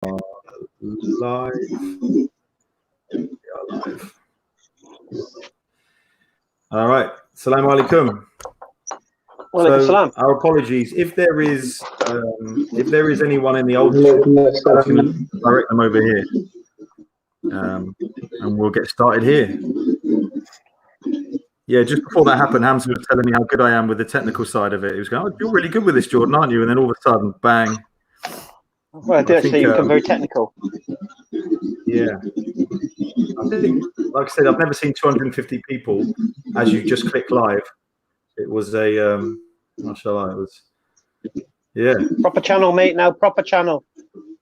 live. We are live. All right. Assalamu alaikum. So our apologies if there is anyone in the old can direct them over here, and we'll get started here. Yeah, just before that happened, Hamza was telling me how good I am with the technical side of it. He was going, "Oh, you're really good with this, Jordan, aren't you?" And then all of a sudden, bang. Well, I do actually become very technical. Yeah. I think, like I said, I've never seen 250 people as you just click live. It was a, mashallah, it was, yeah. Proper channel, mate, now, proper channel.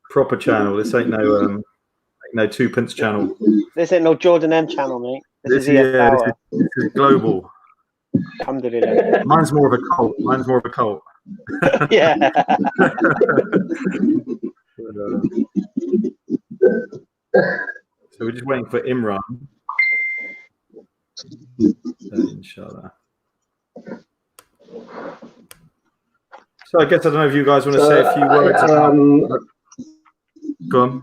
Proper channel. This ain't no twopence channel. This ain't no Jordan M channel, mate. This is EFDawah. This is global. Alhamdulillah. Mine's more of a cult. Yeah. So we're just waiting for Imran. Inshallah. So I guess I don't know if you guys want to say a few words. Go on.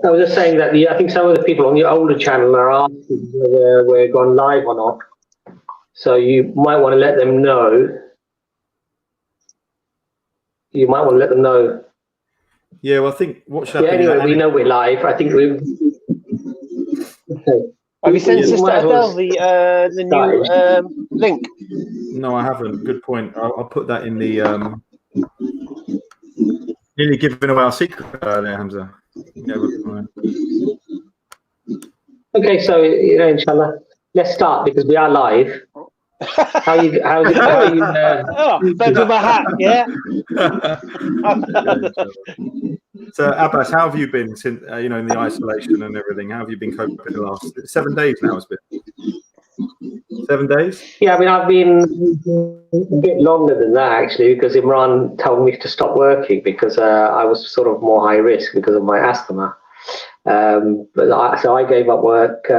I was just saying that I think some of the people on the older channel are asking whether we're gone live or not. So you might want to let them know. Yeah, well, I think what's happening. Yeah, anyway, we know we're live. I think we've. Have you sent Sister Adele the new link? No, I haven't. Good point. I'll put that in the. Nearly giving away our secret there, Hamza. Yeah, okay, so inshallah, let's start because we are live. How's it? Back to my hat, yeah. So Abbas, how have you been since in the isolation and everything? How have you been coping the last 7 days now? It's been 7 days. Yeah, I mean, I've been a bit longer than that actually because Imran told me to stop working because I was sort of more high risk because of my asthma. So I gave up work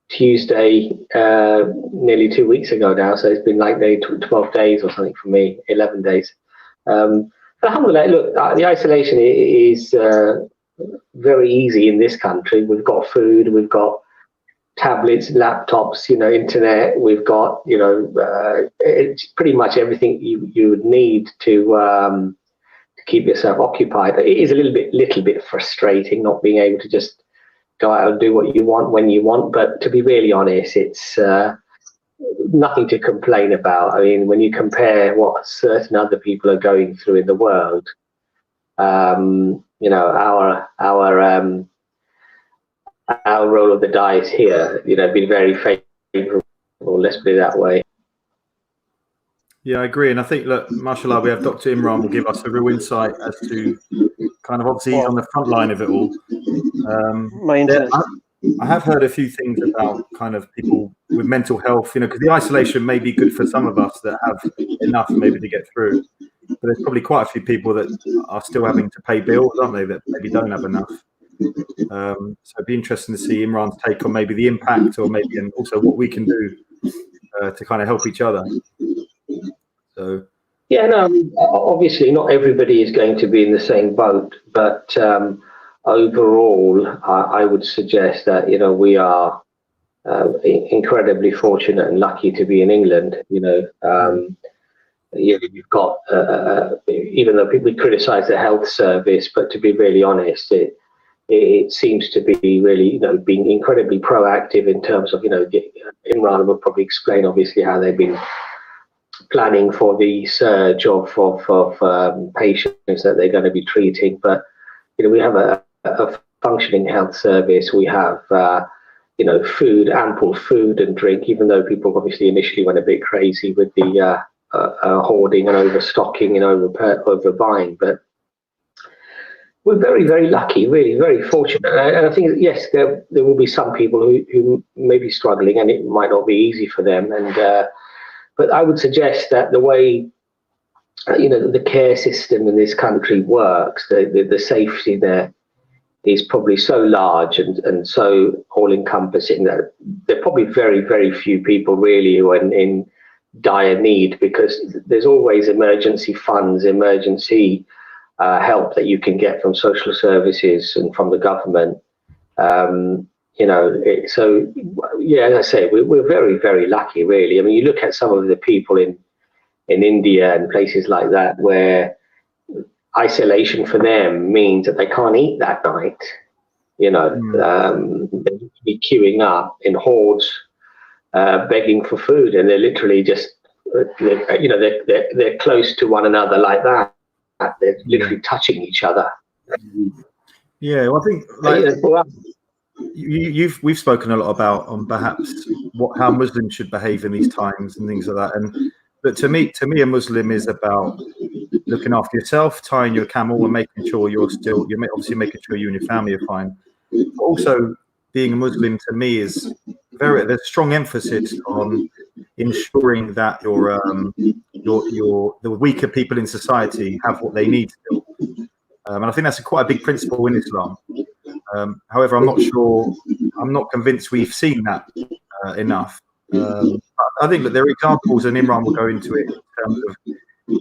Tuesday, nearly 2 weeks ago now. So it's been like 12 days or something for me, 11 days. Alhamdulillah, look, the isolation is very easy in this country. We've got food, we've got tablets, laptops, internet. We've got, it's pretty much everything you would need to keep yourself occupied. It is a little bit frustrating not being able to just go out and do what you want when you want. But to be really honest, it's nothing to complain about. I mean, when you compare what certain other people are going through in the world, our roll of the dice here, been very favorable. Let's put it that way. Yeah, I agree, and I think, look, mashallah, we have Dr. Imran will give us a real insight as to kind of obviously he's on the front line of it all. I have heard a few things about kind of people with mental health, because the isolation may be good for some of us that have enough maybe to get through, but there's probably quite a few people that are still having to pay bills, aren't they, that maybe don't have enough. So it'd be interesting to see Imran's take on maybe the impact or maybe and also what we can do to kind of help each other. So yeah, no, obviously not everybody is going to be in the same boat, but overall, I would suggest that we are incredibly fortunate and lucky to be in England. You've got even though people criticize the health service, but to be really honest, it seems to be really being incredibly proactive in terms of Imran will probably explain obviously how they've been planning for the surge of patients that they're going to be treating. But we have a functioning health service. We have food, ample food and drink, even though people obviously initially went a bit crazy with the hoarding and overstocking and overbuying. But we're very, very lucky, really very fortunate. And I think, yes, there will be some people who may be struggling and it might not be easy for them. And but I would suggest that the way the care system in this country works, the safety there is probably so large and so all-encompassing that there are probably very, very few people really who are in dire need, because there's always emergency funds, emergency help that you can get from social services and from the government. So yeah, as I say, we're very, very lucky, really. I mean, you look at some of the people in India and places like that, where isolation for them means that they can't eat that night. They'll be queuing up in hordes, begging for food, and they're literally just, they're close to one another like that. They're literally touching each other. Yeah, well, I think we've spoken a lot about perhaps how Muslims should behave in these times and things like that. But to me, a Muslim is about looking after yourself, tying your camel, and making sure you're obviously making sure you and your family are fine. But also, being a Muslim to me is there's a strong emphasis on ensuring that the weaker people in society have what they need still. And I think that's quite a big principle in Islam. However, I'm not convinced we've seen that enough. I think that there are examples, and Imran will go into it, in terms of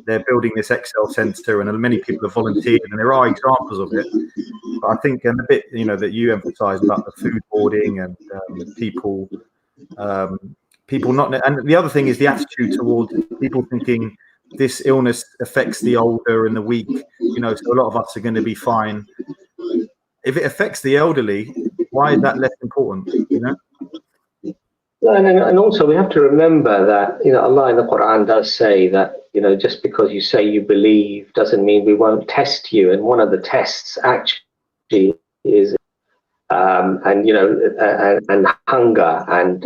they're building this Excel center, and many people have volunteered, and there are examples of it. But I think, and the bit that you emphasise about the food hoarding and people not, and the other thing is the attitude towards people thinking this illness affects the older and the weak. So a lot of us are going to be fine. If it affects the elderly, why is that less important? And also we have to remember that Allah in the Quran does say that just because you say you believe doesn't mean we won't test you. And one of the tests actually is and hunger and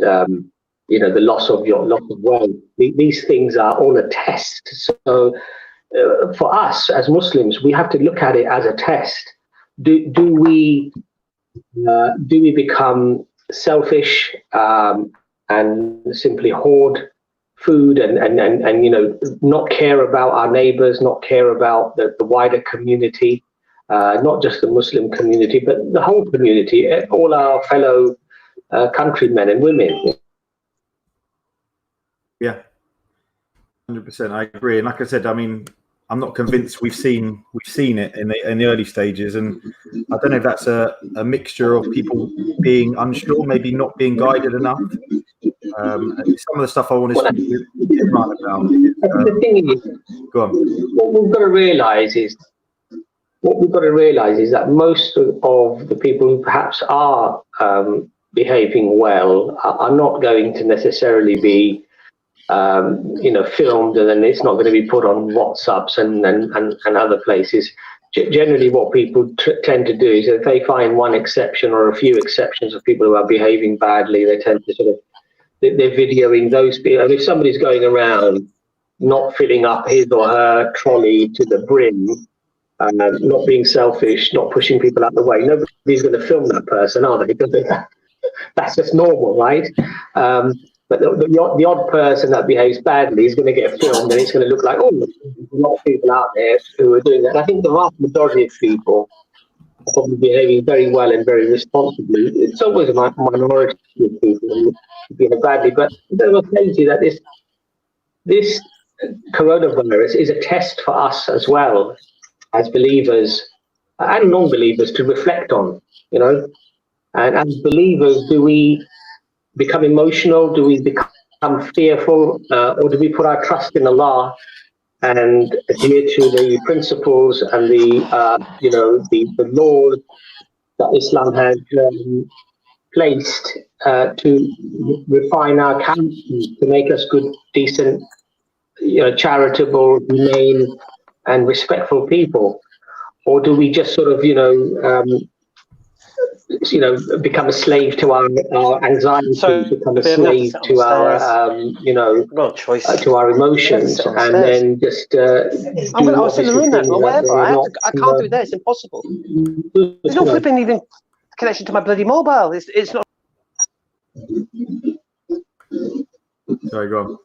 the loss of weight. These things are all a test. So for us as Muslims, we have to look at it as a test. Do we become selfish and simply hoard food and not care about our neighbors, not care about the wider community, not just the Muslim community, but the whole community, all our fellow countrymen and women? Yeah, 100%. I agree. And like I said, I mean, I'm not convinced we've seen it in the early stages, and I don't know if that's a mixture of people being unsure, maybe not being guided enough. Some of the stuff I want to speak to Imran about. The thing is, go on. What we've got to realise is that most of the people who perhaps are behaving well are not going to necessarily be filmed, and then it's not going to be put on WhatsApps and other places. Generally, what people tend to do is if they find one exception or a few exceptions of people who are behaving badly, they tend to they're videoing those people. And if somebody's going around not filling up his or her trolley to the brim, not being selfish, not pushing people out the way, nobody's going to film that person, are they? Because that's just normal, right? But the odd person that behaves badly is going to get filmed, and it's going to look like, there's a lot of people out there who are doing that. And I think the vast majority of people are probably behaving very well and very responsibly. It's always a minority of people who behave badly. But I will tell you that this coronavirus is a test for us as well, as believers and non-believers, to reflect on, And as believers, do we become emotional? Do we become fearful? Or do we put our trust in Allah and adhere to the principles and the laws that Islam has placed to refine our character, to make us good, decent, charitable, humane, and respectful people? Or do we just sort of, become a slave to our anxiety, become a slave to our, to our emotions, and then just I'll sit in the room then, or whatever. I can't do it there. It's impossible. There's no flipping even connection to my bloody mobile. It's not. Sorry, go on.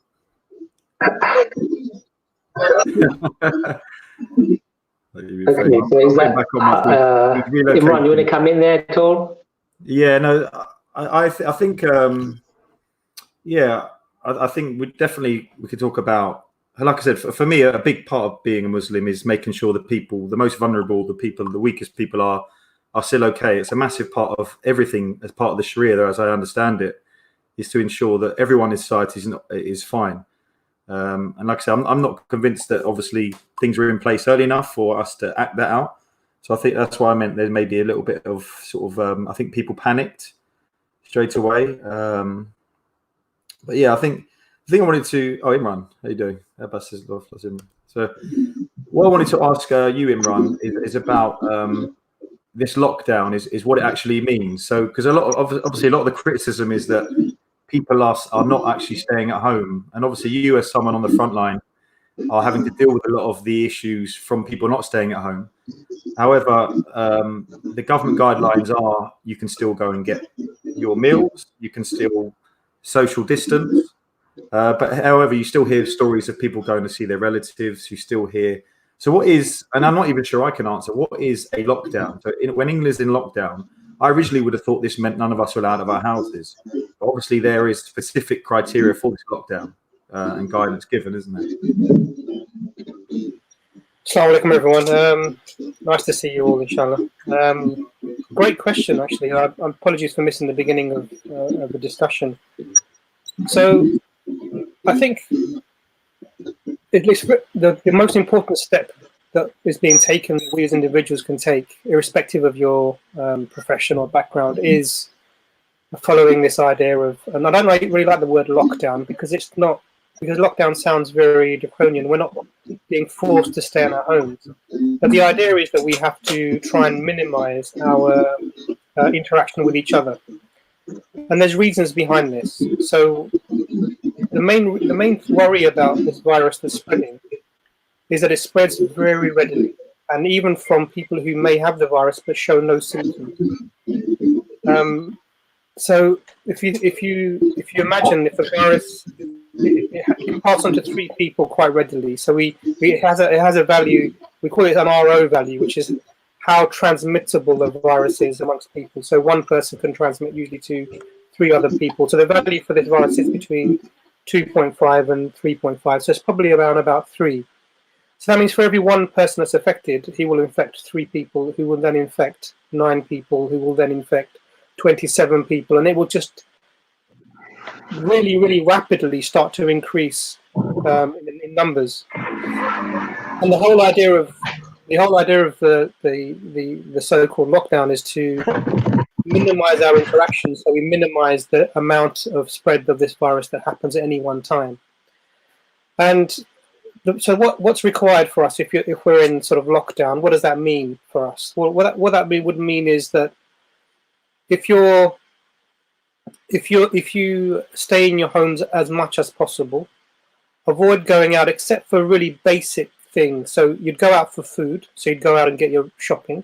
Okay, so is that, Imran, you want to come in there at all? Yeah, no, I think, I think we could talk about, like I said, for me, a big part of being a Muslim is making sure that people, the most vulnerable, the weakest people are still okay. It's a massive part of everything as part of the Sharia, as I understand it, is to ensure that everyone in society is fine. And like I said, I'm not convinced that obviously things were in place early enough for us to act that out. So I think that's why I meant there may be a little bit of sort of, I think people panicked straight away. But yeah, I think I wanted to. Oh, Imran, how you doing? Abbas is love, Imran. So, what I wanted to ask you, Imran, is about this lockdown. Is what it actually means. So, because obviously a lot of the criticism is that people are not actually staying at home, and obviously you, as someone on the front line, are having to deal with a lot of the issues from people not staying at home. However, the government guidelines are you can still go and get your meals, you can still social distance, but however, you still hear stories of people going to see their relatives. You still hear. So what is, and I'm not even sure I can answer, what is a lockdown? So when England's in lockdown, I originally would have thought this meant none of us were out of our houses. But obviously, there is specific criteria for this lockdown and guidance given, isn't there? Assalamu alaikum, everyone. Nice to see you all, inshallah. Great question, actually. Apologies for missing the beginning of the discussion. So, I think at least the most important step that is being taken, we as individuals can take, irrespective of your profession or background, is following this idea of, and I don't really like the word lockdown because lockdown sounds very draconian. We're not being forced to stay in our homes. But the idea is that we have to try and minimize our interaction with each other. And there's reasons behind this. So the main worry about this virus that's spreading is that it spreads very readily, and even from people who may have the virus but show no symptoms. So if you imagine if the virus it can pass on to 3 people quite readily, so it has a value, we call it an RO value, which is how transmittable the virus is amongst people. So one person can transmit usually to 3 other people. So the value for this virus is between 2.5 and 3.5. So it's probably around about 3. So that means for every one person that's affected, he will infect 3 people, who will then infect 9 people, who will then infect 27 people, and it will just really, really rapidly start to increase in numbers. And the whole idea of the so-called lockdown is to minimize our interaction, so we minimize the amount of spread of this virus that happens at any one time. And so what's required for us if we're in sort of lockdown? What does that mean for us? Well, what that would mean is that if you stay in your homes as much as possible, avoid going out except for really basic things. So you'd go out for food, so you'd go out and get your shopping.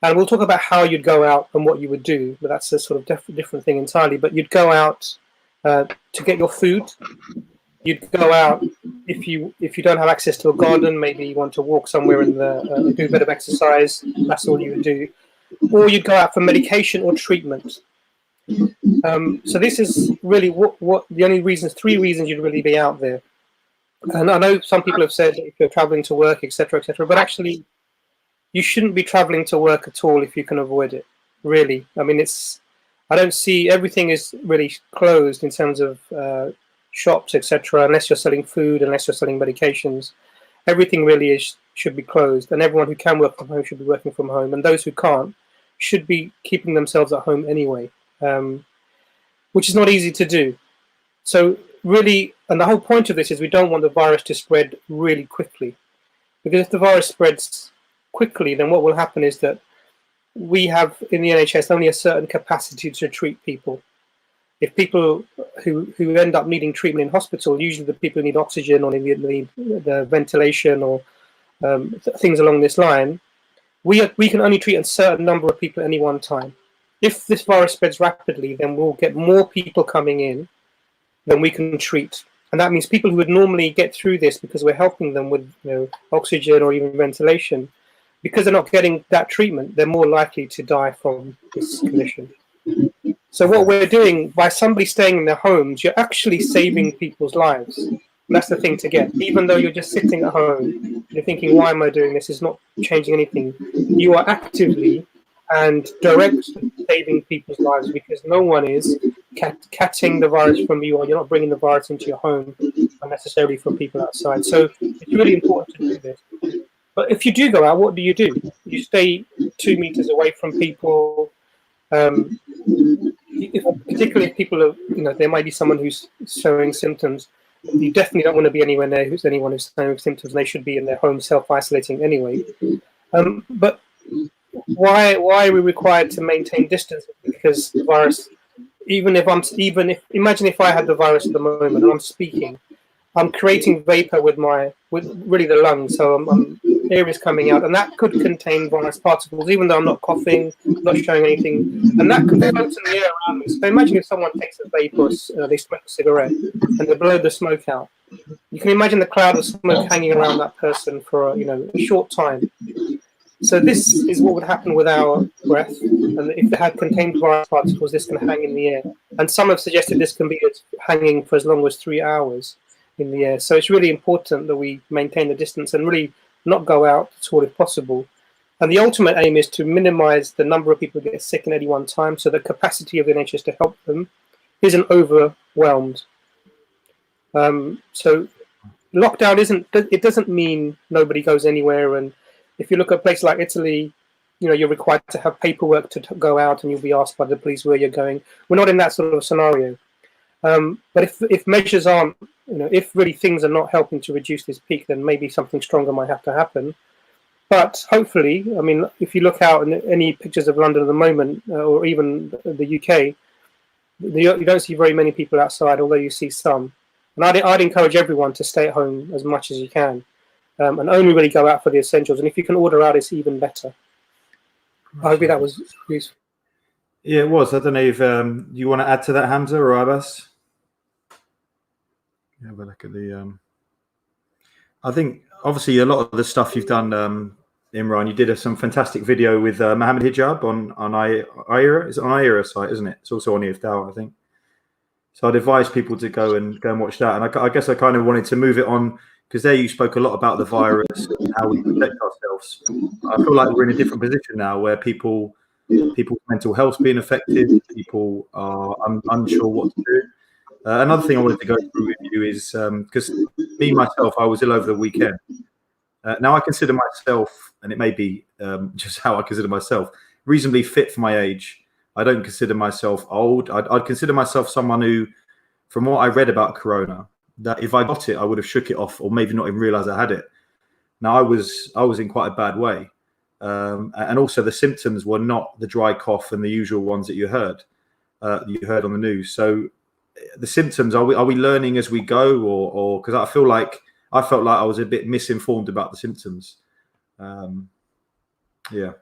And we'll talk about how you'd go out and what you would do, but that's a sort of different thing entirely. But you'd go out to get your food. You'd go out if you don't have access to a garden, maybe you want to walk somewhere and do a bit of exercise. That's all you would do. Or you'd go out for medication or treatment. So this is really what the only reasons, 3 reasons you'd really be out there. And I know some people have said if you're traveling to work, etc., but actually you shouldn't be traveling to work at all if you can avoid it. Really, I mean, I don't see, everything is really closed in terms of shops, etc. Unless you're selling food, unless you're selling medications, everything really should be closed. And everyone who can work from home should be working from home, and those who can't should be keeping themselves at home anyway, which is not easy to do. So really, and the whole point of this is we don't want the virus to spread really quickly, because if the virus spreads quickly, then what will happen is that we have in the NHS only a certain capacity to treat people. If people who end up needing treatment in hospital, usually the people who need oxygen or need the ventilation or things along this line, we can only treat a certain number of people at any one time. If this virus spreads rapidly, then we'll get more people coming in than we can treat. And that means people who would normally get through this because we're helping them with oxygen or even ventilation, because they're not getting that treatment, they're more likely to die from this condition. So what we're doing by somebody staying in their homes, you're actually saving people's lives. And that's the thing to get. Even though you're just sitting at home, you're thinking, why am I doing this? It's not changing anything. You are actively and directly saving people's lives, because no one is catching the virus from you, or you're not bringing the virus into your home unnecessarily from people outside. So it's really important to do this. But if you do go out, what do? You stay 2 meters away from people. Particularly if people are, there might be someone who's showing symptoms. You definitely don't want to be anywhere near anyone who's showing symptoms. They should be in their home self-isolating anyway. But why are we required to maintain distance? Because the virus, imagine if I had the virus at the moment and I'm speaking, I'm creating vapor with really the lungs, so air is coming out, and that could contain virus particles, even though I'm not coughing, not showing anything, and that could float in the air around me. So imagine if someone takes a vape or they smoke a cigarette and they blow the smoke out. You can imagine the cloud of smoke hanging around that person for a short time. So this is what would happen with our breath, and if it had contained virus particles, this can hang in the air. And some have suggested this can be hanging for as long as 3 hours in the air. So it's really important that we maintain the distance and really not go out at all if possible. And the ultimate aim is to minimize the number of people who get sick at any one time, so the capacity of the NHS to help them isn't overwhelmed. So lockdown doesn't mean nobody goes anywhere. And if you look at a place like Italy, you're required to have paperwork to go out, and you'll be asked by the police where you're going. We're not in that sort of scenario. But if measures aren't, if really things are not helping to reduce this peak, then maybe something stronger might have to happen. But hopefully, if you look out in any pictures of London at the moment, or even the UK, you don't see very many people outside, although you see some. And I'd encourage everyone to stay at home as much as you can, and only really go out for the essentials. And if you can order out, it's even better. I hope that was useful. Yeah, it was. I don't know if you want to add to that, Hamza or Abbas? Have a look at the. I think obviously a lot of the stuff you've done, Imran. You did some fantastic video with Mohammed Hijab on IRA. It's on IRA site, isn't it? It's also on EFDawah, I think. So I'd advise people to go and watch that. And I guess I kind of wanted to move it on, because there you spoke a lot about the virus and how we protect ourselves. I feel like we're in a different position now, where people's mental health being affected, people are unsure what to do. Another thing I wanted to go through with you is, because myself, I was ill over the weekend. Now I consider myself, and it may be just how I consider myself, reasonably fit for my age. I don't consider myself old. I'd consider myself someone who, from what I read about Corona, that if I got it, I would have shook it off, or maybe not even realised I had it. Now I was in quite a bad way, and also the symptoms were not the dry cough and the usual ones that you heard on the news. So the symptoms, are we learning as we go, or because I felt like I was a bit misinformed about the symptoms. Yeah,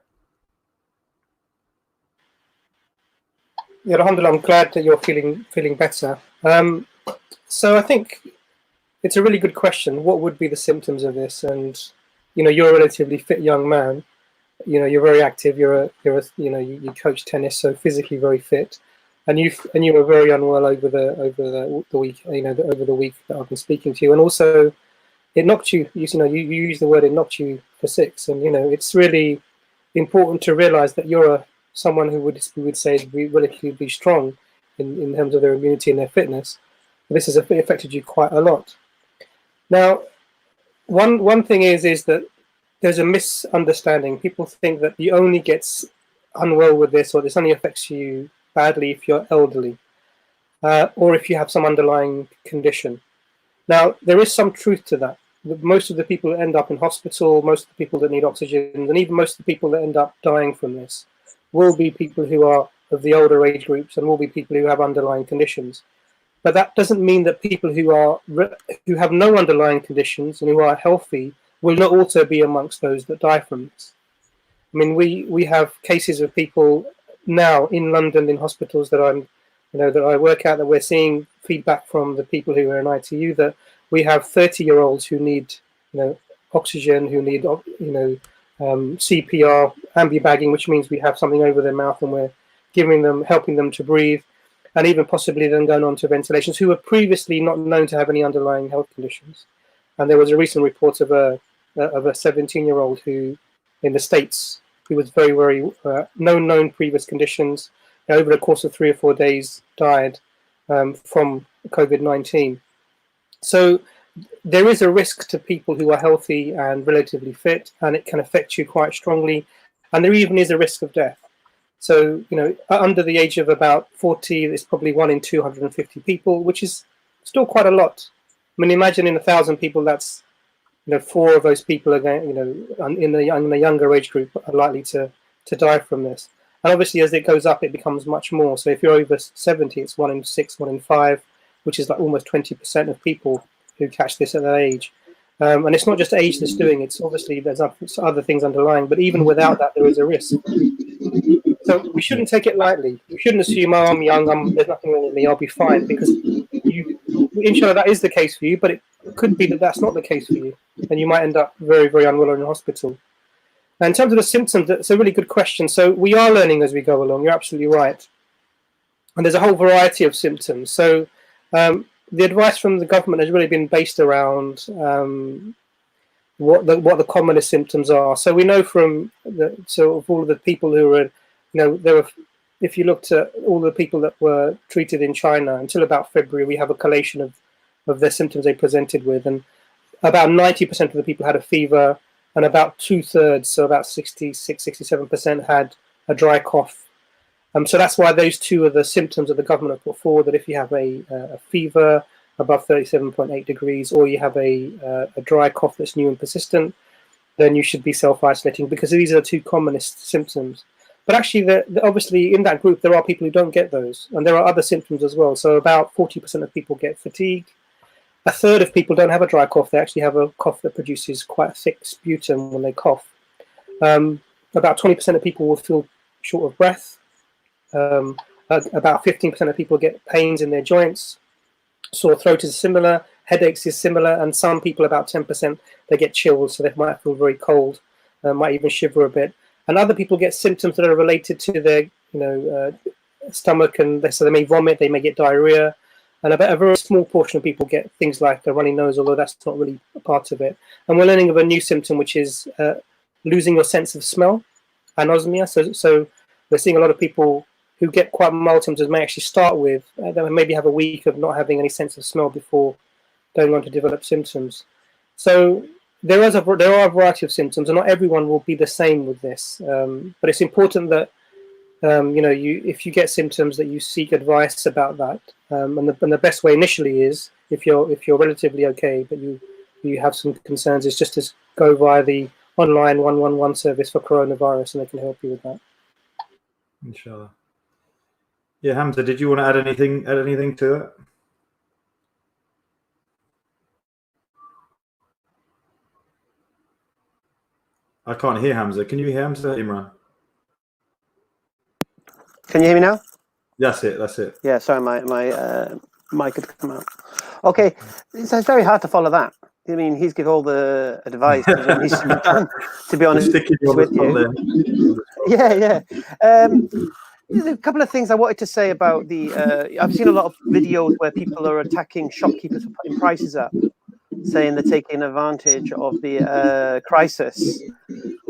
Alhamdulillah, I'm glad that you're feeling better. So I think it's a really good question. What would be the symptoms of this? And you're a relatively fit young man. You're very active. You coach tennis, so physically very fit. And you were very unwell over the week. Over the week that I've been speaking to you, and also it knocked you. You use the word, it knocked you for six. And it's really important to realise that you're someone who we would say is relatively strong in terms of their immunity and their fitness. This has affected you quite a lot. Now, one thing is that there's a misunderstanding. People think that you only get unwell with this, or this only affects you badly if you're elderly, or if you have some underlying condition. Now, there is some truth to that. Most of the people that end up in hospital, most of the people that need oxygen, and even most of the people that end up dying from this will be people who are of the older age groups, and will be people who have underlying conditions. But that doesn't mean that people who have no underlying conditions and who are healthy will not also be amongst those that die from this. I mean, we have cases of people now in London in hospitals that I work at, that we're seeing feedback from the people who are in ITU, that we have 30-year-olds who need oxygen, who need CPR, ambu-bagging, which means we have something over their mouth and we're helping them to breathe, and even possibly then going on to ventilations, who were previously not known to have any underlying health conditions. And there was a recent report of a 17-year-old who, in the States, who was very, very known previous conditions, over the course of 3 or 4 days died from COVID-19. So there is a risk to people who are healthy and relatively fit, and it can affect you quite strongly. And there even is a risk of death. So, under the age of about 40, it's probably 1 in 250 people, which is still quite a lot. I mean, imagine in 1,000 people, that's, 4 of those people are going, in the younger age group are likely to die from this. And obviously, as it goes up, it becomes much more. So if you're over 70, it's 1 in 6, 1 in 5, which is like almost 20% of people who catch this at that age. And it's not just age that's doing it. It's obviously there's other things underlying, but even without that, there is a risk. So we shouldn't take it lightly. We shouldn't assume, oh, I'm young, there's nothing wrong with me, I'll be fine, because inshallah that is the case for you, but it could be that that's not the case for you, and you might end up very, very unwell in the hospital. And in terms of the symptoms, that's a really good question. So we are learning as we go along, you're absolutely right. And there's a whole variety of symptoms. So the advice from the government has really been based around what the commonest symptoms are. So we know from of all of the people who were, if you looked at all the people that were treated in China until about February, we have a collation of their symptoms they presented with, and about 90% of the people had a fever, and about 2/3, so about 66-67% had a dry cough. So that's why those two are the symptoms that the government have put forward, that if you have a fever above 37.8 degrees, or you have a dry cough that's new and persistent, then you should be self-isolating, because these are the two commonest symptoms. But actually, obviously, in that group, there are people who don't get those, and there are other symptoms as well. So about 40% of people get fatigue. 1/3 of people don't have a dry cough. They actually have a cough that produces quite thick sputum when they cough. About 20% of people will feel short of breath. About 15% of people get pains in their joints. Sore throat is similar. Headaches is similar. And some people, about 10%, they get chills, so they might feel very cold, might even shiver a bit. And other people get symptoms that are related to their stomach, and so they may vomit, they may get diarrhea. And about a very small portion of people get things like a runny nose, although that's not really a part of it. And we're learning of a new symptom, which is losing your sense of smell, anosmia. So we're seeing a lot of people who get quite mild symptoms may actually start with, they maybe have a week of not having any sense of smell before going on to develop symptoms. So there are a variety of symptoms, and not everyone will be the same with this. But it's important that if you get symptoms, that you seek advice about that. And the best way initially is, if you're relatively okay, but you have some concerns, is just to go via the online 111 service for coronavirus, and they can help you with that. Inshallah. Yeah, Hamza, did you want to add anything to that? I can't hear Hamza. Can you hear Hamza, Imran? Can you hear me now? That's it. Yeah, sorry, my mic had come out. Okay, it's very hard to follow that. I mean, he's give all the advice that needs to be done, to be honest with you. Yeah. There's a couple of things I wanted to say about I've seen a lot of videos where people are attacking shopkeepers for putting prices up, saying they're taking advantage of the crisis.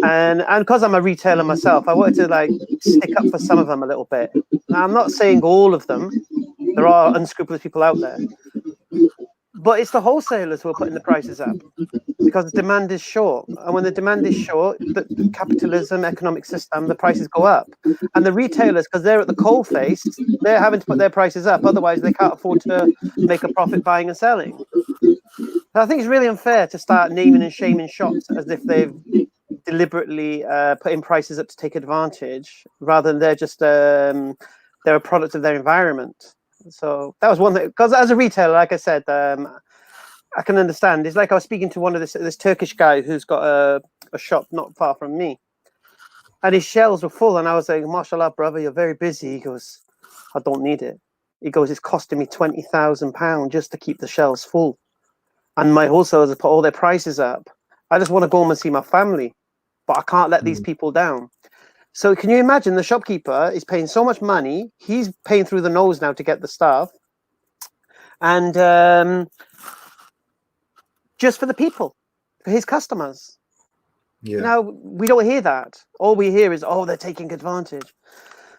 And because I'm a retailer myself, I wanted to stick up for some of them a little bit. Now, I'm not saying all of them. There are unscrupulous people out there. But it's the wholesalers who are putting the prices up, because the demand is short. And when the demand is short, the capitalism, economic system, the prices go up. And the retailers, because they're at the coalface, they're having to put their prices up. Otherwise, they can't afford to make a profit buying and selling. So I think it's really unfair to start naming and shaming shops as if they've deliberately putting prices up to take advantage, rather than they're just they're a product of their environment. So that was one thing, because as a retailer, like I said, I can understand. It's like I was speaking to one of this Turkish guy who's got a shop not far from me, and his shelves were full, and I was like, "Mashallah, brother, you're very busy." He goes, "I don't need it." He goes, "It's costing me £20,000 just to keep the shelves full, and my wholesalers have put all their prices up. I just want to go home and see my family, but I can't let these people down." So can you imagine the shopkeeper is paying so much money? He's paying through the nose now to get the stuff, and just for the people, for his customers. Yeah. Now we don't hear that. All we hear is, oh, they're taking advantage.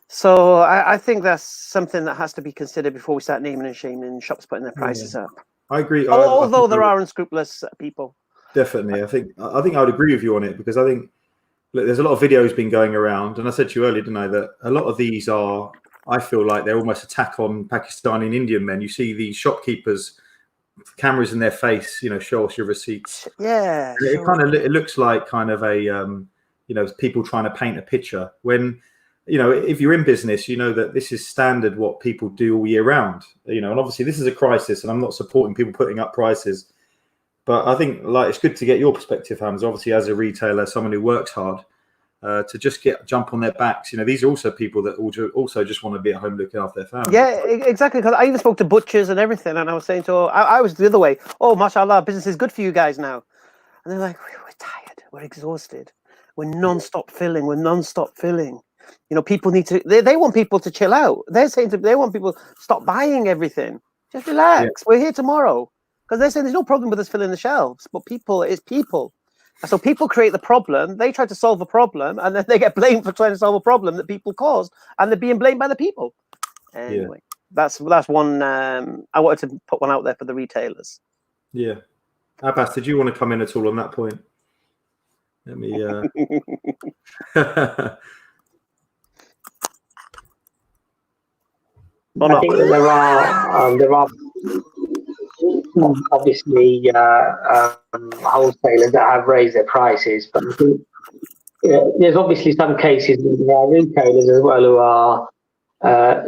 So I think that's something that has to be considered before we start naming and shaming shops putting their prices up. I agree. Although there are unscrupulous people. Definitely. I think I would agree with you on it, because I think, look, there's a lot of videos been going around, and I said to you earlier, didn't I, that a lot of these are, I feel like they're almost attack on Pakistani and Indian men. You see these shopkeepers, cameras in their face, you know, show us your receipts. Yeah. It looks like kind of a, you know, people trying to paint a picture when, you know, if you're in business, you know that this is standard what people do all year round, you know, and obviously this is a crisis, and I'm not supporting people putting up prices, but I think, like, it's good to get your perspective, Hamza, obviously as a retailer, someone who works hard, to just jump on their backs. You know, these are also people that also just want to be at home looking after their family. Yeah, exactly. Because I even spoke to butchers and everything, and I was saying to I was the other way. Oh, mashallah, business is good for you guys now. And they're like, we're tired, we're exhausted, we're non-stop filling, You know, people need to. They want people to chill out. They're saying they want people to stop buying everything. Just relax. Yeah. We're here tomorrow. Because they're saying there's no problem with us filling the shelves, but it's people. And so people create the problem. They try to solve a problem, and then they get blamed for trying to solve a problem that people caused, and they're being blamed by the people. Anyway, that's one. I wanted to put one out there for the retailers. Yeah, Abbas, did you want to come in at all on that point? Let me. I think there are obviously wholesalers that have raised their prices, but I think, there's obviously some cases where there are retailers as well who are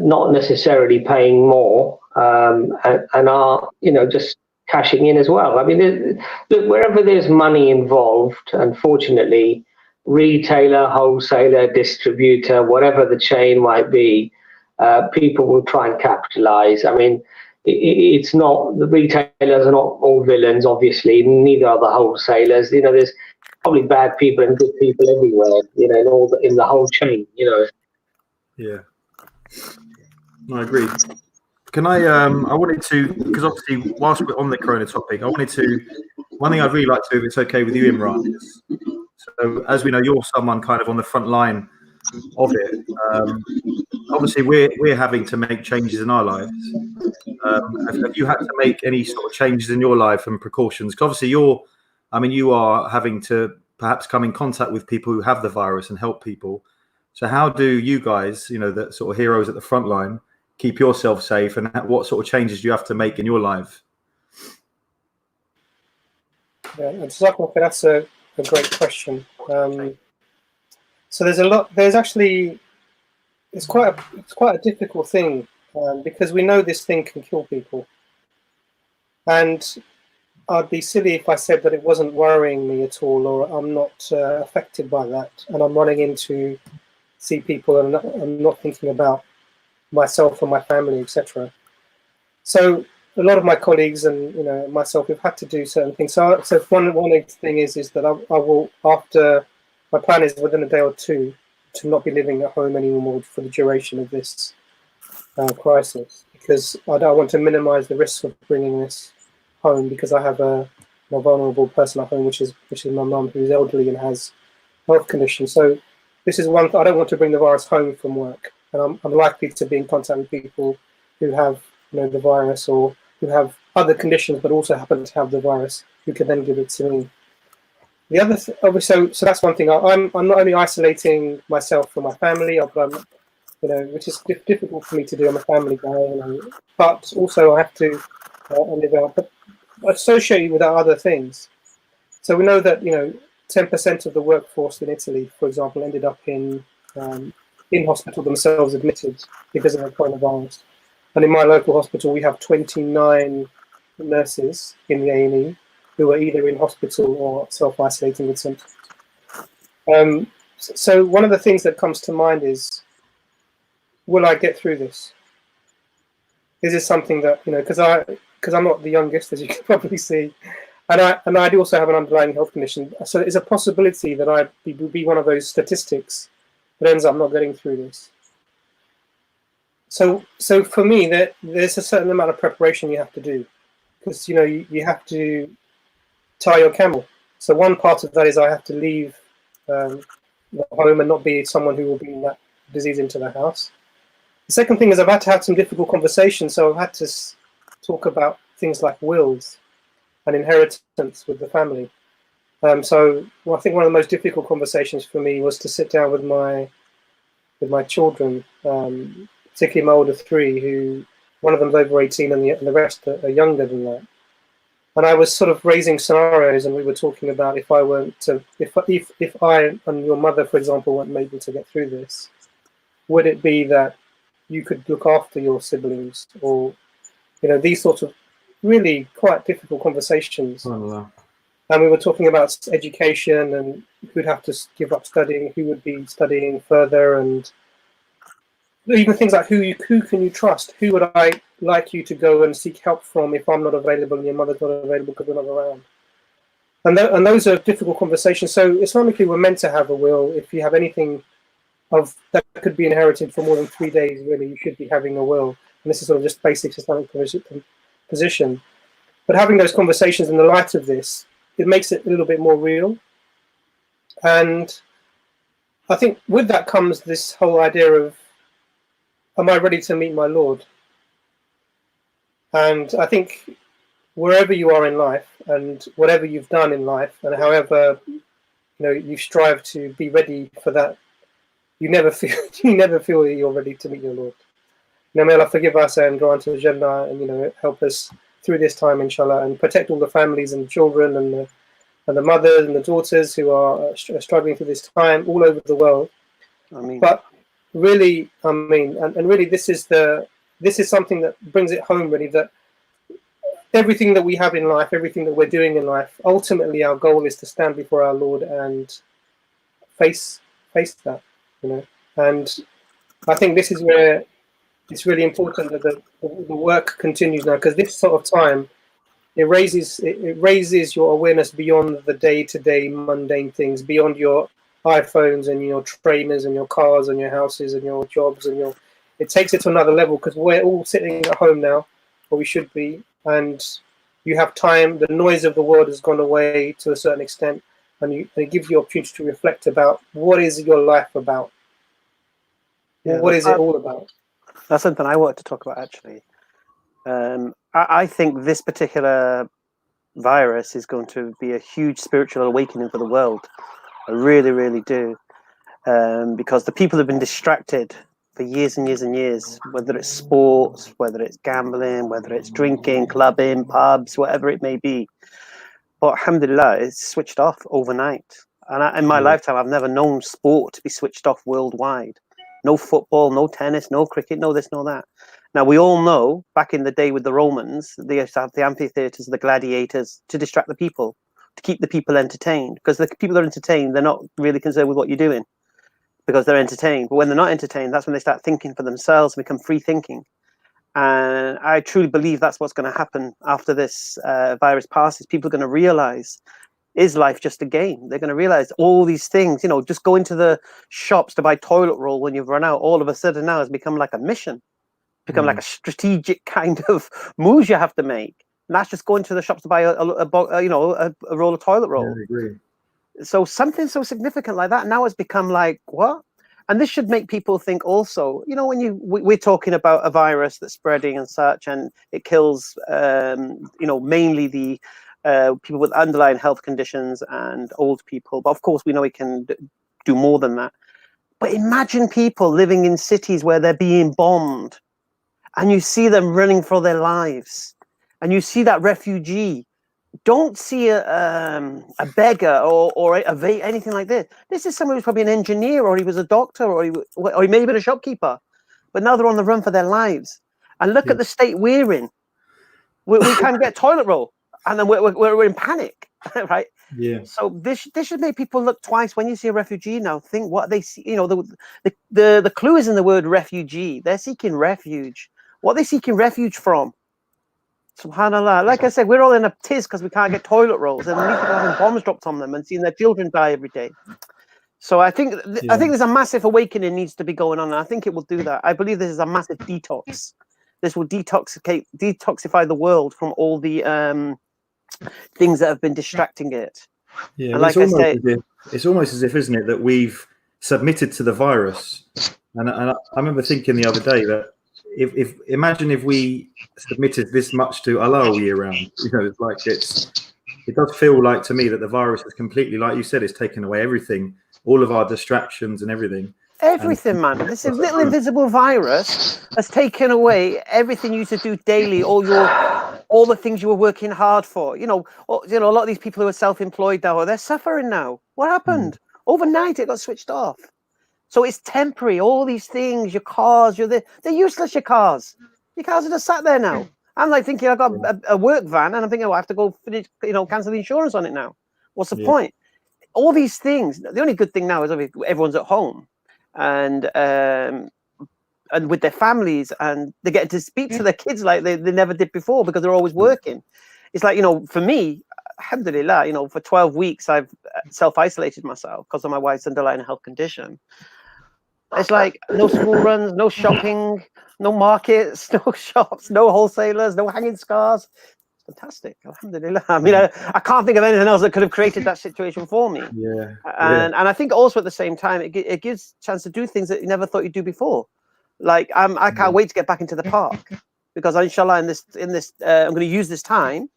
not necessarily paying more, and are, you know, just cashing in as well. I mean, look, wherever there's money involved, unfortunately, retailer, wholesaler, distributor, whatever the chain might be, people will try and capitalize. I mean, it's not, the retailers are not all villains, obviously, neither are the wholesalers. You know, there's probably bad people and good people everywhere, you know, in the whole chain, you know. Yeah, I agree. Can I wanted to, because obviously whilst we're on the corona topic, one thing I'd really like to, if it's okay with you, Imran, is, so as we know, you're someone kind of on the front line of it. Obviously we're having to make changes in our lives. Have you had to make any sort of changes in your life and precautions? Because obviously you are having to perhaps come in contact with people who have the virus and help people. So how do you guys, you know, the sort of heroes at the front line, keep yourself safe, and what sort of changes do you have to make in your life? Yeah, that's a great question. So it's quite a difficult thing, because we know this thing can kill people, and I'd be silly if I said that it wasn't worrying me at all, or I'm not affected by that, and I'm running in to see people, and I'm not thinking about myself and my family, etc. So a lot of my colleagues and, you know, myself, we've had to do certain things. So one thing is that I will, after, my plan is within a day or two to not be living at home anymore for the duration of this crisis, because I want to minimize the risks of bringing this home, because I have a vulnerable person at home, which is my mum, who's elderly and has health conditions. So this is one, I don't want to bring the virus home from work, and I'm likely to be in contact with people who have, you know, the virus, or who have other conditions but also happen to have the virus, who can then give it to me. The other so that's one thing. I'm not only isolating myself from my family, but I'm, you know, which is difficult for me to do. I'm a family guy, you know, but also I have to live out, but associated with our other things. So we know that, you know, 10% of the workforce in Italy, for example, ended up in hospital themselves, admitted because of the coronavirus. And in my local hospital, we have 29 nurses in the A&E who are either in hospital or self-isolating with symptoms. So one of the things that comes to mind is, will I get through this? Is this something that, you know, because I'm not the youngest, as you can probably see, and I do also have an underlying health condition. So it's a possibility that I be one of those statistics but ends up not getting through this. So for me, there's a certain amount of preparation you have to do, because you have to tie your camel. So one part of that is I have to leave the home and not be someone who will bring that disease into the house. The second thing is I've had to have some difficult conversations. So I've had to talk about things like wills and inheritance with the family. So I think one of the most difficult conversations for me was to sit down with my children, particularly my older three, who one of them's over 18 and the rest are younger than that. And I was sort of raising scenarios, and we were talking about if I and your mother, for example, weren't able to get through this, would it be that you could look after your siblings, or these sorts of really quite difficult conversations. And we were talking about education and who'd have to give up studying, who would be studying further, and even things like who can you trust? Who would I like you to go and seek help from if I'm not available and your mother's not available because we're not around? And those are difficult conversations. So Islamically, we're meant to have a will. If you have anything that could be inherited for more than 3 days, really, you should be having a will. And this is sort of just basic Islamic position. But having those conversations in the light of this, it makes it a little bit more real. And I think with that comes this whole idea of, am I ready to meet my Lord? And I think wherever you are in life and whatever you've done in life and however you strive to be ready for that, you never feel that you're ready to meet your Lord. May Allah forgive us and grant us Jannah, and help us through this time, inshallah, and protect all the families and the children and the mothers and the daughters who are struggling through this time all over the world. I mean, but really, and really, this is something that brings it home, really, that everything that we have in life, everything that we're doing in life, ultimately our goal is to stand before our Lord and face that, And I think this is where it's really important that the work continues now, because this sort of time, it raises your awareness beyond the day-to-day mundane things, beyond your iPhones and your trainers and your cars and your houses and your jobs and it takes it to another level, because we're all sitting at home now, or we should be, and you have time. The noise of the world has gone away to a certain extent, and it gives you opportunity to reflect about what is your life about. Yeah, what is it all about? That's something I wanted to talk about, actually. I think this particular virus is going to be a huge spiritual awakening for the world. I really, really do. Because the people have been distracted for years and years and years, whether it's sports, whether it's gambling, whether it's drinking, clubbing, pubs, whatever it may be. But alhamdulillah, it's switched off overnight. And in my lifetime, I've never known sport to be switched off worldwide. No football, no tennis, no cricket, no this, no that. Now, we all know back in the day with the Romans, they used to have the amphitheaters, the gladiators to distract the people, to keep the people entertained. Because the people that are entertained, they're not really concerned with what you're doing because they're entertained. But when they're not entertained, that's when they start thinking for themselves and become free thinking. And I truly believe that's what's going to happen after this virus passes. People are going to realize, is life just a game? They're going to realize all these things, just go into the shops to buy toilet roll when you've run out. All of a sudden now has become like a mission, like a strategic kind of moves you have to make. And that's just going to the shops to buy a roll of toilet roll. Yeah, I agree. So something so significant like that now has become like, what? And this should make people think also, when we're talking about a virus that's spreading and such, and it kills, mainly the people with underlying health conditions and old people. But of course, we know it can do more than that. But imagine people living in cities where they're being bombed, and you see them running for their lives, and you see that refugee. Don't see a beggar or anything like this. This is someone who's probably an engineer, or he was a doctor, or he may have been a shopkeeper. But now they're on the run for their lives. And look at the state we're in. We can't get toilet roll, and then we're in panic, right? Yeah. So this should make people look twice when you see a refugee. Now think what they see. The clue is in the word refugee. They're seeking refuge. What are they seeking refuge from? SubhanAllah. Like I said, we're all in a tiz because we can't get toilet rolls, and these people having bombs dropped on them and seeing their children die every day. So I think there's a massive awakening needs to be going on, and I think it will do that. I believe this is a massive detox. This will detoxify the world from all the things that have been distracting it. Yeah, and like it's almost as if, isn't it, that we've submitted to the virus. And I remember thinking the other day that imagine if we submitted this much to Allah all year round. You know, it's like it does feel like to me that the virus is completely, like you said, it's taken away everything, all of our distractions and everything. Everything, man. This little invisible virus has taken away everything you used to do daily, all the things you were working hard for. You know, a lot of these people who are self-employed now, they're suffering now. What happened? Overnight, it got switched off. So it's temporary. All these things, your cars, they're useless. Your cars are just sat there now. I'm like thinking, I've got a work van, and I'm thinking, I have to go finish, cancel the insurance on it now. What's the point? All these things. The only good thing now is everyone's at home. And with their families, and they get to speak to their kids like they never did before because they're always working. It's like, for me, alhamdulillah, for 12 weeks I've self-isolated myself because of my wife's underlying health condition. It's like no school runs, no shopping, no markets, no shops, no wholesalers, no hanging scarves. Fantastic, alhamdulillah. I mean, I can't think of anything else that could have created that situation for me. And I think also at the same time, it gives a chance to do things that you never thought you'd do before. Like I can't wait to get back into the park because inshallah in this I'm going to use this time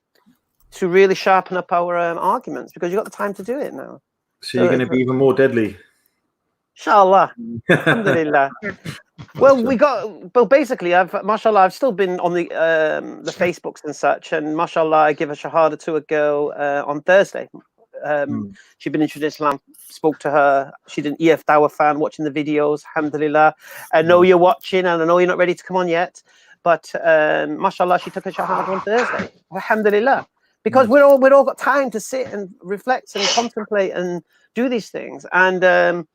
to really sharpen up our arguments because you've got the time to do it now. So you're going to be even more deadly. Inshallah. Alhamdulillah. Well, basically, mashallah, I've still been on the Facebooks and such, and mashallah, I give a shahada to a girl on Thursday. She'd been introduced to Islam, spoke to her. She's an EFDawah fan, watching the videos. Alhamdulillah. I know you're watching, and I know you're not ready to come on yet, but mashallah, she took a shahada on Thursday. Alhamdulillah. Because we're all got time to sit and reflect and contemplate and do these things. And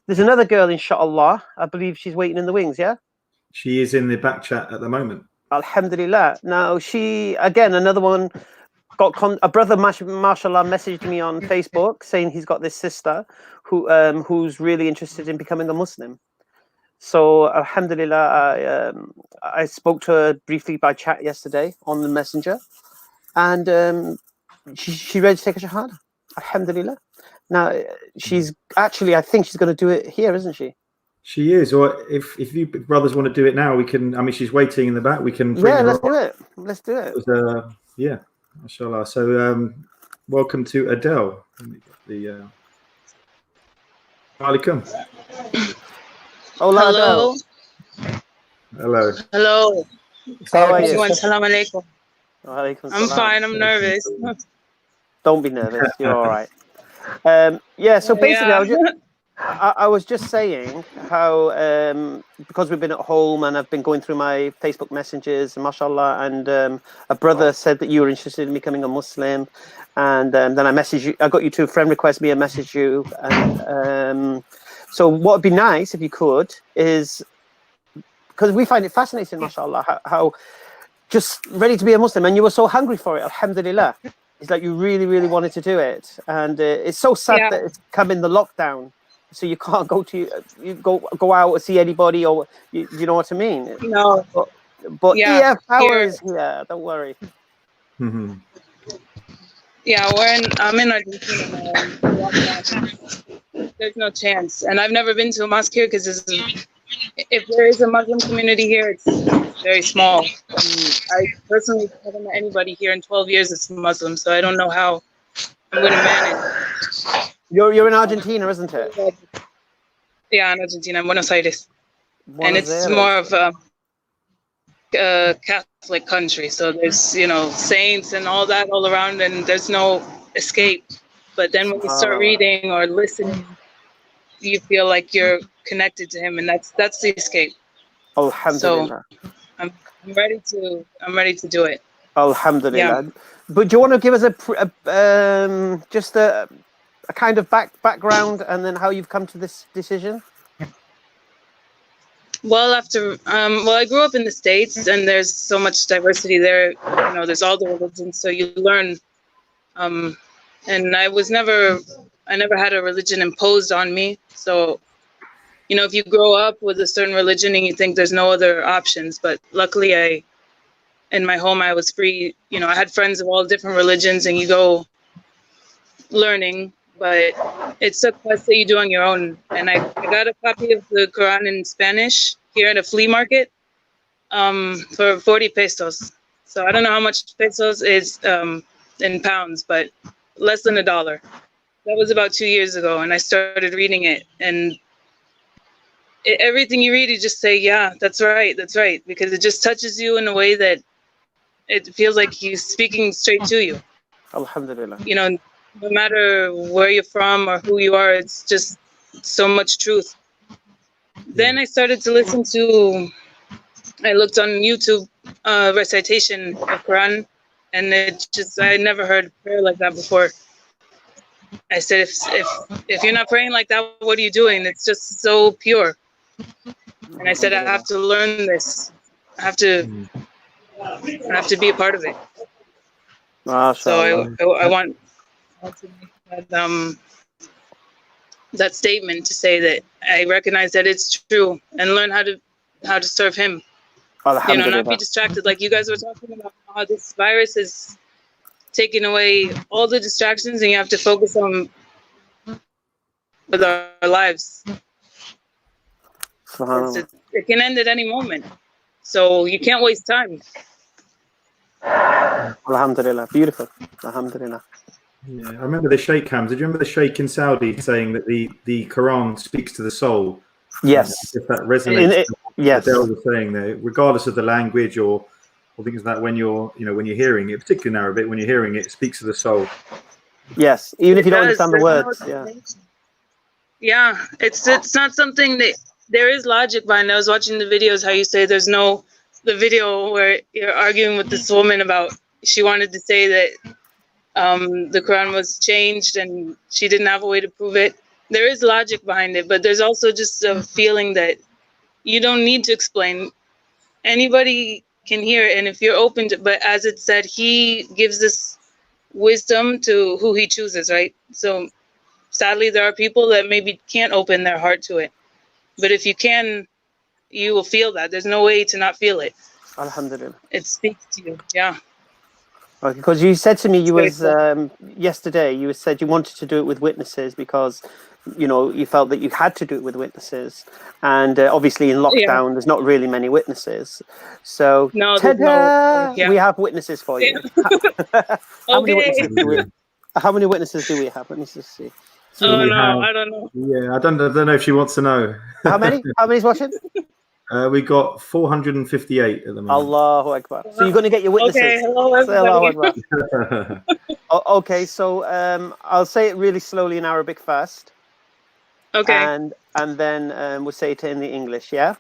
there's another girl, inshallah. I believe she's waiting in the wings, yeah? She is in the back chat at the moment. Alhamdulillah. Now, she, again, another one, a brother, mashallah, messaged me on Facebook saying he's got this sister who's really interested in becoming a Muslim. So, alhamdulillah, I spoke to her briefly by chat yesterday on the messenger. And she ready to take a shahada. Alhamdulillah. Now, she's actually, I think she's going to do it here, isn't she? She is. Or if you brothers want to do it now, we can. I mean, she's waiting in the back. We can. Let's do it. Let's do it. Yeah, mashallah. So, welcome to Adele. Alaikum. Hello. Hello. Hello. How are you? Assalamu alaikum. I'm fine. I'm nervous. Don't be nervous. You're all right. So basically, I was just saying how because we've been at home and I've been going through my Facebook messages, mashallah, and a brother said that you were interested in becoming a Muslim, and then I messaged you. I got you to friend request me and message you. And so what would be nice if you could is, because we find it fascinating, mashallah, how just ready to be a Muslim, and you were so hungry for it, alhamdulillah. It's like you really, really wanted to do it, and it's so sad that it's come in the lockdown, so you can't go out or see anybody, or you know what I mean? No, but EFDawah is here. Don't worry. Mm-hmm. Yeah, I'm in Argentina. There's no chance, and I've never been to a mosque here because if there is a Muslim community here, it's very small. I personally haven't met anybody here in 12 years that's Muslim, so I don't know how I'm going to manage. You're in Argentina, isn't it? Yeah, in Argentina, in Buenos Aires. And it's more of a Catholic country, so there's, saints and all that all around, and there's no escape. But then when you start reading or listening, you feel like you're connected to him, and that's the escape. Alhamdulillah. So I'm ready to do it. Alhamdulillah. Yeah. But do you want to give us just a kind of background, and then how you've come to this decision? Well, I grew up in the States, and there's so much diversity there. There's all the religions, so you learn. And I I never had a religion imposed on me. So, you know, if you grow up with a certain religion and you think there's no other options, but luckily in my home, I was free. You know, I had friends of all different religions and you go learning, but it's a quest that you do on your own. And I got a copy of the Quran in Spanish here at a flea market for 40 pesos. So I don't know how much pesos is in pounds, but less than $1. That was about 2 years ago, and I started reading it. And everything you read, you just say, yeah, that's right, because it just touches you in a way that it feels like he's speaking straight to you. Alhamdulillah. You know, no matter where you're from or who you are, it's just so much truth. Then I started to listen to, I looked on YouTube recitation of Quran, and I never heard prayer like that before. I said, if you're not praying like that, what are you doing? It's just so pure. And I said, I have to learn this. I have to be a part of it. So I want to make that statement to say that I recognize that it's true and learn how to serve him. You know, not be distracted. Like you guys were talking about how this virus is taking away all the distractions, and you have to focus on with our lives. It can end at any moment, so you can't waste time. Alhamdulillah, beautiful. Alhamdulillah. Yeah, I remember the Sheikh, Hamza. Did you remember the Sheikh in Saudi saying that the Quran speaks to the soul? Yes. If that resonates. Yes. Adele was saying that, regardless of the language or things like that, when you're hearing it, particularly in Arabic, when you're hearing it, it speaks to the soul. Yes, even if you don't understand the words. Yeah, it's not something that there is logic behind. I was watching the videos how you say the video where you're arguing with this woman about she wanted to say that the Quran was changed and she didn't have a way to prove it. There is logic behind it, but there's also just a feeling that you don't need to explain. Anybody can hear it, and if you're open to, but as it said, he gives this wisdom to who he chooses, right? So sadly, there are people that maybe can't open their heart to it. But if you can, you will feel that. There's no way to not feel it. Alhamdulillah. It speaks to you, yeah. Okay, because you said to me yesterday, you said you wanted to do it with witnesses because, you know, you felt that you had to do it with witnesses. And obviously in lockdown, there's not really many witnesses. So no, we have witnesses for you. How many witnesses do we have? Let me just see. Oh, no, I don't know. Yeah, I don't know if she wants to know. How many? How many's watching? We got 458 at the moment. Allahu Akbar. So you're going to get your witnesses. Okay, hello everybody. Okay, so I'll say it really slowly in Arabic first. Okay. And then we'll say it in the English, yeah?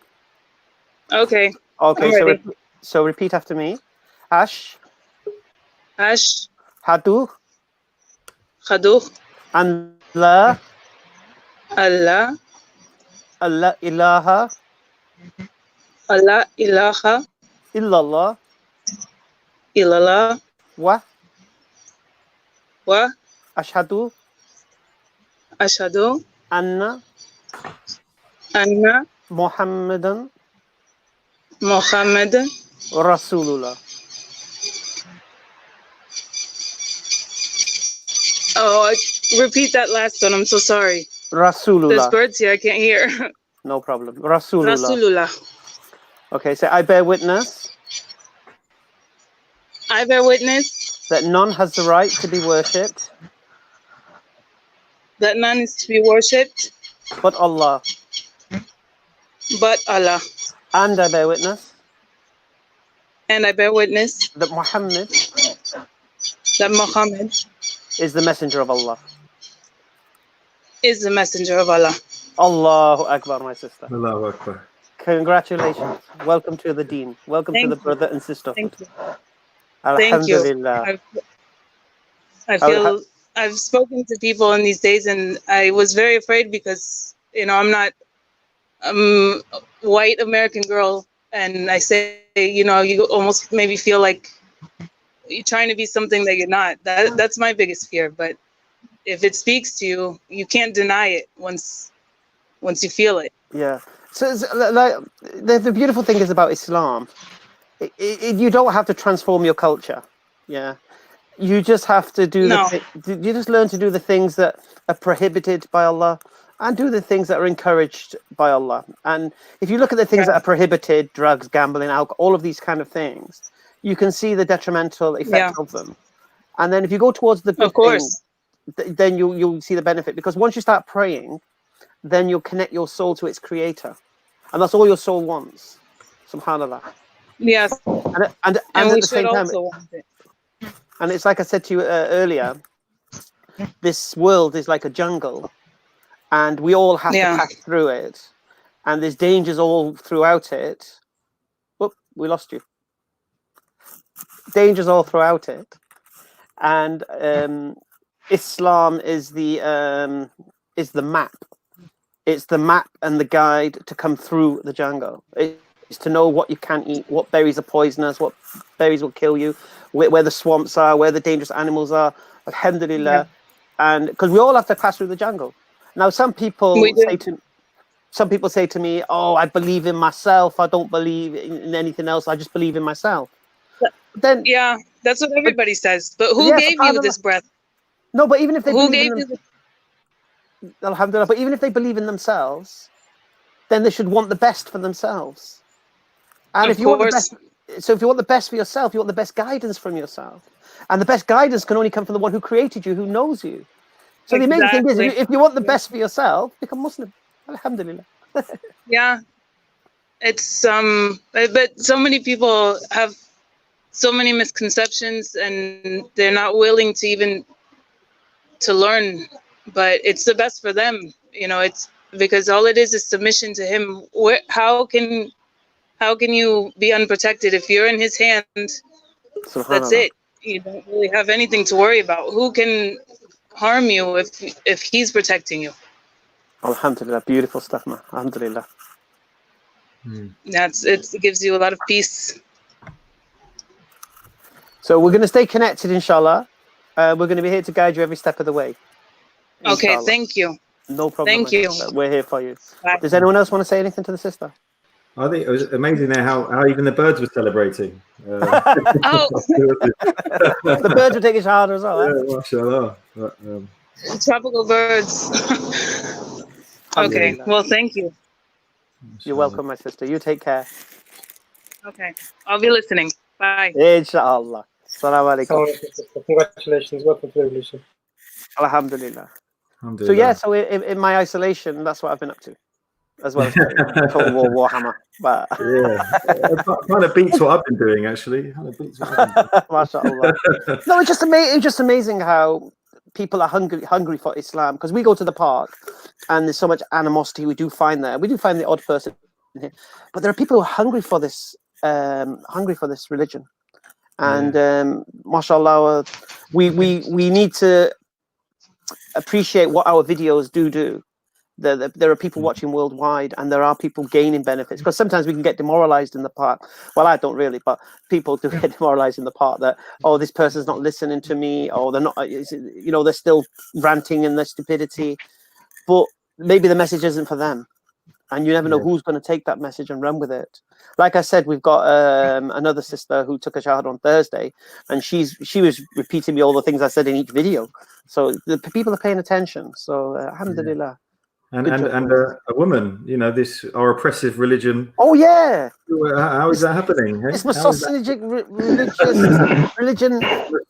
Okay. Okay, so repeat after me. Ash. Hadu. Allah. Ilaha. Allah ilaha illallah wa ashhadu anna Muhammadan Rasulullah. Oh, repeat that last one. I'm so sorry. Rasulullah. There's birds here. I can't hear. No problem. Rasulullah. Okay, so I bear witness. I bear witness. That none has the right to be worshipped. That none is to be worshipped. But Allah. And I bear witness. And I bear witness. That Muhammad. Is the messenger of Allah. Allahu Akbar, my sister. Allahu Akbar. Congratulations. Welcome to the deen. Welcome to the brother and sister. Thank you. Alhamdulillah. I feel I've spoken to people in these days and I was very afraid because, you know, I'm not a white American girl, and I say, you know, you almost maybe feel like you're trying to be something that you're not. That's my biggest fear. But if it speaks to you, you can't deny it once you feel it. Yeah. So it's like the beautiful thing is about Islam, you don't have to transform your culture. Yeah. You just have to do you just learn to do the things that are prohibited by Allah and do the things that are encouraged by Allah. And if you look at the things that are prohibited, drugs, gambling, alcohol, all of these kind of things, you can see the detrimental effect of them. And then if you go towards the good things, then you'll see the benefit, because once you start praying, then you'll connect your soul to its creator. And that's all your soul wants. Subhanallah. Yes. And we at the should same time, also want it. and it's like I said to you earlier, this world is like a jungle, and we all have to pass through it, and there's dangers all throughout it. Whoop, we lost you. Dangers all throughout it, and Islam is the map. It's the map and the guide to come through the jungle. It's to know what you can eat, what berries are poisonous, what berries will kill you, where the swamps are, where the dangerous animals are. Alhamdulillah. And because we all have to pass through the jungle. Now, some people say to me, "Oh, I believe in myself. I don't believe in anything else. I just believe in myself." Then that's what everybody says. But who gave you this breath? No, but even if they Alhamdulillah. But even if they believe in themselves, then they should want the best for themselves. And if you want the best, so if you want the best for yourself, you want the best guidance from yourself. And the best guidance can only come from the one who created you, who knows you. So the amazing thing is, if you want the best for yourself, become Muslim. Alhamdulillah. It's but so many people have so many misconceptions, and they're not willing to even to learn. But it's the best for them, it's because all it is submission to him. How can you be unprotected if you're in his hand? That's it. You don't really have anything to worry about. Who can harm you if he's protecting you? Alhamdulillah, beautiful stuff, man. Alhamdulillah. It gives you a lot of peace. So we're going to stay connected, inshallah. We're going to be here to guide you every step of the way. Okay, thank you. No problem. Thank you. We're here for you. Bye. Does anyone else want to say anything to the sister? I think it was amazing there how even the birds were celebrating. The birds were taking shahada as well. Yeah, mashallah. But, tropical birds. Okay, well, thank you. You're welcome, my sister. You take care. Okay, I'll be listening. Bye. Inshallah. Assalamu alaikum. Congratulations. Welcome to the revolution. Alhamdulillah. So in my isolation, that's what I've been up to, as well as Total War Warhammer. But it kind of beats what I've been doing, actually. MashaAllah. No, it's just amazing how people are hungry for Islam, because we go to the park and there's so much animosity we do find there. We do find the odd person here, but there are people who are hungry for this religion, and mashallah, we need to appreciate what our videos do. There are people watching worldwide, and there are people gaining benefits, because sometimes we can get demoralized in the part. Well, I don't really, but people do get demoralized in the part that, oh, this person's not listening to me, or they're not, they're still ranting in their stupidity, but maybe the message isn't for them, and you never know who's going to take that message and run with it. Like I said, we've got another sister who took a shahada on Thursday, and she was repeating me all the things I said in each video. So the people are paying attention. So alhamdulillah. And a woman, our oppressive religion. Oh yeah. How is that happening? It's misogynistic religion.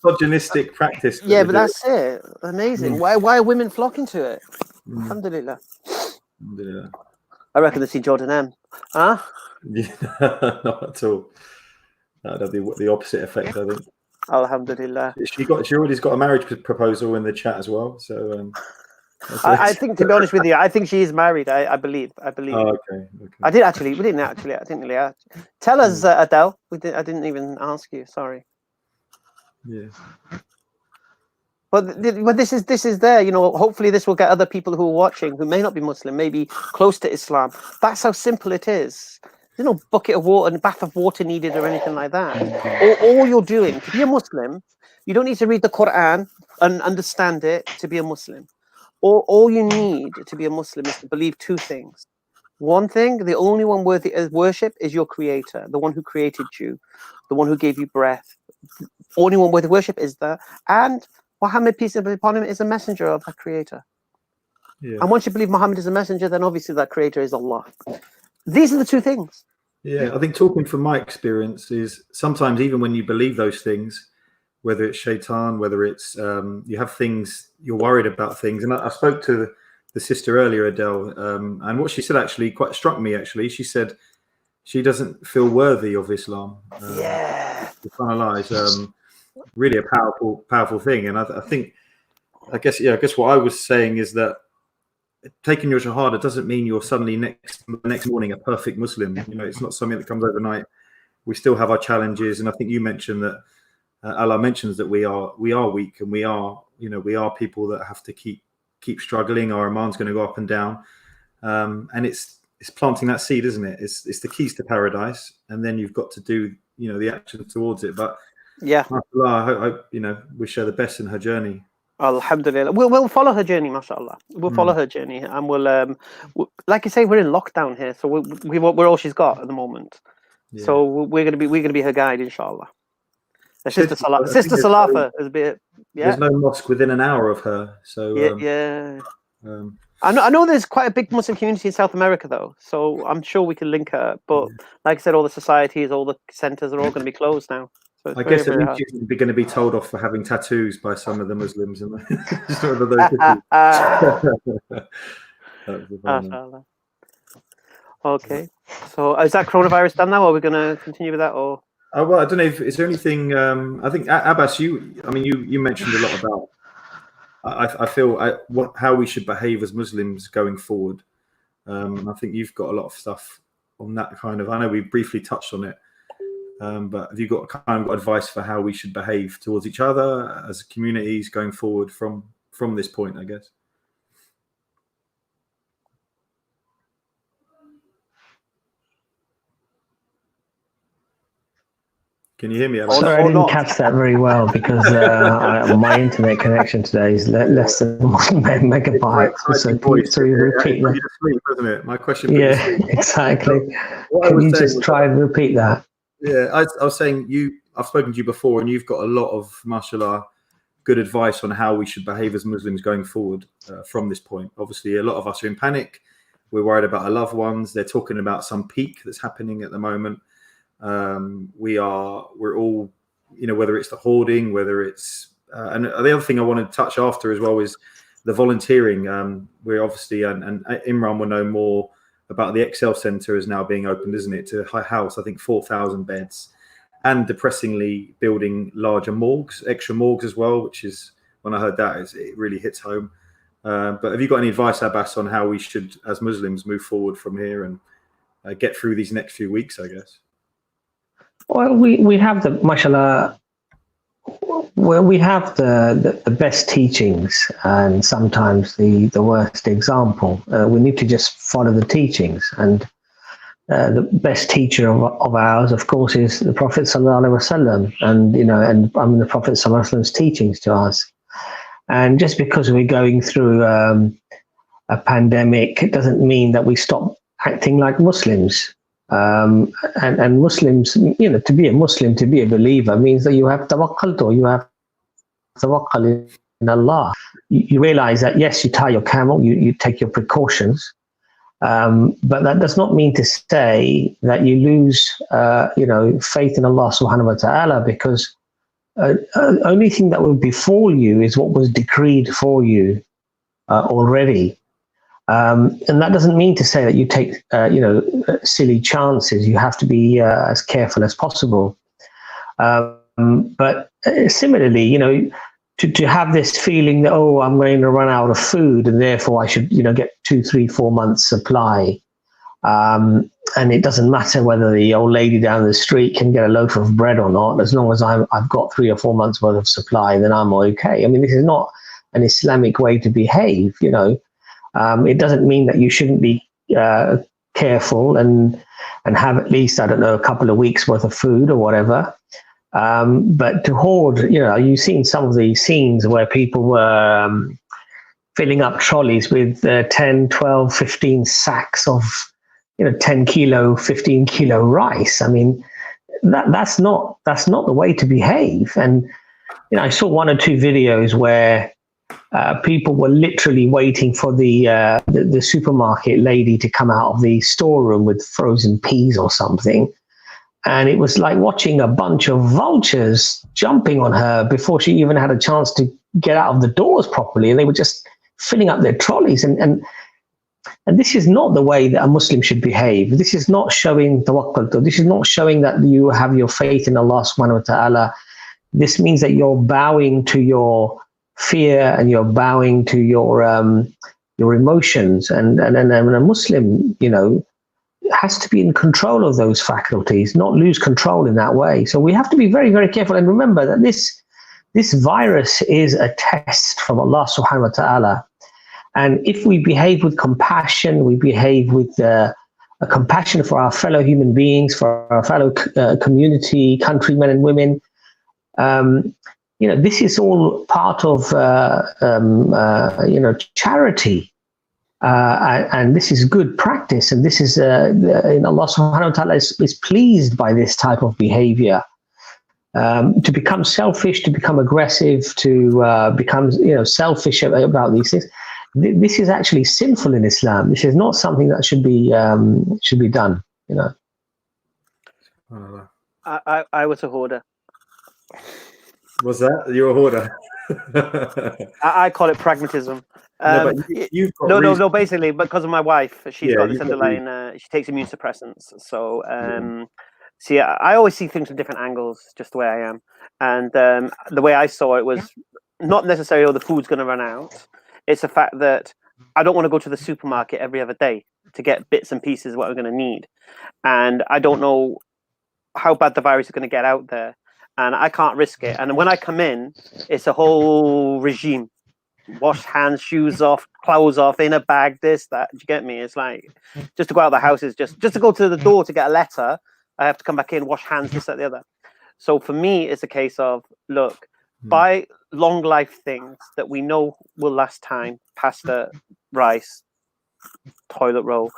Misogynistic practice. Yeah, but that's it. Amazing. Why are women flocking to it? Alhamdulillah. Alhamdulillah. I reckon they see Jordan M. Huh? Yeah, not at all. That'll be the opposite effect, I think. Alhamdulillah. She already's got a marriage proposal in the chat as well. So I think, to be honest with you, I think she is married. I believe. Oh, okay. I didn't actually. Tell us, Adele. I didn't even ask you. Sorry. Yeah. But this is there. Hopefully this will get other people who are watching, who may not be Muslim, maybe close to Islam. That's how simple it is. There's no bucket of water and bath of water needed or anything like that. All you're doing to be a Muslim, you don't need to read the Quran and understand it to be a Muslim. All you need to be a Muslim is to believe two things. One thing, the only one worthy of worship is your Creator, the one who created you, the one who gave you breath. Only one worthy of worship is that. And Muhammad, peace be upon him, is a messenger of that Creator. Yeah. And once you believe Muhammad is a messenger, then obviously that Creator is Allah. These are the two things. Yeah, I think talking from my experience is sometimes even when you believe those things, whether it's shaitan, whether it's you have things, you're worried about things. And I spoke to the sister earlier, Adele, and what she said actually quite struck me. Actually, she said she doesn't feel worthy of Islam. To finalize, really a powerful thing. And I guess what I was saying is that taking your shahada doesn't mean you're suddenly next morning a perfect Muslim. You know, it's not something that comes overnight. We still have our challenges, and I think you mentioned that Allah mentions that we are weak, and we are people that have to keep struggling. Our iman's going to go up and down, and it's planting that seed, isn't it? It's the keys to paradise, and then you've got to do the action towards it. But yeah, I wish her the best in her journey. Alhamdulillah. We'll follow her journey, mashallah. We'll follow her journey, and we'll like you say, we're in lockdown here, so we're all she's got at the moment. Yeah. So we're gonna be her guide, inshallah. Sister Salafa is a bit. Yeah. There's no mosque within an hour of her, so I know there's quite a big Muslim community in South America, though, so I'm sure we can link her. But like I said, all the societies, all the centres are all going to be closed now. So I guess at least you're going to be told off for having tattoos by some of the Muslims. Okay, so is that coronavirus done now, or are we going to continue with that, or? Well, I don't know if is there anything. I think Abbas, you mentioned a lot about. I feel how we should behave as Muslims going forward. I think you've got a lot of stuff on that kind of. I know we briefly touched on it, but have you got kind of advice for how we should behave towards each other as communities going forward from this point, I guess? Can you hear me? Sorry, I didn't catch that very well because my internet connection today is less than 1 megabyte. So you repeat that. Sleep, isn't it? My question. Yeah, exactly. Can you just try and repeat that? Yeah, I was saying I've spoken to you before, and you've got a lot of, mashallah, good advice on how we should behave as Muslims going forward from this point. Obviously, a lot of us are in panic. We're worried about our loved ones. They're talking about some peak that's happening at the moment. We're all, whether it's the hoarding, whether it's and the other thing I want to touch after as well is the volunteering. We're obviously and Imran will know more about the Excel Centre is now being opened, isn't it, to house I think 4,000 beds, and depressingly building larger morgues, extra morgues as well, which is, when I heard that, it really hits home. But have you got any advice, Abbas, on how we should as Muslims move forward from here and get through these next few weeks, I guess? Well, we have the, mashallah, we have the best teachings and sometimes the worst example. We need to just follow the teachings. And the best teacher of ours, of course, is the Prophet Sallallahu Alaihi Wasallam, and the Prophet Sallallahu Alaihi Wasallam's teachings to us. And just because we're going through a pandemic, it doesn't mean that we stop acting like Muslims. And Muslims, to be a Muslim, to be a believer, means that you have tawakkul, or you have tawakkul in Allah. You realize that, yes, you tie your camel, you take your precautions, but that does not mean to say that you lose, faith in Allah subhanahu wa ta'ala, because only thing that will befall you is what was decreed for you already. And that doesn't mean to say that you take, silly chances. You have to be as careful as possible. But similarly, to have this feeling that, oh, I'm going to run out of food and therefore I should, get 2, 3, 4 months supply. And it doesn't matter whether the old lady down the street can get a loaf of bread or not. As long as I've got 3 or 4 months worth of supply, then I'm okay. I mean, this is not an Islamic way to behave, It doesn't mean that you shouldn't be careful and have at least, I don't know, a couple of weeks worth of food or whatever. But to hoard, you've seen some of these scenes where people were filling up trolleys with 10, 12, 15 sacks of 10 kilo, 15 kilo rice. I mean, that's not the way to behave. And I saw one or two videos where people were literally waiting for the supermarket lady to come out of the storeroom with frozen peas or something. And it was like watching a bunch of vultures jumping on her before she even had a chance to get out of the doors properly. And they were just filling up their trolleys. And this is not the way that a Muslim should behave. This is not showing tawakkul. This is not showing that you have your faith in Allah subhanahu wa ta'ala. This means that you're bowing to your fear and you're bowing to your emotions. And a Muslim, has to be in control of those faculties, not lose control in that way. So we have to be very, very careful. And remember that this virus is a test from Allah subhanahu wa ta'ala. And if we behave with compassion, we behave with a compassion for our fellow human beings, for our fellow community, countrymen and women, this is all part of, charity. And this is good practice. And this is, Allah subhanahu wa ta'ala is pleased by this type of behavior. To become selfish, to become aggressive, to become, selfish about these things. This is actually sinful in Islam. This is not something that should be done. I was a hoarder. Was that? You're a hoarder. I call it pragmatism. No, basically because of my wife. She's got this underlying. She takes immune suppressants. So, I always see things from different angles, just the way I am. And the way I saw it was not necessarily the food's going to run out. It's the fact that I don't want to go to the supermarket every other day to get bits and pieces of what I'm going to need. And I don't know how bad the virus is going to get out there. And I can't risk it. And when I come in, it's a whole regime. Wash hands, shoes off, clothes off, in a bag, this, that. Do you get me? It's like, just to go out of the house is just to go to the door to get a letter, I have to come back in, wash hands, this, that, the other. So for me, it's a case of, look, buy long life things that we know will last time, pasta, rice, toilet roll,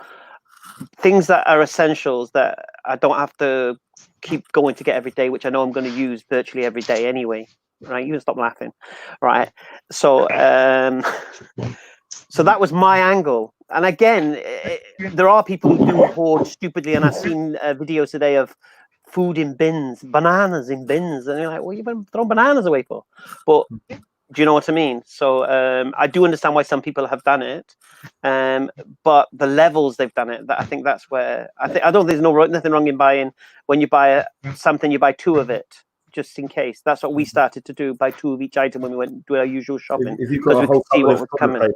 things that are essentials that I don't have to keep going to get every day, which I know I'm going to use virtually every day anyway. Right, you can stop laughing. Right, so so that was my angle. And again, there are people who do hoard stupidly, and I've seen videos today of food in bins, bananas in bins, and you're like, what are you throwing bananas away for? But do you know what I mean? So I do understand why some people have done it, but the levels they've done it, I think that's where I don't think there's nothing wrong in buying. When you buy something, you buy two of it, just in case. That's what we started to do, buy two of each item when we went to do our usual shopping. If you've got a whole cupboard of toilet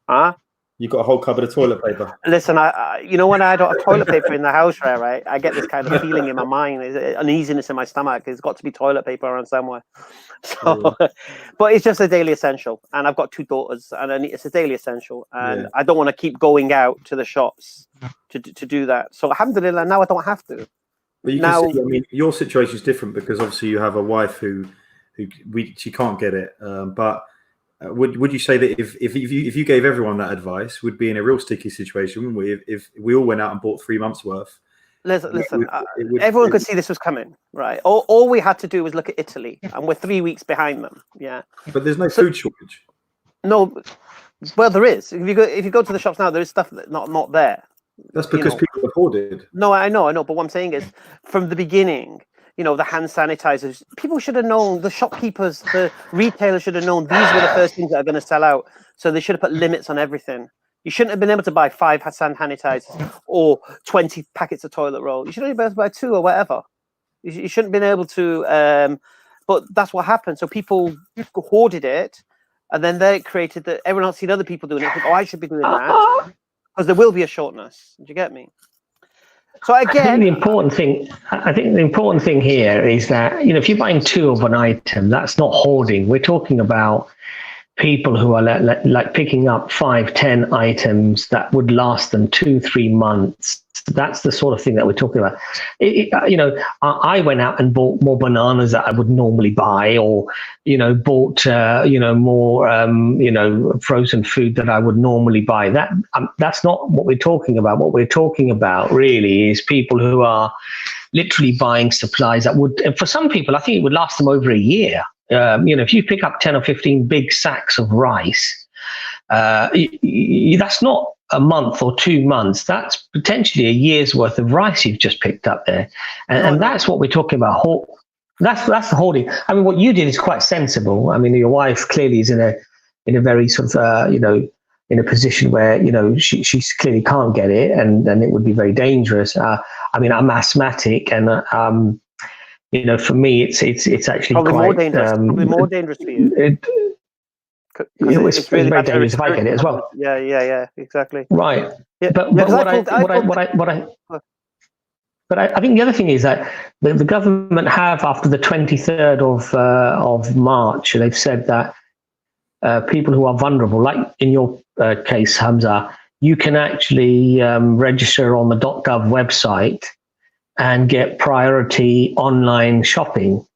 paper, you've got a whole cupboard of toilet paper. Listen, when I don't have toilet paper in the house, right, I get this kind of feeling in my mind, uneasiness in my stomach. There's got to be toilet paper around somewhere. So, but it's just a daily essential, and I've got two daughters, and it's a daily essential, and I don't want to keep going out to the shops to do that. So, alhamdulillah, now I don't have to. But you can see, I mean, your situation is different because obviously you have a wife who she can't get it. But would you say that if you gave everyone that advice, we'd be in a real sticky situation, wouldn't we? If we all went out and bought 3 months worth. Listen, everyone could see this was coming, right? All we had to do was look at Italy, and we're 3 weeks behind them. Yeah. But there's no food shortage. No, well, there is. If you go to the shops now, there is stuff that's not there. That's because people have hoarded. No, I know. But what I'm saying is, from the beginning, the hand sanitizers, people should have known, the shopkeepers, the retailers should have known these were the first things that are going to sell out. So they should have put limits on everything. You shouldn't have been able to buy 5 hand sanitizers or 20 packets of toilet roll. You should only be able to buy 2 or whatever. You shouldn't have been able to, but that's what happened. So people hoarded it, and then they created that everyone else seen other people doing it. Think, I should be doing that. Because there will be a shortness. Do you get me? So again, I think the important thing here is that if you're buying 2 of an item, that's not hoarding. We're talking about people who are like picking up 5-10 items that would last them 2-3 months. That's the sort of thing that we're talking about. I went out and bought more bananas that I would normally buy, or bought more frozen food that I would normally buy. That's not what we're talking about. What we're talking about really is people who are literally buying supplies that would, and for some people, I think it would last them over a year. If you pick up 10 or 15 big sacks of rice, that's not a month or 2 months. That's potentially a year's worth of rice you've just picked up there, and that's what we're talking about. That's the hoarding. I mean, what you did is quite sensible. I mean, your wife clearly is in a very sort of in a position where she clearly can't get it, and it would be very dangerous. I mean, I'm asthmatic, and for me, it's actually probably quite more dangerous. Probably more dangerous for you. It's really very dangerous if I get it as well. Yeah, exactly. Right. Yeah, But I think the other thing is that the government have, after the 23rd of March, they've said that people who are vulnerable, like in your case, Hamza, you can actually register on the .gov website and get priority online shopping.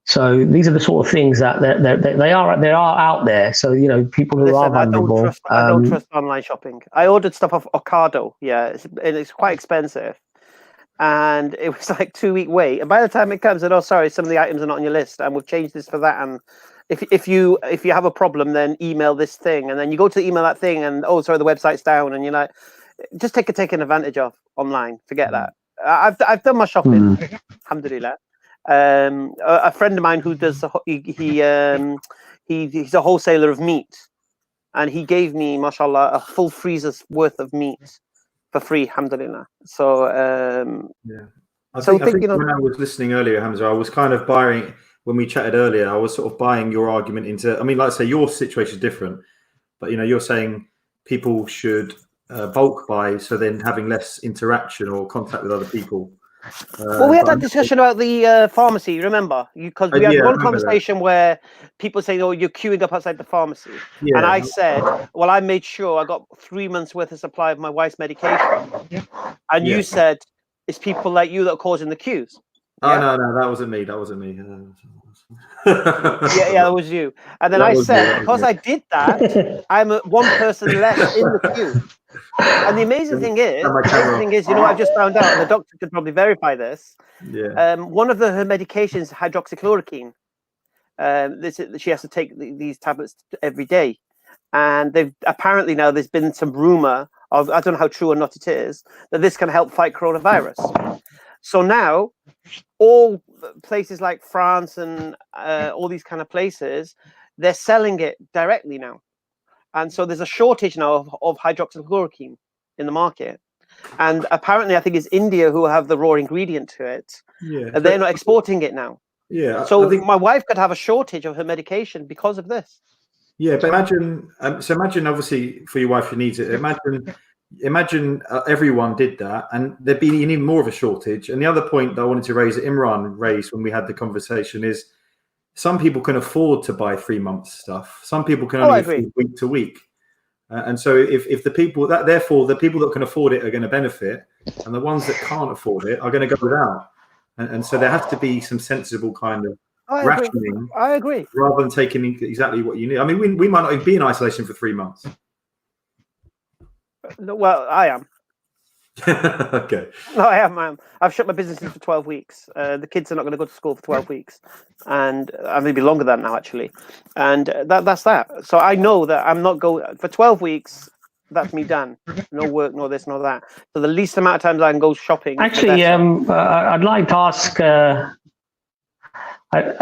So these are the sort of things that they are out there. So people who are vulnerable. I don't trust online shopping. I ordered stuff off Ocado. Yeah, it's quite expensive, and it was like 2-week wait. And by the time it comes, and sorry, some of the items are not on your list, and we've changed this for that. And if you have a problem, then email this thing, and then you go to email that thing, and sorry, the website's down, and you're like, just taken advantage of online. Forget that. I've done my shopping. Alhamdulillah. A friend of mine who does he's a wholesaler of meat, and he gave me, mashallah, a full freezer's worth of meat for free, alhamdulillah. So I think when I was listening earlier, Hamza, I was kind of buying, when we chatted earlier, I was sort of buying your argument into, I mean, like I say, your situation is different, but you're saying people should bulk buy, so then having less interaction or contact with other people. Well, we had that discussion about the pharmacy, remember? Because we had one conversation where people say, "Oh, you're queuing up outside the pharmacy," and I said, "Well, I made sure I got 3 months worth of supply of my wife's medication," and you said, "It's people like you that are causing the queues." Oh no, that wasn't me. That wasn't me. Yeah, that was you. And then I said, because I did that, I'm one person less in the queue. And the amazing thing is, I've just found out, and the doctor could probably verify this. Yeah. One of her medications, hydroxychloroquine. She has to take these tablets every day, and there's been some rumor of, I don't know how true or not it is, that this can help fight coronavirus. So now, all places like France and all these kind of places, they're selling it directly now. And so there's a shortage now of hydroxychloroquine in the market. And apparently, I think it's India who have the raw ingredient to it. Yeah. And they're not exporting it now. Yeah. So my wife could have a shortage of her medication because of this. Yeah, but imagine, obviously for your wife who needs it, imagine everyone did that, and there'd be even more of a shortage. And the other point that I wanted to raise, that Imran raised when we had the conversation, is some people can afford to buy 3 months stuff. Some people can only afford week to week. And so if the people that can afford it are going to benefit, and the ones that can't afford it are going to go without. And so there has to be some sensible kind of rationing. I agree. Rather than taking exactly what you need. I mean, we might not even be in isolation for 3 months. Well, I am. Okay. No, I am. I've shut my businesses for 12 weeks. The kids are not going to go to school for 12 weeks, and maybe longer than that now, actually. And that's that. So I know that I'm not going for 12 weeks. That's me done. No work, no this, no that. So the least amount of times I can go shopping. Actually, I'd like to ask. I'd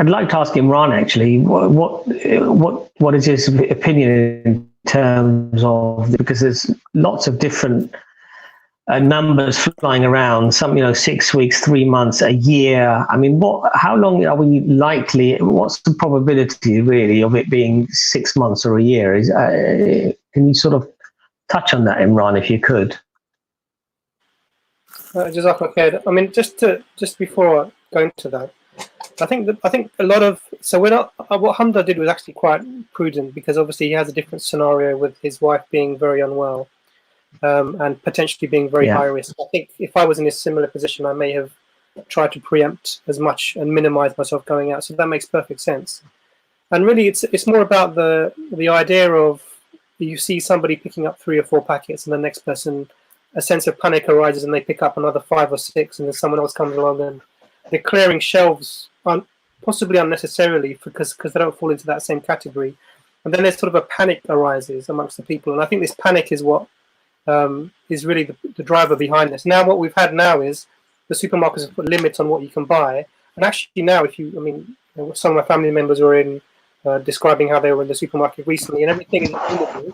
like to ask Imran. Actually, what is his opinion in terms of, because there's lots of different numbers flying around. Some 6 weeks, 3 months, a year. I mean, how long are we likely? What's the probability really of it being 6 months or a year? Can you sort of touch on that, Imran, if you could? Jazakallah khair. I mean, just before going to that, I think a lot of, so we're not, what Hamza did was actually quite prudent, because obviously he has a different scenario with his wife being very unwell, and potentially being very high risk. I think if I was in a similar position, I may have tried to preempt as much and minimize myself going out. So that makes perfect sense. And really, it's more about the idea of, you see somebody picking up 3 or 4 packets, and the next person, a sense of panic arises, and they pick up another 5 or 6, and then someone else comes along and they're clearing shelves, possibly unnecessarily, because they don't fall into that same category. And then there's sort of a panic arises amongst the people, and I think this panic is what is really the driver behind this. Now, what we've had now is the supermarkets have put limits on what you can buy, and actually now, some of my family members were in describing how they were in the supermarket recently, and everything is limited.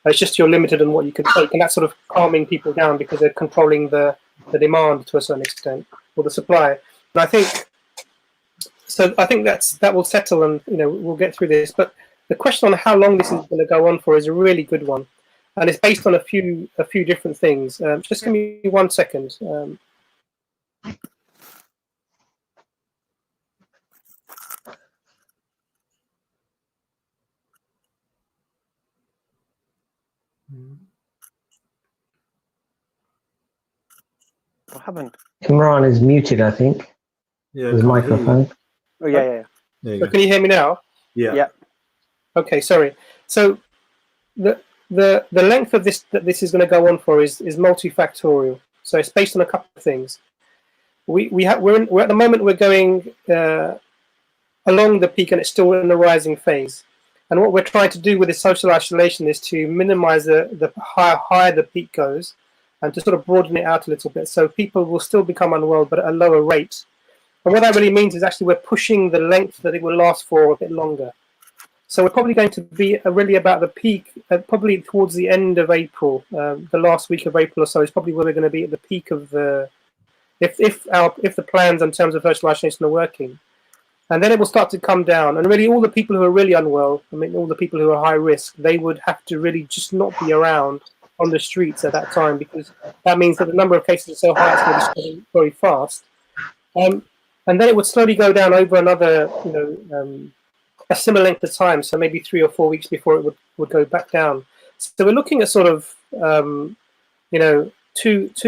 It's just you're limited on what you can take, and that's sort of calming people down, because they're controlling the demand to a certain extent, or the supply. And I think that will settle, and we'll get through this. But the question on how long this is going to go on for is a really good one, and it's based on a few different things. Just give me 1 second. What happened? Imran is muted, I think. Yeah, his microphone. Oh yeah. So can you hear me now? Yeah. Okay, sorry. So the length of this that this is going to go on for is multifactorial. So it's based on a couple of things. We're at the moment we're going along the peak, and it's still in the rising phase. And what we're trying to do with this social isolation is to minimize the higher the peak goes, and to sort of broaden it out a little bit, so people will still become unwell, but at a lower rate. And what that really means is actually we're pushing the length that it will last for a bit longer. So we're probably going to be really about the peak, probably towards the end of April, the last week of April or so is probably where we're going to be at the peak of the, if the plans in terms of social isolation are working. And then it will start to come down. And really all the people who are really unwell, all the people who are high risk, they would have to really just not be around on the streets at that time, because that means that the number of cases are so high, it's going to be spreading very fast. And then it would slowly go down over another, a similar length of time, so maybe 3 or 4 weeks before it would go back down. So we're looking at sort of, 2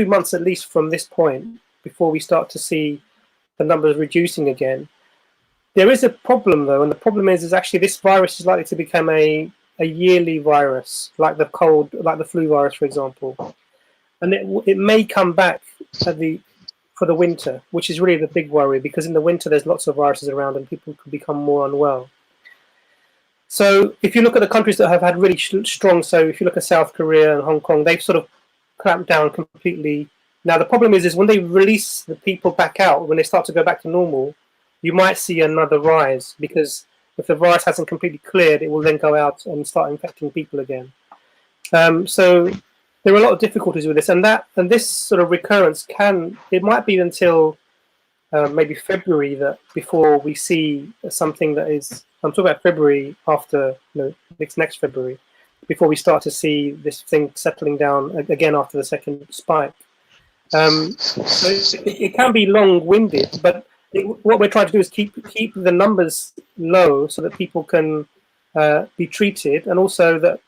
months at least from this point before we start to see the numbers reducing again. There is a problem though, and the problem is actually this virus is likely to become a yearly virus, like the flu virus, for example, and it may come back for the winter, which is really the big worry, because in the winter there's lots of viruses around and people could become more unwell. So if you look at the countries that have had really strong, so if you look at South Korea and Hong Kong, they've sort of clamped down completely. Now the problem is when they release the people back out, when they start to go back to normal, you might see another rise, because if the virus hasn't completely cleared, it will then go out and start infecting people again. So there are a lot of difficulties with this, and this sort of recurrence it might be until maybe February before we see something that is. I'm talking about February after next February, before we start to see this thing settling down again after the second spike. So it can be long-winded, but what we're trying to do is keep the numbers low so that people can be treated, and also that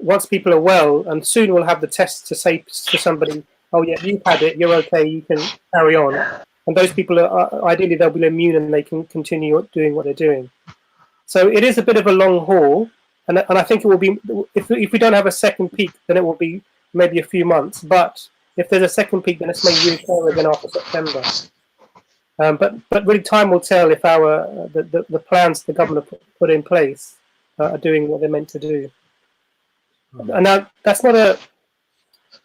once people are well, and soon we'll have the tests to say to somebody, oh yeah, you've had it, you're okay, you can carry on. And those people are ideally they'll be immune and they can continue doing what they're doing. So it is a bit of a long haul, and I think it will be, if we don't have a second peak, then it will be maybe a few months. But if there's a second peak, then it's maybe reoccur again after September. But really, time will tell if the plans the government put in place are doing what they're meant to do. And now that's not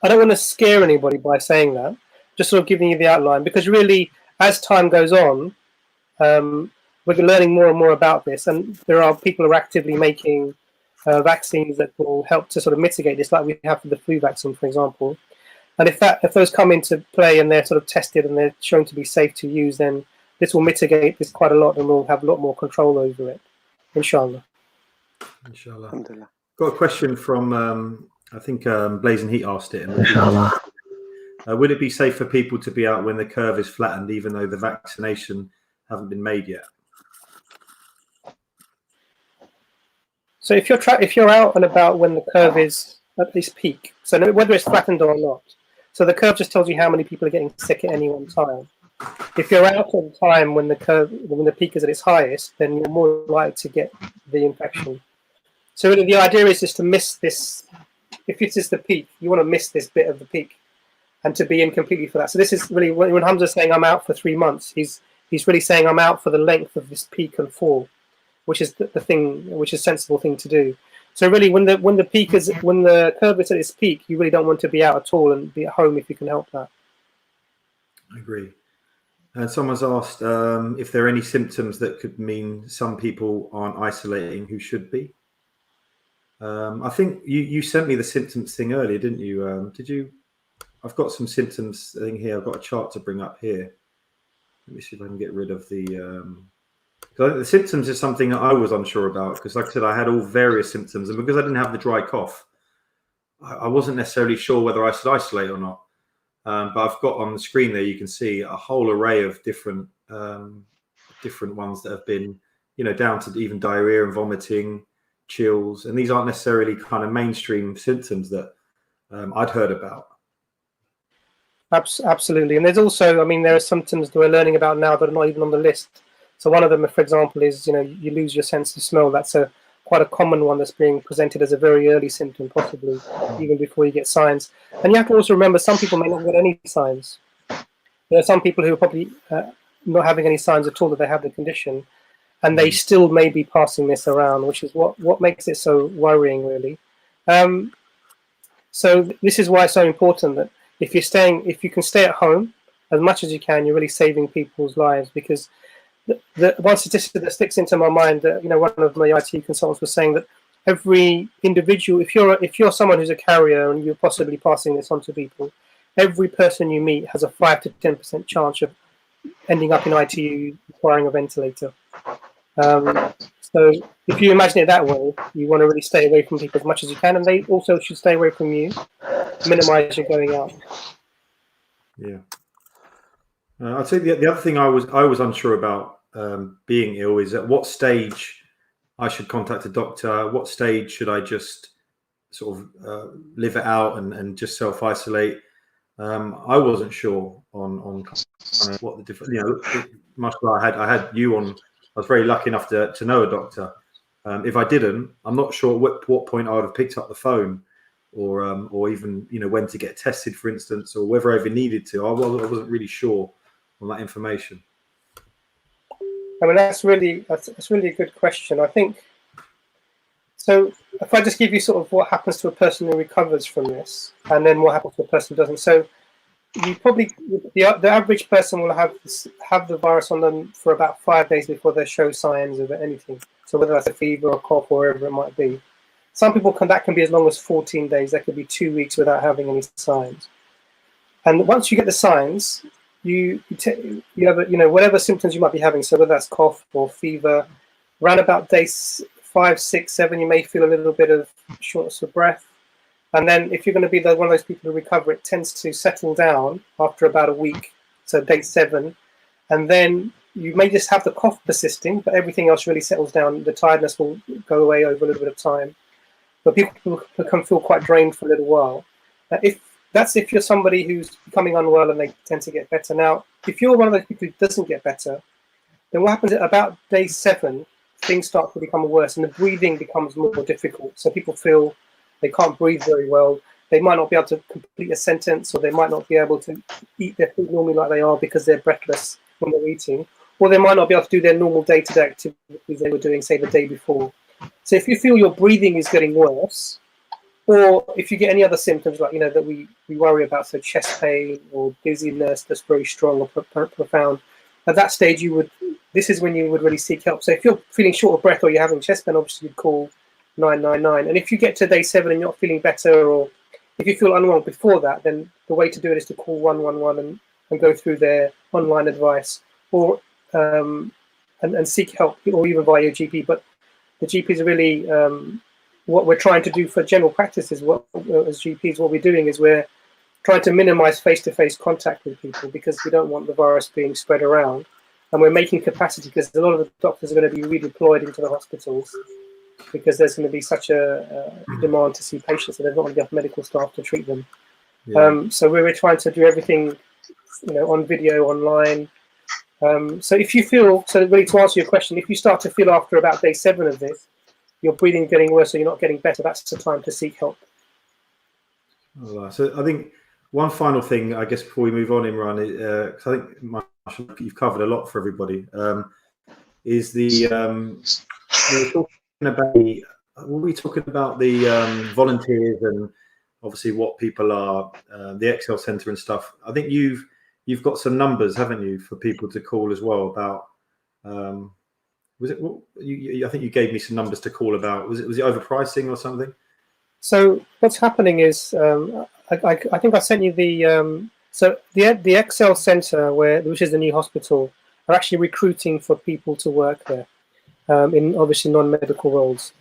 I don't want to scare anybody by saying that. Just sort of giving you the outline, because really, as time goes on, we're learning more and more about this, and there are people who are actively making vaccines that will help to sort of mitigate this, like we have for the flu vaccine, for example. And if those come into play and they're sort of tested and they're shown to be safe to use, then this will mitigate this quite a lot, and we'll have a lot more control over it, inshallah. Inshallah. Got a question from I think Blazing Heat asked it. Would it be safe for people to be out when the curve is flattened, even though the vaccination haven't been made yet. So if you're out and about when the curve is at its peak, so whether it's flattened or not, so the curve just tells you how many people are getting sick at any one time. If you're out at the time when the peak is at its highest, then you're more likely to get the infection. So really the idea is just to miss this. If it's just the peak, you want to miss this bit of the peak and to be in completely for that. So this is really when Hamza's saying I'm out for 3 months, he's really saying I'm out for the length of this peak and fall, which is the thing, which is a sensible thing to do. So really when the curve is at its peak, you really don't want to be out at all and be at home if you can help that. I agree. Someone's asked if there are any symptoms that could mean some people aren't isolating who should be. I think you sent me the symptoms thing earlier, didn't you? Did you? I've got some symptoms thing here. I've got a chart to bring up here. Let me see if I can get rid of the. The symptoms is something that I was unsure about because, like I said, I had all various symptoms, and because I didn't have the dry cough, I wasn't necessarily sure whether I should isolate or not. But I've got on the screen there, you can see a whole array of different ones that have been, down to even diarrhea and vomiting, chills, and these aren't necessarily kind of mainstream symptoms that I'd heard about. Absolutely, and there's also, there are symptoms that we're learning about now that are not even on the list. So one of them, for example, is you lose your sense of smell. That's quite a common one that's being presented as a very early symptom, possibly even before you get signs. And you have to also remember some people may not get any signs. There are some people who are probably not having any signs at all that they have the condition, and they still may be passing this around, which is what makes it so worrying, really. So this is why it's so important that if you can stay at home as much as you can, you're really saving people's lives. Because the one statistic that sticks into my mind, one of my IT consultants was saying that every individual, if you're someone who's a carrier and you're possibly passing this on to people, every person you meet has a 5 to 10% chance of ending up in ITU requiring a ventilator. So if you imagine it that way, you want to really stay away from people as much as you can, and they also should stay away from you, minimize your going out. Yeah. I'd say the other thing I was unsure about being ill is at what stage I should contact a doctor. What stage should I just sort of live it out and just self-isolate? I wasn't sure on kind of what the different, much like I had you on. I was very lucky enough to know a doctor. If I didn't, I'm not sure what point I would have picked up the phone, or even when to get tested, for instance, or whether I even needed to. I wasn't really sure on that information. That's really a good question. I think so. If I just give you sort of what happens to a person who recovers from this, and then what happens to a person who doesn't. So you probably the average person will have the virus on them for about 5 days before they show signs of anything. So whether that's a fever or cough or whatever it might be. Some people that can be as long as 14 days. That could be 2 weeks without having any signs. And once you get the signs, you have whatever symptoms you might be having. So whether that's cough or fever, around about days 5, 6, 7, you may feel a little bit of shortness of breath. And then if you're going to be one of those people who recover, it tends to settle down after about a week, so day 7. And then you may just have the cough persisting, but everything else really settles down. The tiredness will go away over a little bit of time. But people can feel quite drained for a little while. If you're somebody who's becoming unwell and they tend to get better. Now, if you're one of those people who doesn't get better, then what happens at about day 7, things start to become worse and the breathing becomes more difficult. So people feel they can't breathe very well. They might not be able to complete a sentence, or they might not be able to eat their food normally like they are because they're breathless when they're eating. Or they might not be able to do their normal day-to-day activities they were doing, say, the day before. So if you feel your breathing is getting worse, or if you get any other symptoms like, that we worry about, so chest pain or dizziness that's very strong or profound, at that stage this is when you would really seek help. So if you're feeling short of breath or you're having chest pain, obviously you'd call 999. And if you get to day 7 and you're not feeling better, or if you feel unwell before that, then the way to do it is to call 111 and go through their online advice, or and seek help, or even via your GP. But the GPs are really what we're trying to do for general practices. As GPs, what we're doing is we're trying to minimize face-to-face contact with people, because we don't want the virus being spread around. and we're making capacity because a lot of the doctors are going to be redeployed into the hospitals because there's going to be such a demand to see patients, and there's not going to be enough medical staff to treat them. Yeah. So we're trying to do everything, on video, online. So if you feel, so really to answer your question, if you start to feel after about day 7 of this, your breathing getting worse or you're not getting better, that's the time to seek help. So I think one final thing, I guess, before we move on, Imran, because I think you've covered a lot for everybody, is we were talking about the volunteers and obviously what people are, the Excel Centre and stuff. I think you've got some numbers, haven't you, for people to call as well about. Was it? I think you gave me some numbers to call about. Was it overpricing or something? So what's happening is, I think I sent you the so the Excel Centre, which is the new hospital, are actually recruiting for people to work there, in obviously non-medical roles.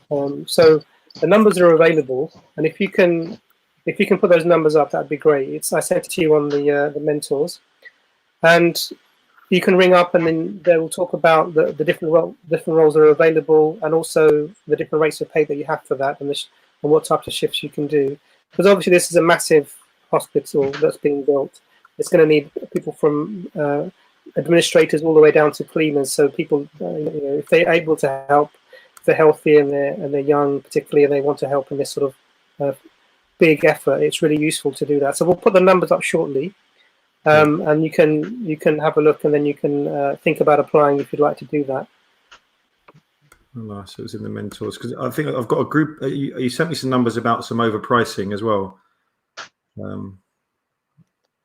So the numbers are available, and if you can put those numbers up, that'd be great. I sent it to you on the mentors, and you can ring up, and then they will talk about the different roles that are available, and also the different rates of pay that you have for that, and what types of shifts you can do. Because obviously this is a massive hospital that's being built. It's going to need people from administrators all the way down to cleaners. So people, if they're able to help, if they're healthy and they're young, particularly, and they want to help in this sort of big effort, it's really useful to do that. So we'll put the numbers up shortly. And you can have a look, and then you can think about applying if you'd like to do that. Oh, nice. It was in the mentors, because I think I've got a group. You sent me some numbers about some overpricing as well.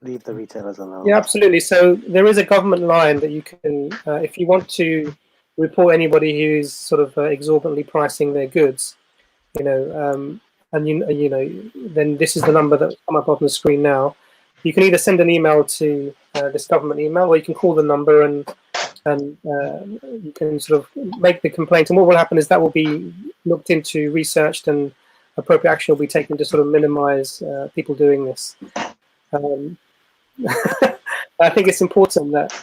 Leave the retailers alone. Yeah, absolutely. So there is a government line that you can, if you want to report anybody who's sort of exorbitantly pricing their goods, then this is the number that's come up on the screen now. You can either send an email to this government email, or you can call the number and you can sort of make the complaint. And what will happen is that will be looked into, researched, and appropriate action will be taken to sort of minimise people doing this. I think it's important that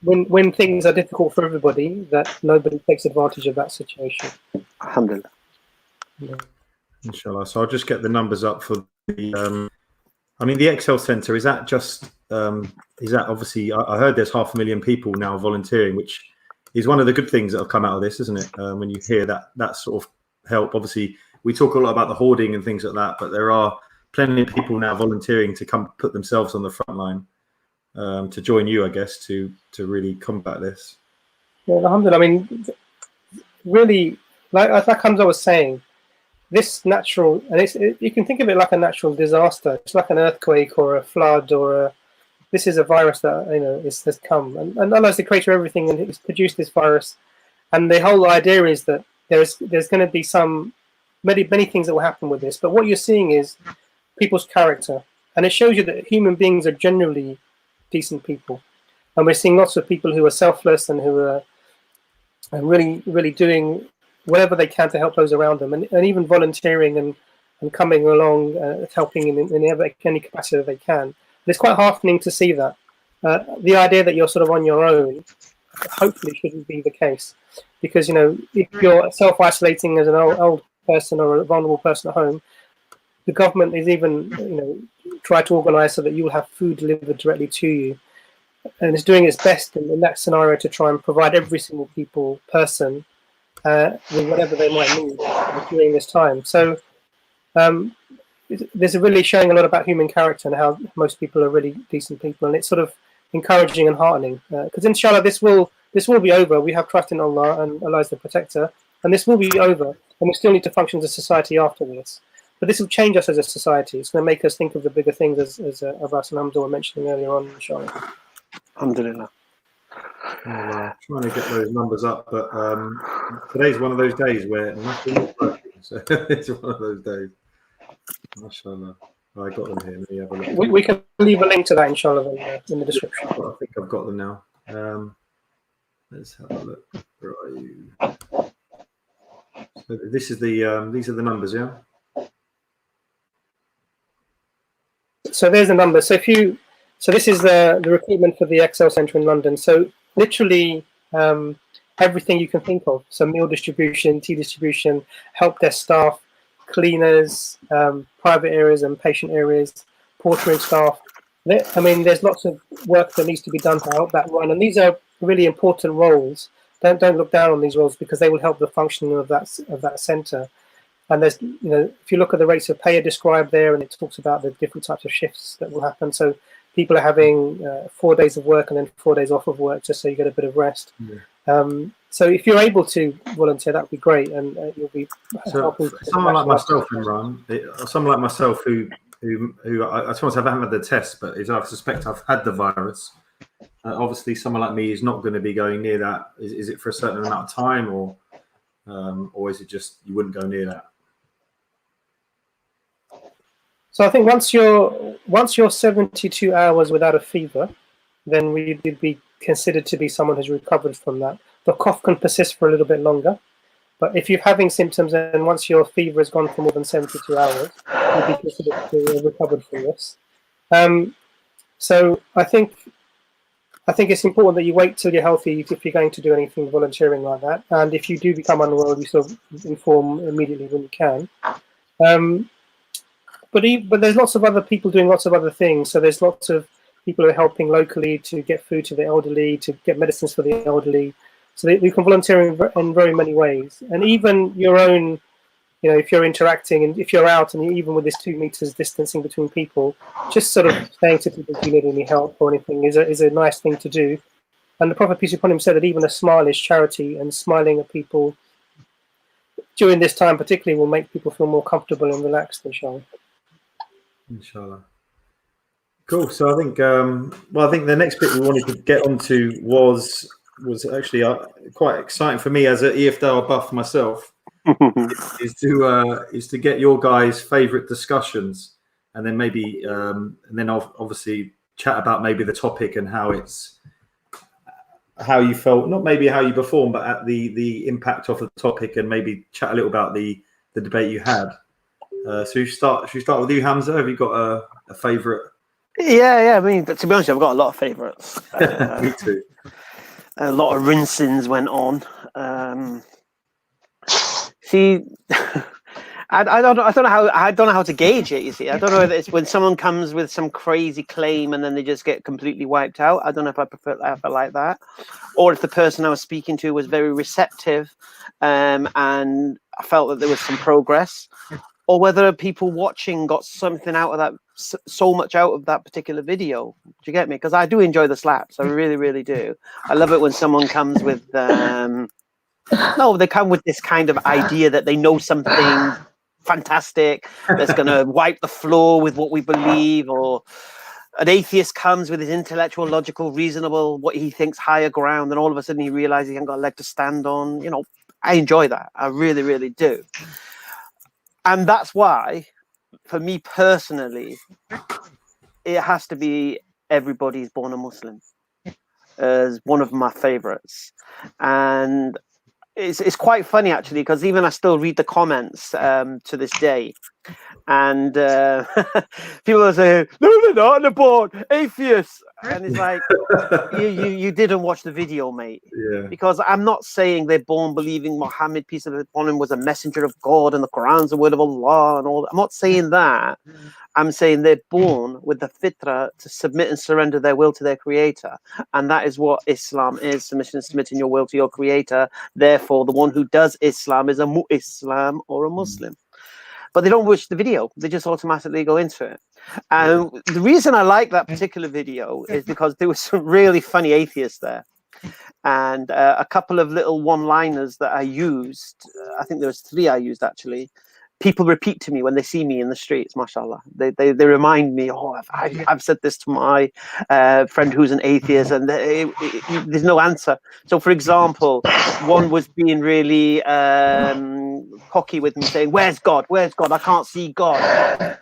when things are difficult for everybody, that nobody takes advantage of that situation. Alhamdulillah. Yeah. Inshallah. So I'll just get the numbers up for the. The Excel Centre, is that just, is that obviously, I heard there's 500,000 people now volunteering, which is one of the good things that have come out of this, isn't it? When you hear that sort of help, obviously we talk a lot about the hoarding and things like that, but there are plenty of people now volunteering to come put themselves on the front line, to join you, I guess, to really combat this. Yeah, alhamdulillah. Really, like Hamza was saying, this natural, and you can think of it like a natural disaster. It's like an earthquake or a flood, this is a virus that has come, and Allah is the creator of everything, and He's produced this virus. And the whole idea is that there's going to be many things that will happen with this. But what you're seeing is people's character, and it shows you that human beings are generally decent people, and we're seeing lots of people who are selfless and who are really, really doing whatever they can to help those around them, and even volunteering and coming along, helping in any capacity that they can. And it's quite heartening to see that. The idea that you're sort of on your own, hopefully shouldn't be the case, because if you're self-isolating as an old person or a vulnerable person at home, the government is even try to organise so that you will have food delivered directly to you, and it's doing its best in that scenario to try and provide every single person with whatever they might need during this time. So there's really showing a lot about human character and how most people are really decent people, and it's sort of encouraging and heartening, because inshallah this will be over. We have trust in Allah, and Allah is the protector, and this will be over, and we still need to function as a society after this. But this will change us as a society. It's going to make us think of the bigger things, as Abbas and Hamza were mentioning earlier on, inshallah. Alhamdulillah. Trying to get those numbers up, but today's one of those days where nothing is working. So it's one of those days. MashaAllah. I got them here. Let me have a look. We can leave a link to that, inshallah, in the description. I think I've got them now. Let's have a look. Where are you? So this is the these are the numbers, yeah. So there's the number. So this is the recruitment for the Excel Centre in London. So literally, everything you can think of. So meal distribution, tea distribution, help desk staff, cleaners, private areas and patient areas, portering staff. I mean, there's lots of work that needs to be done to help that run, and these are really important roles. Don't look down on these roles, because they will help the functioning of that centre. And there's, if you look at the rates of pay are described there, and it talks about the different types of shifts that will happen. So people are having 4 days of work and then 4 days off of work, just so you get a bit of rest. Yeah. So if you're able to volunteer, that would be great, and you'll be helping. Someone like myself, Imran, someone like myself who I suppose I haven't had the test, but I suspect I've had the virus. Obviously, someone like me is not going to be going near that. Is it for a certain amount of time, or is it just you wouldn't go near that? So I think once you're 72 hours without a fever, then you'd be considered to be someone who's recovered from that. The cough can persist for a little bit longer, but if you're having symptoms and once your fever has gone for more than 72 hours, you'd be considered to have recovered from this. So I think it's important that you wait till you're healthy if you're going to do anything volunteering like that. And if you do become unwell, you sort of inform immediately when you can. But there's lots of other people doing lots of other things. So there's lots of people who are helping locally to get food to the elderly, to get medicines for the elderly. So you can volunteer in very many ways. And even your own, if you're interacting and if you're out and even with this 2 meters distancing between people, just sort of saying to people, do you need any help or anything is a nice thing to do. And the Prophet, peace be upon him, said that even a smile is charity, and smiling at people during this time particularly will make people feel more comfortable and relaxed, inshallah. Inshallah. Cool. So I think the next bit we wanted to get onto was actually quite exciting for me as an EFDawah buff myself. is to get your guys' favorite discussions, and then maybe and then obviously chat about maybe the topic and how you felt, not maybe how you performed, but at the impact of the topic, and maybe chat a little about the debate you had. So should we start with you, Hamza? Have you got a favorite? Yeah. I mean, but to be honest, I've got a lot of favorites. Me too. A lot of rinsings went on. See, I don't know how to gauge it. You see, I don't know if it's when someone comes with some crazy claim and then they just get completely wiped out. I don't know if I prefer like that, or if the person I was speaking to was very receptive, and I felt that there was some progress, or whether people watching got something out of that, so much out of that particular video. Do you get me? Because I do enjoy the slaps. I really, really do. I love it when someone comes with they come with this kind of idea that they know something fantastic that's going to wipe the floor with what we believe, or an atheist comes with his intellectual, logical, reasonable, what he thinks higher ground, and all of a sudden he realizes he hasn't got a leg to stand on. I enjoy that. I really, really do. And that's why, for me personally, it has to be Everybody's Born a Muslim as one of my favorites. And it's quite funny, actually, because even I still read the comments to this day. And people are saying, no, they're not, they're born atheists. And it's like, you didn't watch the video, mate. Yeah. Because I'm not saying they're born believing Muhammad, peace be upon him, was a messenger of God and the Quran's the word of Allah and all that. I'm not saying that. I'm saying they're born with the fitrah to submit and surrender their will to their creator. And that is what Islam is, submitting your will to your creator. Therefore, the one who does Islam is a Islam or a Muslim. But they don't watch the video. They just automatically go into it. And the reason I like that particular video is because there was some really funny atheists there. And a couple of little one-liners that I used, I think there was 3 I used, actually. People repeat to me when they see me in the streets, mashallah. They remind me, I've said this to my friend who's an atheist, and there's no answer. So, for example, one was being really cocky with me, saying, where's God? Where's God? I can't see God.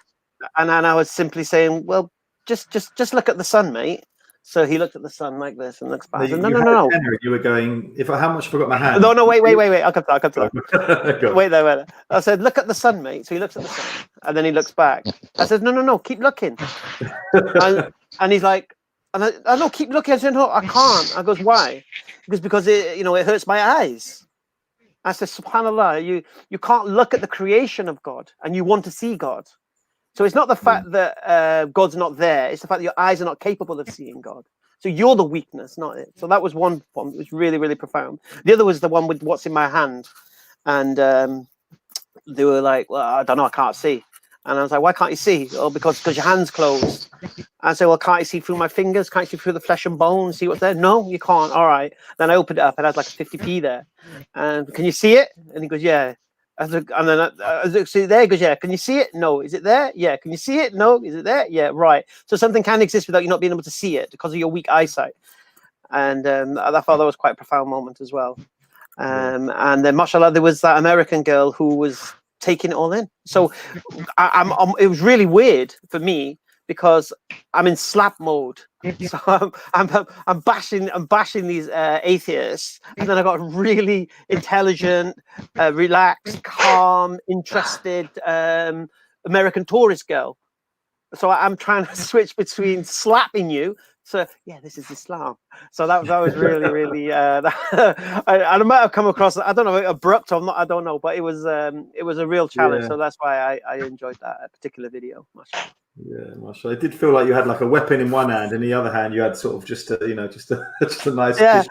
And I was simply saying, well, just look at the sun, mate. So he looked at the sun like this and looks back. I said, no. You were going, how much forgot my hand? No, wait. I'll come to that. Wait there. I said, look at the sun, mate. So he looks at the sun and then he looks back. I said, no, keep looking. and he's like, And I don't keep looking. I said, no, I can't. I goes, why? Because it, it hurts my eyes. I said, subhanallah, you can't look at the creation of God and you want to see God. So it's not the fact that God's not there. It's the fact that your eyes are not capable of seeing God. So you're the weakness, not it. So that was one point. It was really, really profound. The other was the one with what's in my hand. And they were like, well, I don't know, I can't see. And I was like, why can't you see? Oh, because your hand's closed. I said, well, can't you see through my fingers? Can't you see through the flesh and bone? See what's there? No, you can't. All right. Then I opened it up and I had like a 50p there. And can you see it? And he goes, yeah. And then I see it there. He goes, yeah. Can you see it? No. Is it there? Yeah. Can you see it? No. Is it there? Yeah. Right. So something can exist without you not being able to see it because of your weak eyesight. And I thought that was quite a profound moment as well. And then, mashallah, there was that American girl who was taking it all in. So it was really weird for me because I'm in slap mode. So I'm bashing these atheists, and then I got a really intelligent, relaxed, calm, interested American tourist girl. So I'm trying to switch between slapping you. So yeah, this is Islam. So that was really, really. I might have come across, I don't know, abrupt or not. I don't know, but it was a real challenge. Yeah. So that's why I enjoyed that particular video. Yeah, mashallah. It did feel like you had like a weapon in one hand, and in the other hand you had sort of just a nice. Yeah,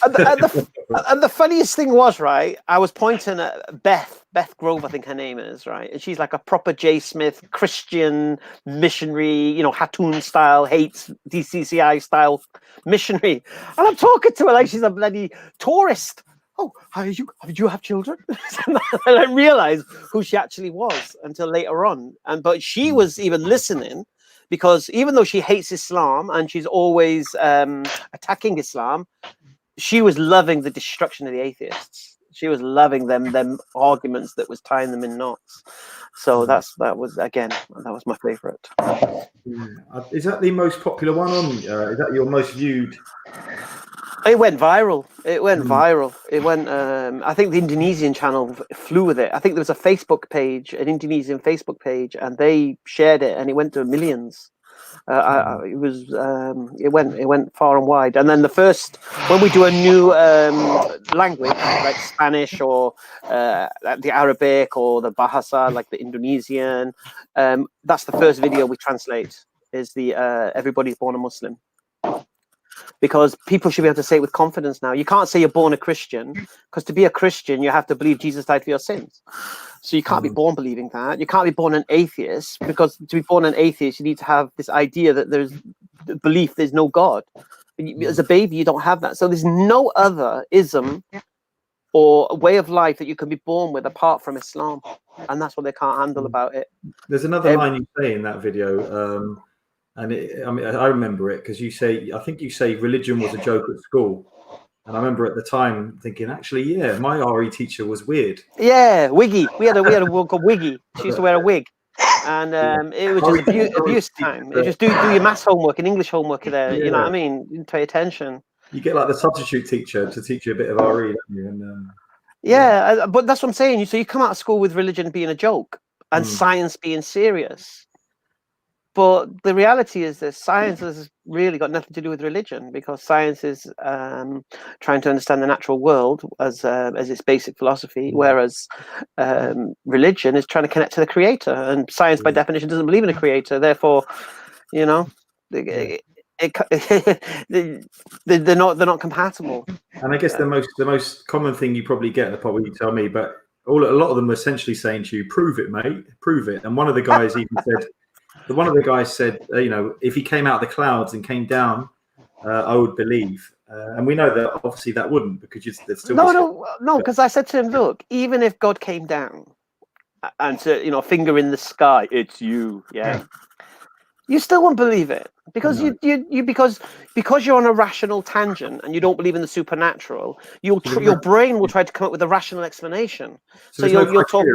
and the funniest thing was, right, I was pointing at Beth Grove, I think her name is, right, and she's like a proper J. Smith Christian missionary, Hatun style, hates DCCI style missionary, and I'm talking to her like she's a bloody tourist. Oh, did you have children? And I realized who she actually was until later on. But she was even listening because even though she hates Islam and she's always attacking Islam, she was loving the destruction of the atheists. She was loving them arguments that was tying them in knots. So that was my favorite. Is that the most popular one on? Is that your most viewed? It went viral. It went. I think the Indonesian channel flew with it. I think there was a Facebook page, an Indonesian Facebook page, and they shared it, and it went to millions. It went far and wide. And then when we do a new language like Spanish or the Arabic or the Bahasa, like the Indonesian, that's the first video we translate. Is the Everybody's Born a Muslim. Because people should be able to say it with confidence now. You can't say you're born a Christian, because to be a Christian, you have to believe Jesus died for your sins. So you can't be born believing that. You can't be born an atheist, because to be born an atheist, you need to have this idea that there's belief there's no God. As a baby, you don't have that. So there's no other ism or way of life that you can be born with apart from Islam. And that's what they can't handle about it. There's another line you say in that video, and I remember it because I think you say religion was a joke at school. And I remember at the time thinking, actually, yeah, my RE teacher was weird. Yeah, Wiggy. We had a woman called Wiggy. She used to wear a wig. And it was just abuse time. It was just do your maths homework and English homework there. Yeah. You know what I mean? You didn't pay attention. You get like the substitute teacher to teach you a bit of RE, don't you? And, but that's what I'm saying. So you come out of school with religion being a joke and science being serious. But the reality is that science has really got nothing to do with religion, because science is trying to understand the natural world as its basic philosophy, whereas religion is trying to connect to the creator. And science, by definition, doesn't believe in a creator. Therefore, they're not compatible. And I guess the most common thing you probably get, you tell me, but a lot of them are essentially saying to you, "Prove it, mate, prove it." And one of the guys even said. One of the guys said, if he came out of the clouds and came down, I would believe. And we know that obviously that wouldn't, because there's still no. Because I said to him, look, even if God came down and said, finger in the sky, it's you, you still won't believe it, because because you're on a rational tangent and you don't believe in the supernatural. Your brain will try to come up with a rational explanation. So you'll talk.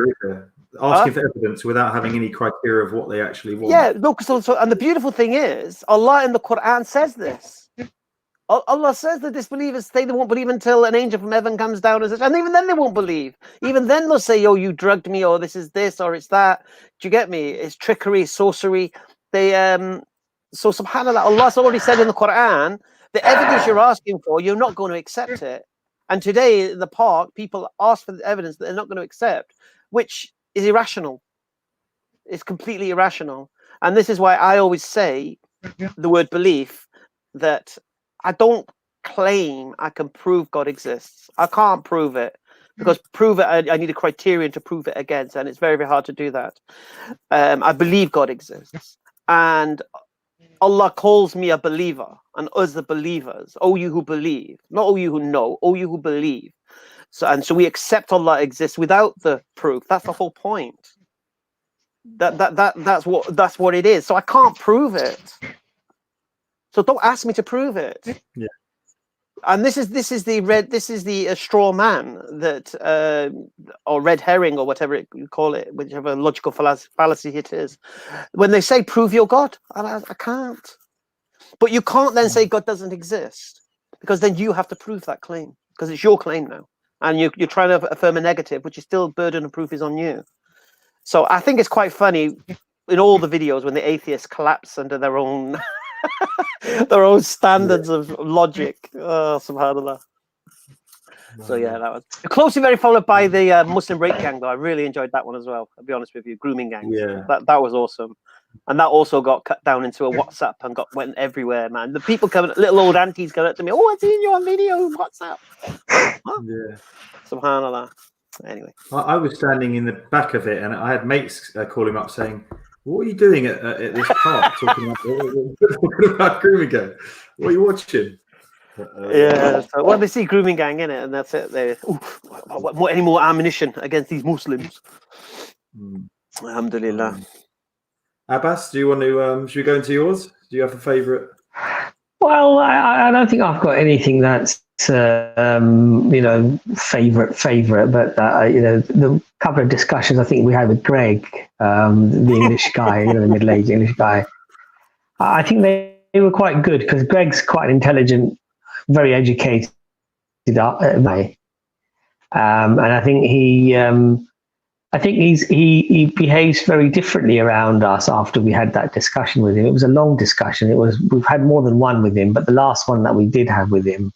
Asking for evidence without having any criteria of what they actually want. Yeah, look. And the beautiful thing is, Allah in the Quran says this. Allah says that disbelievers say they won't believe until an angel from heaven comes down, and even then they won't believe. Even then they'll say, "Yo, you drugged me," or "This is this," or "It's that." Do you get me? It's trickery, sorcery. They So subhanAllah, Allah's already said in the Quran, the evidence you're asking for, you're not going to accept it. And today in the park, people ask for the evidence that they're not going to accept, which is irrational. It's completely irrational. And this is why I always say the word belief, that I don't claim I can prove God exists. I can't prove it, because prove it, I need a criterion to prove it against, and it's very, very hard to do that. I believe God exists. And Allah calls me a believer, and us the believers. Oh, you who believe, not oh you who know. Oh, you who believe. So we accept Allah exists without the proof. That's the whole point. That's what it is. So I can't prove it. So don't ask me to prove it. Yeah. And this is the straw man that or red herring or whatever you call it, whichever logical fallacy it is. When they say prove your God, I can't. But you can't then say God doesn't exist, because then you have to prove that claim, because it's your claim now, and you're trying to affirm a negative, which is still burden of proof is on you. So I think it's quite funny in all the videos when the atheists collapse under their own their own standards of logic. Oh, subhanallah. So yeah, that was closely very followed by the Muslim rape gang, though. I really enjoyed that one as well, I'll be honest with you. Grooming gang. Yeah. That was awesome. And that also got cut down into a WhatsApp and went everywhere, man. The people coming, little old aunties coming up to me, oh, I've seen you on video on WhatsApp. Huh? Yeah. Subhanallah. Anyway. I was standing in the back of it, and I had mates calling up saying, what are you doing at this park talking about grooming gang? What are you watching? Yeah, so, well, they see grooming gang in it, and that's it. They any more ammunition against these Muslims? Alhamdulillah. Abbas, do you want to? Should we go into yours? Do you have a favourite? Well, I don't think I've got anything that's favorite, but the couple of discussions I think we had with Greg, the English guy, the middle-aged English guy, I think they were quite good, because Greg's quite an intelligent, very educated guy, and I think he behaves very differently around us after we had that discussion with him. It was a long discussion. We've had more than one with him, but the last one that we did have with him,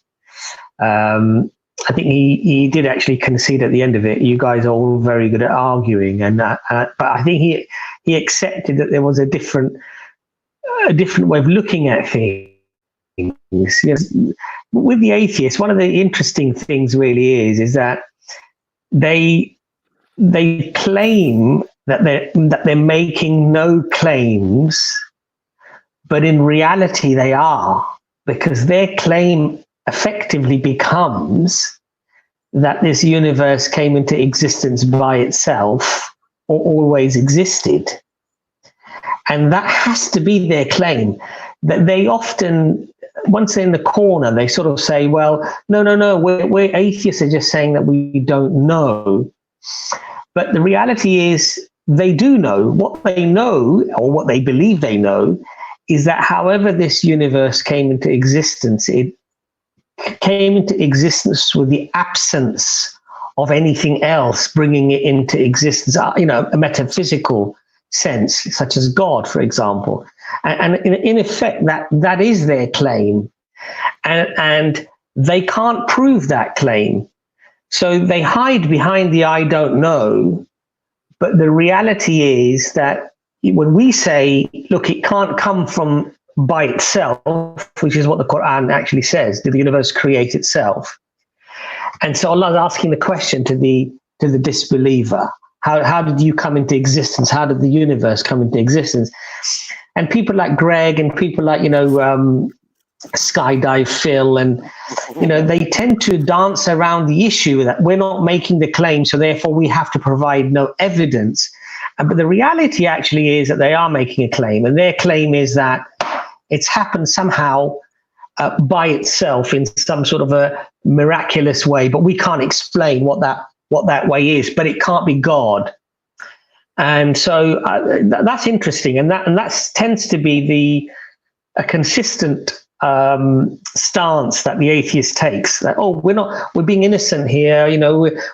I think he did actually concede at the end of it. You guys are all very good at arguing, but I think he accepted that there was a different way of looking at things. Yes. With the atheists, one of the interesting things really is that they claim that they're making no claims, but in reality they are, because their claim effectively becomes that this universe came into existence by itself or always existed. And that has to be their claim. That they often, once they're in the corner, they sort of say, well, no, we're atheists are just saying that we don't know. But the reality is they do know. What they know, or what they believe they know, is that however this universe came into existence, it came into existence with the absence of anything else bringing it into existence, a metaphysical sense, such as God, for example. And in effect, that is their claim. And they can't prove that claim. So they hide behind the I don't know. But the reality is that when we say, look, it can't come from by itself, which is what the Quran actually says, did the universe create itself? And so Allah is asking the question to the disbeliever, how did you come into existence? How did the universe come into existence? And people like Greg and people like, Skydive Phil, and, they tend to dance around the issue that we're not making the claim, so therefore we have to provide no evidence. But the reality actually is that they are making a claim, and their claim is that it's happened somehow by itself in some sort of a miraculous way, but we can't explain what that way is, but it can't be God. And so that's interesting, and that tends to be a consistent stance that the atheist takes. That we're being innocent here.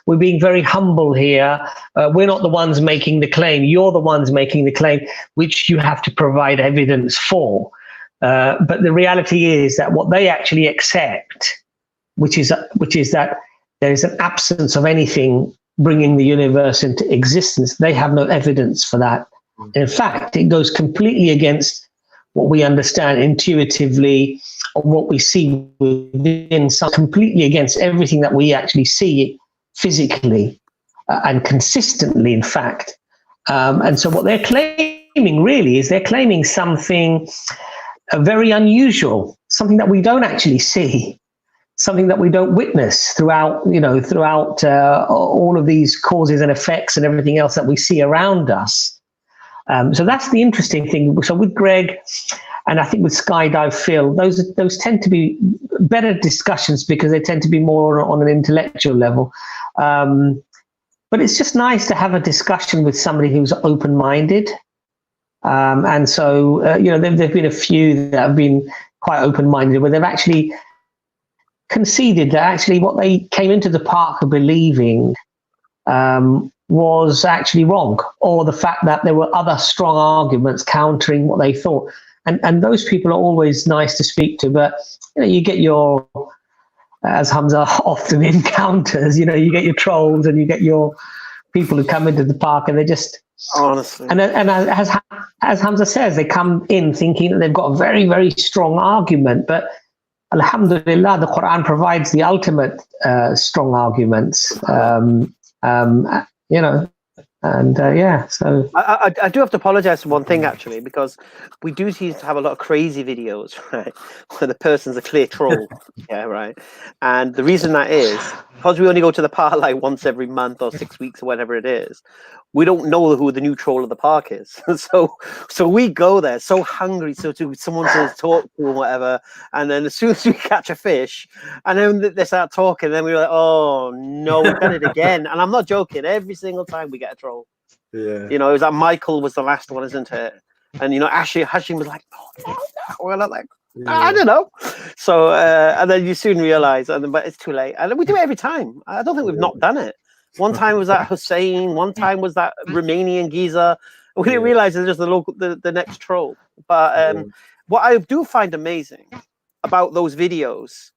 We're being very humble here. We're not the ones making the claim. You're the ones making the claim, which you have to provide evidence for. But the reality is that what they actually accept, which is that there is an absence of anything bringing the universe into existence. They have no evidence for that. In fact, it goes completely against what we understand intuitively, or what we see within, completely against everything that we actually see physically and consistently, in fact. And so what they're claiming really is they're claiming something very unusual, something that we don't actually see, something that we don't witness throughout all of these causes and effects and everything else that we see around us. So that's the interesting thing. So with Greg, and I think with Skydive Phil, those tend to be better discussions because they tend to be more on an intellectual level. But it's just nice to have a discussion with somebody who's open-minded. And so, there've been a few that have been quite open-minded, where they've actually conceded that actually what they came into the park believing was actually wrong, or the fact that there were other strong arguments countering what they thought. And those people are always nice to speak to, but you get your, as Hamza often encounters, you get your trolls and you get your people who come into the park and they just honestly, and as Hamza says, they come in thinking that they've got a very, very strong argument, but Alhamdulillah, the Quran provides the ultimate strong arguments. So I do have to apologize for one thing, actually, because we do seem to have a lot of crazy videos, right, where the person's a clear troll. Yeah, right. And the reason that is because we only go to the park like once every month or 6 weeks or whatever it is. We don't know who the new troll of the park is. so we go there so hungry, so to someone to talk to or whatever, and then as soon as we catch a fish and then they start talking, then we're like, oh no, we've done it again. And I'm not joking, every single time we get a troll. Yeah. It was like Michael was the last one, isn't it? And Hashim was like, no. We're like, I don't know. So and then you soon realize, but it's too late. And we do it every time. I don't think we've not done it. One time was that Hussein. One time was that Romanian geezer. We didn't realize it's just the next troll. But what I do find amazing about those videos,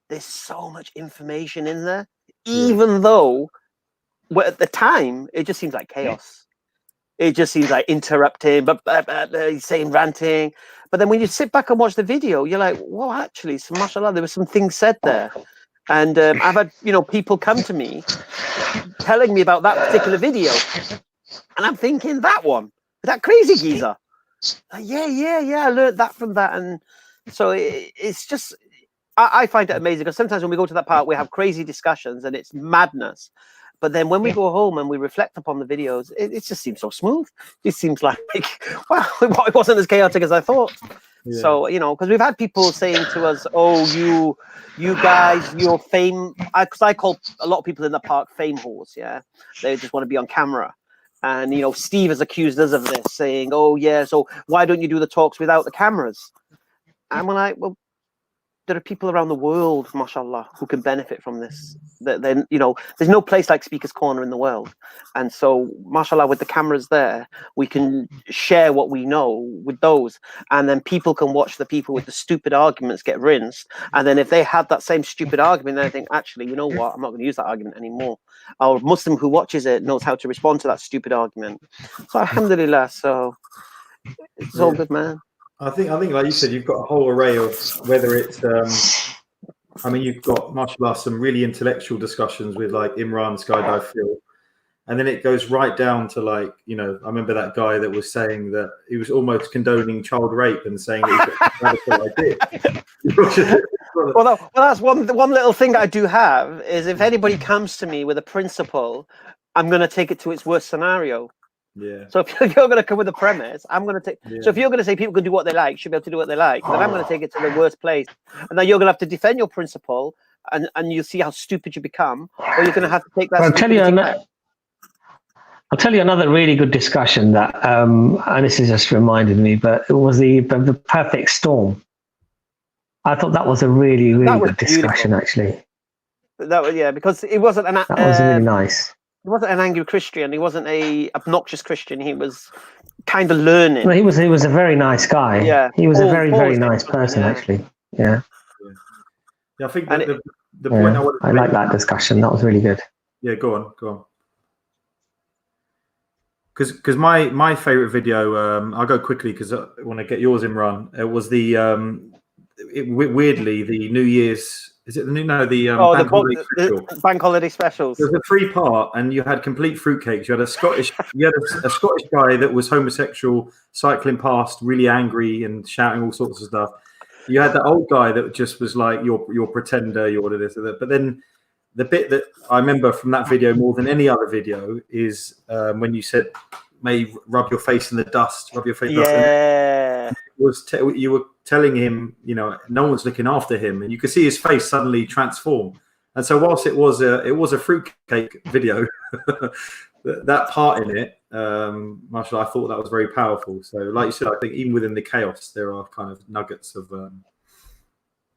there's so much information in there, even though at the time it just seems like chaos. It just seems like interrupting, but saying ranting. But then when you sit back and watch the video, you're like, well, actually, so mashallah, there were some things said there. And I've had people come to me telling me about that particular video, and I'm thinking, that crazy geezer. Yeah, I learned that from that. And so it's just, I find it amazing because sometimes when we go to that park, we have crazy discussions and it's madness. But then when we go home and we reflect upon the videos, it just seems so smooth. It seems like, well, it wasn't as chaotic as I thought. Yeah. So, because we've had people saying to us, oh, you guys, you're fame. Because I call a lot of people in the park fame whores. Yeah. They just want to be on camera. And, Steve has accused us of this, saying, oh, yeah, so why don't you do the talks without the cameras? And we're like, well, there are people around the world, mashallah, who can benefit from this. Then, there's no place like Speaker's Corner in the world. And so, mashallah, with the cameras there, we can share what we know with those. And then people can watch the people with the stupid arguments get rinsed. And then if they had that same stupid argument, then I think, actually, you know what? I'm not going to use that argument anymore. Our Muslim who watches it knows how to respond to that stupid argument. So, alhamdulillah, so it's all good, man. I think, like you said, you've got a whole array of whether it's, you've got, mashallah, some really intellectual discussions with like Imran, Skydive Phil, and then it goes right down to like, I remember that guy that was saying that he was almost condoning child rape and saying that he's got idea. Well, that's one little thing I do have is if anybody comes to me with a principle, I'm going to take it to its worst scenario. Yeah. So if you're going to come with a premise, I'm going to take. Yeah. So if you're going to say people can do what they like, should be able to do what they like, then I'm going to take it to the worst place, and then you're going to have to defend your principle, and you'll see how stupid you become, or you're going to have to take that. I'll tell you another really good discussion that, and this has just reminded me, but it was the perfect storm. I thought that was a really, really good discussion, actually. That was because it wasn't that was really nice. He wasn't an angry Christian. He wasn't a obnoxious Christian. He was kind of learning. Well, he was a very nice guy. Yeah, he was a very Paul's nice person, actually. Yeah. I think the point I like that discussion. That was really good. Yeah, go on. Because my favorite video, I'll go quickly because I want to get yours, Imran. It was the weirdly the New Year's. Is it the bank holiday specials? There's a 3-part, and you had complete fruitcakes. You had a Scottish guy that was homosexual cycling past, really angry and shouting all sorts of stuff. You had that old guy that just was like, "You're pretender, you're this or that." But then the bit that I remember from that video more than any other video is when you said, "May rub your face in the dust, rub your face." Yeah. You were telling him, no one's looking after him, and you could see his face suddenly transform. And so, whilst it was a fruitcake video, that part in it, Marshall, I thought that was very powerful. So, like you said, I think even within the chaos, there are kind of nuggets of,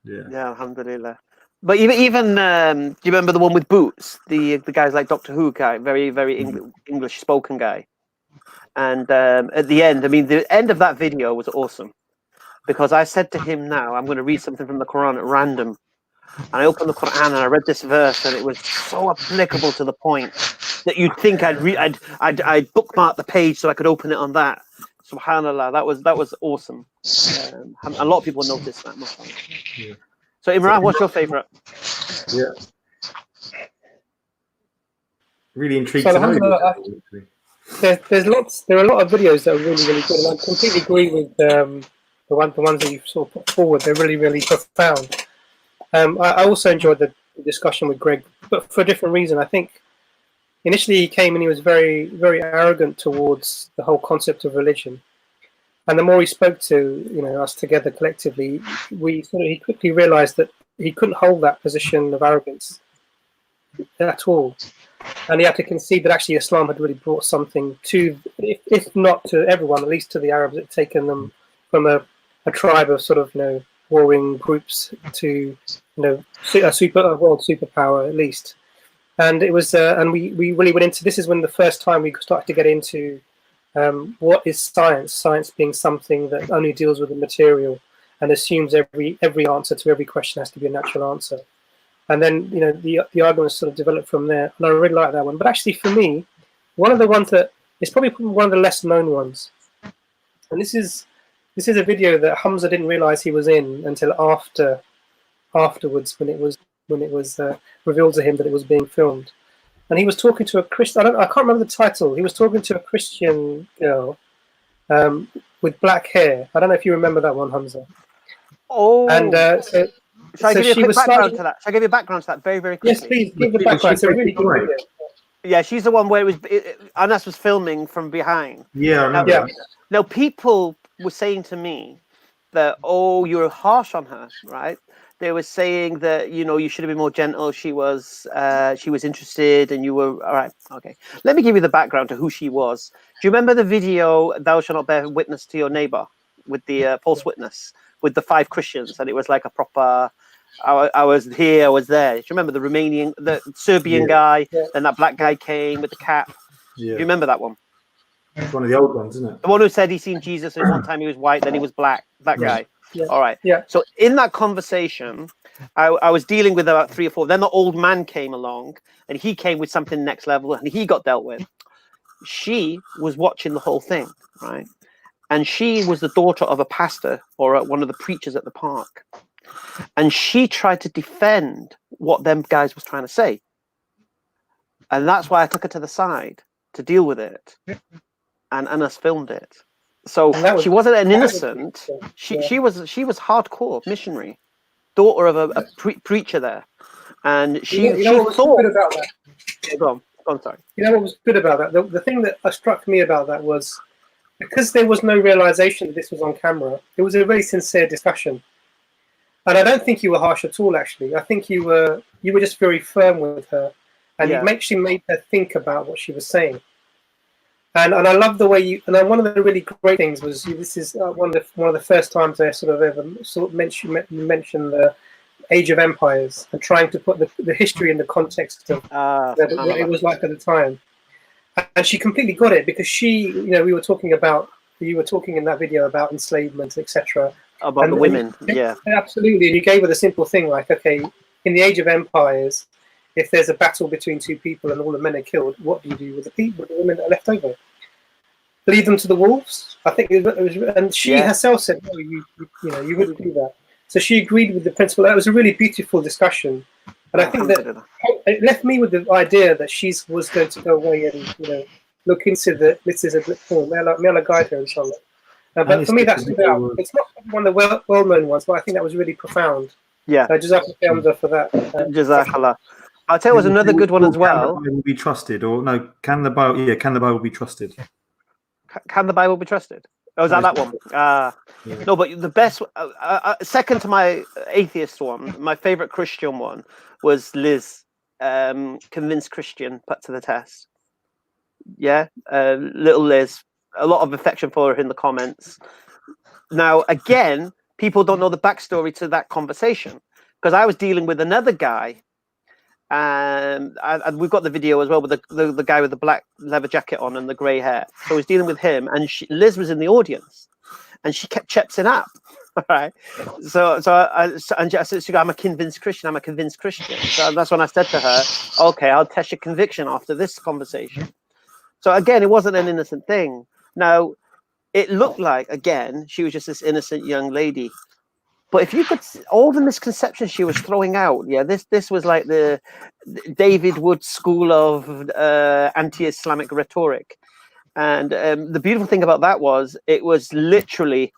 Yeah, alhamdulillah. But even do you remember the one with Boots? The guys like Doctor Who guy, very English spoken guy. And at the end, the end of that video was awesome because I said to him, "Now I'm going to read something from the Quran at random." And I opened the Quran and I read this verse, and it was so applicable to the point that you'd think I'd bookmark the page so I could open it on that. Subhanallah, that was awesome. A lot of people noticed that. Yeah. So Imran, what's your favorite? Yeah, really intrigued So to know. There are a lot of videos that are really, really good, and I completely agree with the ones that you've sort of put forward. They're really, really profound. I also enjoyed the discussion with Greg, but for a different reason. I think initially he came and he was very, very arrogant towards the whole concept of religion, and the more he spoke to us together collectively, he quickly realised that he couldn't hold that position of arrogance at all. And he had to concede that actually Islam had really brought something to, if not to everyone, at least to the Arabs. It had taken them from a tribe of sort of warring groups to a world superpower at least. And it was and we really went into, this is when the first time we started to get into what is science. Science being something that only deals with the material and assumes every answer to every question has to be a natural answer. And then, the arguments sort of developed from there. And I really like that one. But actually, for me, one of the ones that is probably one of the less known ones. And this is a video that Hamza didn't realize he was in until afterwards, when it was revealed to him that it was being filmed. And he was talking to a Christian. I can't remember the title. He was talking to a Christian girl with black hair. I don't know if you remember that one, Hamza. Oh. And Shall I give you a quick background to that? Shall I give you a background to that very, very quickly? Yes, please give the background. It's a really good video. Yeah, she's the one where Anas was filming from behind. Yeah, I remember. Now, people were saying to me that, "Oh, you were harsh on her," right? They were saying that you should have been more gentle. She was interested, and you were all right. Okay, let me give you the background to who she was. Do you remember the video "Thou shalt not bear witness to your neighbor" with the false witness with the 5 Christians, and it was like a proper. I was here, I was there. Do you remember the Serbian guy? Yeah. Then that black guy came with the cap. Yeah. Do you remember that one? It's one of the old ones, isn't it? The one who said he seen Jesus, and one time he was white, then he was black. That guy. Yeah. All right. Yeah. So in that conversation, I was dealing with about 3 or 4. Then the old man came along, and he came with something next level, and he got dealt with. She was watching the whole thing, right? And she was the daughter of a pastor or one of the preachers at the park. And she tried to defend what them guys was trying to say. And that's why I took her to the side to deal with it. And Anas filmed it. So she wasn't an innocent. She was hardcore missionary, daughter of a preacher there. And she thought good about that. Go on, sorry. You know what was good about that? The thing that struck me about that was, because there was no realization that this was on camera, it was a very sincere discussion. And I don't think you were harsh at all, actually. I think you were just very firm with her, and you actually made her think about what she was saying. And I love the way you. And one of the really great things was this is one of the first times I sort of ever mentioned the Age of Empires and trying to put the history in the context of what it was like at the time. And she completely got it, because we were talking about you were talking in that video about enslavement, etc. About the women, yeah. Absolutely. And you gave her the simple thing like, okay, in the age of empires, if there's a battle between two people and all the men are killed, what do you do with the people, the women that are left over? Leave them to the wolves? I think it was, and she herself said, no, you wouldn't do that. So she agreed with the principle. That was a really beautiful discussion. And I think that it left me with the idea that she was going to go away and, look into this is a good form. May Allah guide her, inshallah. But for me, that's about. It's not one of the well-known ones, but I think that was really profound. Yeah. Jazakallah Hamza for that. Jazakallah. I'll tell you, was another good one as well. Can the Bible be trusted, or no? Can the Bible? Yeah, can the Bible be trusted? Can the Bible be trusted? Oh, is that one? No, but the best, second to my atheist one, my favorite Christian one was Liz, convinced Christian, put to the test. Yeah, little Liz, a lot of affection for her in the comments. Now, again, people don't know the backstory to that conversation because I was dealing with another guy. And we've got the video as well with the guy with the black leather jacket on and the grey hair. So I was dealing with him, and Liz was in the audience, and she kept chepsing up. All right. So I said, I'm a convinced Christian. I'm a convinced Christian. So that's when I said to her, okay, I'll test your conviction after this conversation. So again, it wasn't an innocent thing. Now, it looked like, again, she was just this innocent young lady. But if you could, all the misconceptions she was throwing out, this was like the David Wood school of anti-Islamic rhetoric. And the beautiful thing about that was it was literally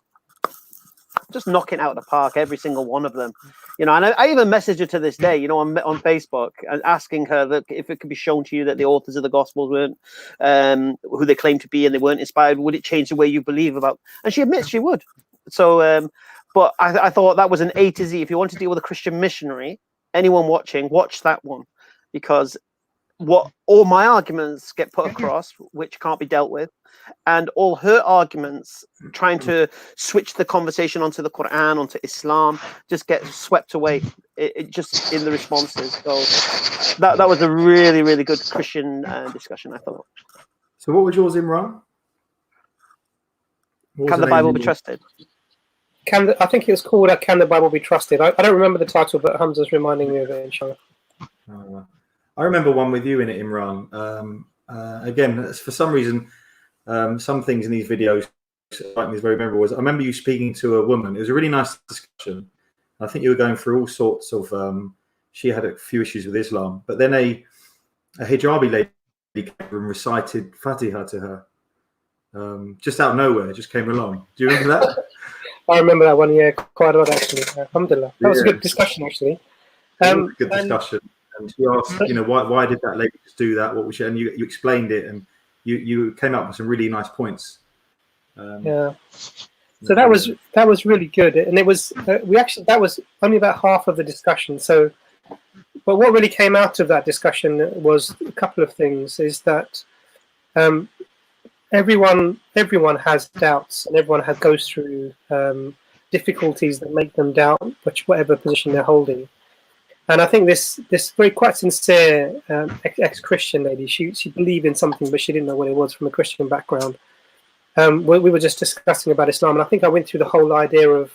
just knocking out the park, every single one of them. And I even messaged her to this day, on Facebook, asking her that if it could be shown to you that the authors of the Gospels weren't who they claim to be and they weren't inspired, would it change the way you believe about? And she admits she would. So, but I thought that was an A to Z. If you want to deal with a Christian missionary, anyone watching, watch that one, because all my arguments get put across, which can't be dealt with, and all her arguments trying to switch the conversation onto the Quran, onto Islam, just get swept away. It just in the responses. So that was a really, really good Christian discussion, I thought. So what was yours, Imran? Can the Bible be trusted? I think it was called Can the Bible Be Trusted? I don't remember the title, but Hamza's reminding me of it, inshallah. I remember one with you in it, Imran. Again, for some reason, some things in these videos strike me as very memorable. I remember you speaking to a woman. It was a really nice discussion. I think you were going through all sorts of... she had a few issues with Islam, but then a hijabi lady came and recited Fatiha to her. Just out of nowhere, just came along. Do you remember that? I remember that one, quite a lot, actually. Alhamdulillah. That was a good discussion, actually. Good discussion. And she asked, why did that lady just do that? What was she? And you explained it, and you came up with some really nice points. So that was really good, and it was that was only about half of the discussion. So, but what really came out of that discussion was a couple of things. Is that everyone has doubts, and everyone goes through difficulties that make them doubt whatever position they're holding. And I think this very quite sincere ex-Christian lady, she believed in something, but she didn't know what it was from a Christian background. We were just discussing about Islam, and I think I went through the whole idea of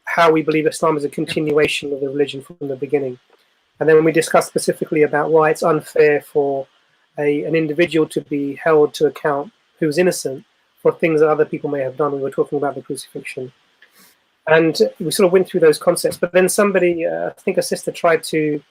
how we believe Islam is a continuation of the religion from the beginning. And then we discussed specifically about why it's unfair for an individual to be held to account who's innocent for things that other people may have done. We were talking about the crucifixion. And we sort of went through those concepts. But then somebody, I think a sister tried to,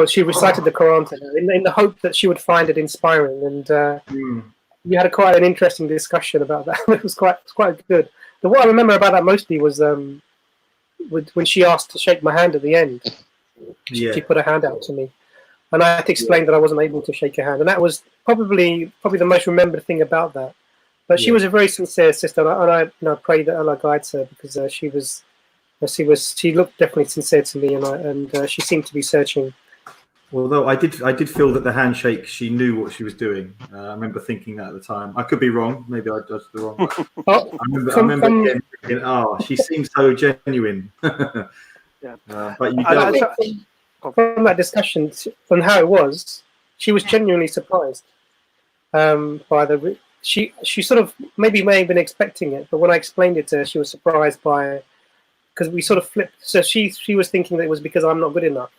she recited the Quran to her in the hope that she would find it inspiring. And we had quite an interesting discussion about that. It was quite good. But what I remember about that mostly was when she asked to shake my hand at the end. She put her hand out to me. And I had to explain that I wasn't able to shake her hand. And that was probably the most remembered thing about that. But she was a very sincere sister, and I pray that Allah guides her, because she looked definitely sincere to me, and she seemed to be searching. Although I did feel that the handshake, she knew what she was doing. I remember thinking that at the time. I could be wrong. Maybe I judged the wrong. I remember again thinking, she seems so genuine. But you from that discussion on how it was, she was genuinely surprised by the. she sort of maybe may have been expecting it, but when I explained it to her, she was surprised by, because we sort of flipped. So she was thinking that it was because I'm not good enough,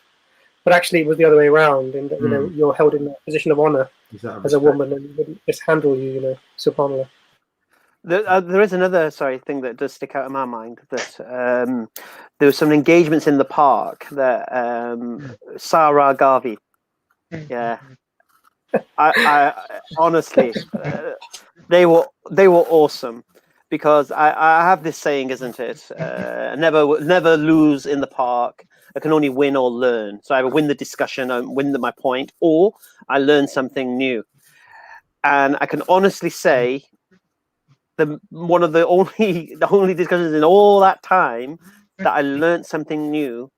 but actually it was the other way around, and that, you know, you're held in a position of honor as a woman, and wouldn't mishandle you, you know, subhanAllah. There is another thing that does stick out in my mind, that there were some engagements in the park that Sarah Garvey, I honestly, they were awesome, because I have this saying, isn't it? Never lose in the park. I can only win or learn. So I either win the discussion and win my point, or I learn something new. And I can honestly say, one of the only discussions in all that time that I learned something new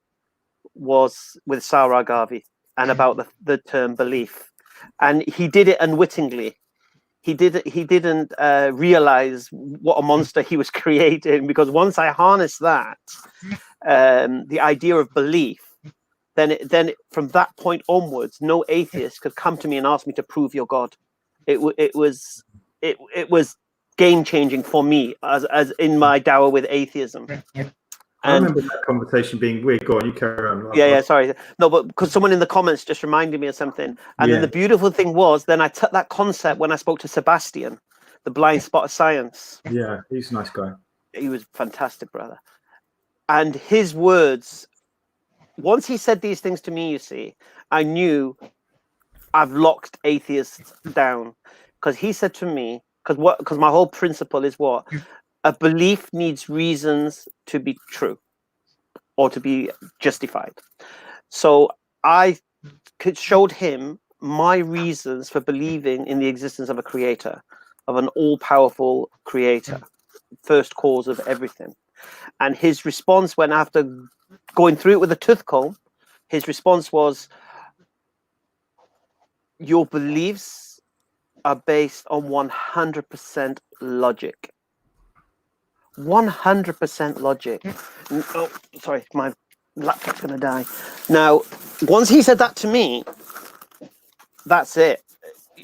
was with Sarah Garvey, and about the term belief. And he did it unwittingly. He didn't realize what a monster he was creating, because once I harnessed that, the idea of belief, then from that point onwards, no atheist could come to me and ask me to prove your God. It was game changing for me as in my dawah with atheism. I remember that conversation being weird. Go on, you carry on. Yeah, sorry. No, but because someone in the comments just reminded me of something. And then the beautiful thing was, then I took that concept when I spoke to Sebastian, the blind spot of science. Yeah, he's a nice guy. He was fantastic, brother. And his words, once he said these things to me, you see, I knew I've locked atheists down. Because he said to me, because my whole principle is what? A belief needs reasons to be true or to be justified. So I showed him my reasons for believing in the existence of a creator, of an all-powerful creator, first cause of everything. And his response, when after going through it with a tooth comb, his response was, your beliefs are based on 100% logic. 100% logic. Oh, sorry, my laptop's gonna die. Now, once he said that to me, that's it.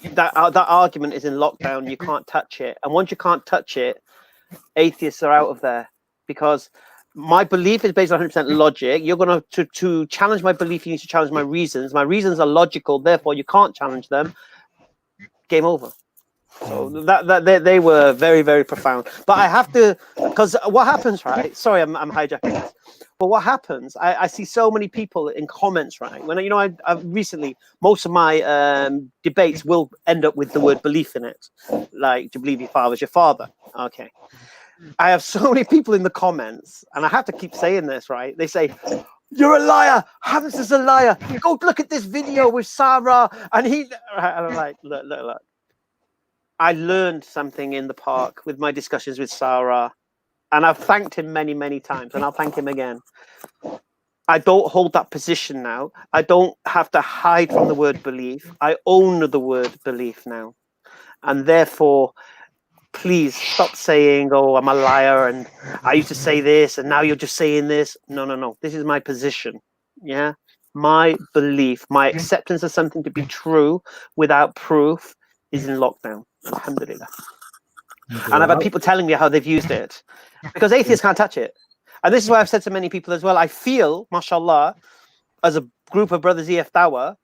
That argument is in lockdown. You can't touch it. And once you can't touch it, atheists are out of there, because my belief is based on 100% logic. You're going to challenge my belief. You need to challenge my reasons. My reasons are logical. Therefore, you can't challenge them. Game over. So they were very, very profound. But I have to, because what happens, right? Sorry, I'm hijacking this. But what happens? I see so many people in comments, right? When I've recently, most of my debates will end up with the word belief in it, like, do you believe your father's your father? Okay. I have so many people in the comments, and I have to keep saying this, right? They say, you're a liar. Hamza's a liar. Go look at this video with Sarah. And I'm like, look. I learned something in the park with my discussions with Sarah, and I've thanked him many, many times, and I'll thank him again. I don't hold that position now. I don't have to hide from the word belief. I own the word belief now. And therefore, please stop saying, oh, I'm a liar, and I used to say this, and now you're just saying this. No. This is my position. Yeah. My belief, my acceptance of something to be true without proof is in lockdown. Alhamdulillah. And I've had people telling me how they've used it, because atheists can't touch it. And this is why I've said to many people as well, I feel, mashallah, as a group of brothers, EFDawah,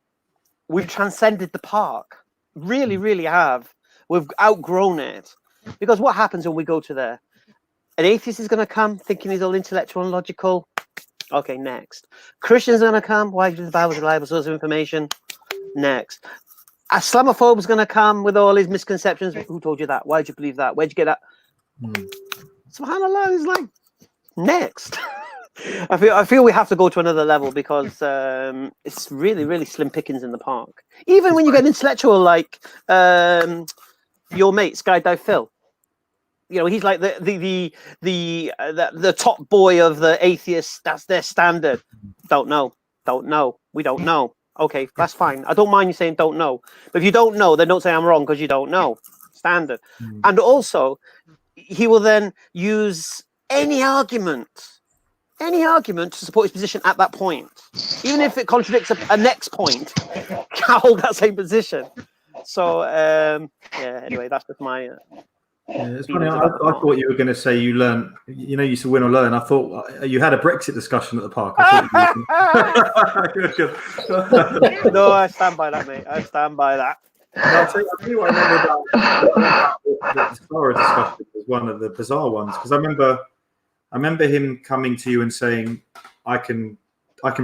we've transcended the park. Really, really have. We've outgrown it. Because what happens when we go to there? An atheist is going to come thinking he's all intellectual and logical. Okay, next. Christians are going to come. Why is the Bible a reliable source of information? Next. Islamophobe is going to come with all his misconceptions. Who told you that? Why did you believe that? Where'd you get that? SubhanAllah is like, next. I feel we have to go to another level, because it's really, really slim pickings in the park. Even when you get intellectual, like your mate Skydive Phil, you know, he's like the top boy of the atheists. That's their standard. Don't know. We don't know. Okay, that's fine. I don't mind you saying don't know. But if you don't know, then don't say I'm wrong because you don't know. Standard. And also, he will then use any argument to support his position at that point. Even if it contradicts a next point, I'll hold that same position. So anyway, that's just my. It's funny. I thought you were going to say you learned. You know, you used to win or learn. I thought you had a Brexit discussion at the park. No, I stand by that, mate. I stand by that. I'll tell you what I remember about the Sarah discussion was one of the bizarre ones, because I remember him coming to you and saying, I can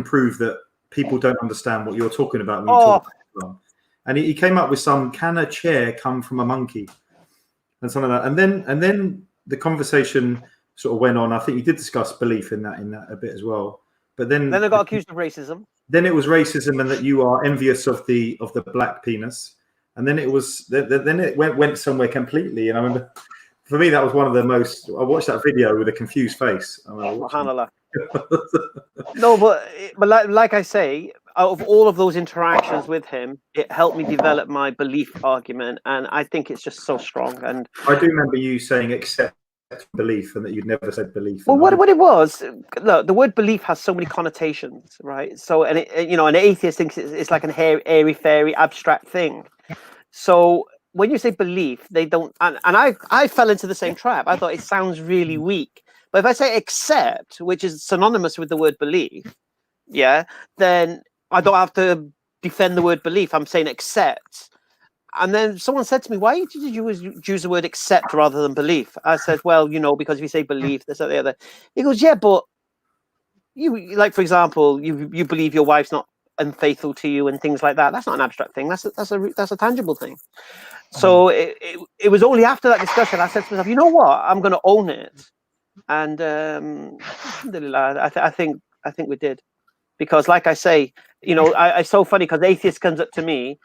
prove that people don't understand what you're talking about when you talk about Islam. And he came up with can a chair come from a monkey? And something like that. And then the conversation sort of went on. I think you did discuss belief in that a bit as well. But then I got accused of racism. Then it was racism, and that you are envious of the black penis. And then it went somewhere completely. And I remember, for me, that was one of the most. I watched that video with a confused face. No, but like I say, out of all of those interactions with him, it helped me develop my belief argument, and I think it's just so strong. And I do remember you saying accept belief, and that you'd never said belief. Well, what it was, look, the word belief has so many connotations, right? So, and an atheist thinks it's like an airy fairy abstract thing. So when you say belief, they don't, and I fell into the same trap. I thought it sounds really weak. But if I say accept, which is synonymous with the word belief, then I don't have to defend the word belief. I'm saying accept. And then someone said to me, why did you use the word accept rather than belief? I said, well, because if you say belief, this or the other. He goes, yeah, but you, like, for example, you believe your wife's not unfaithful to you and things like that. That's not an abstract thing. That's a tangible thing. So it was only after that discussion I said to myself, you know what? I'm going to own it. And I think we did, because, like I say, it's so funny because atheist comes up to me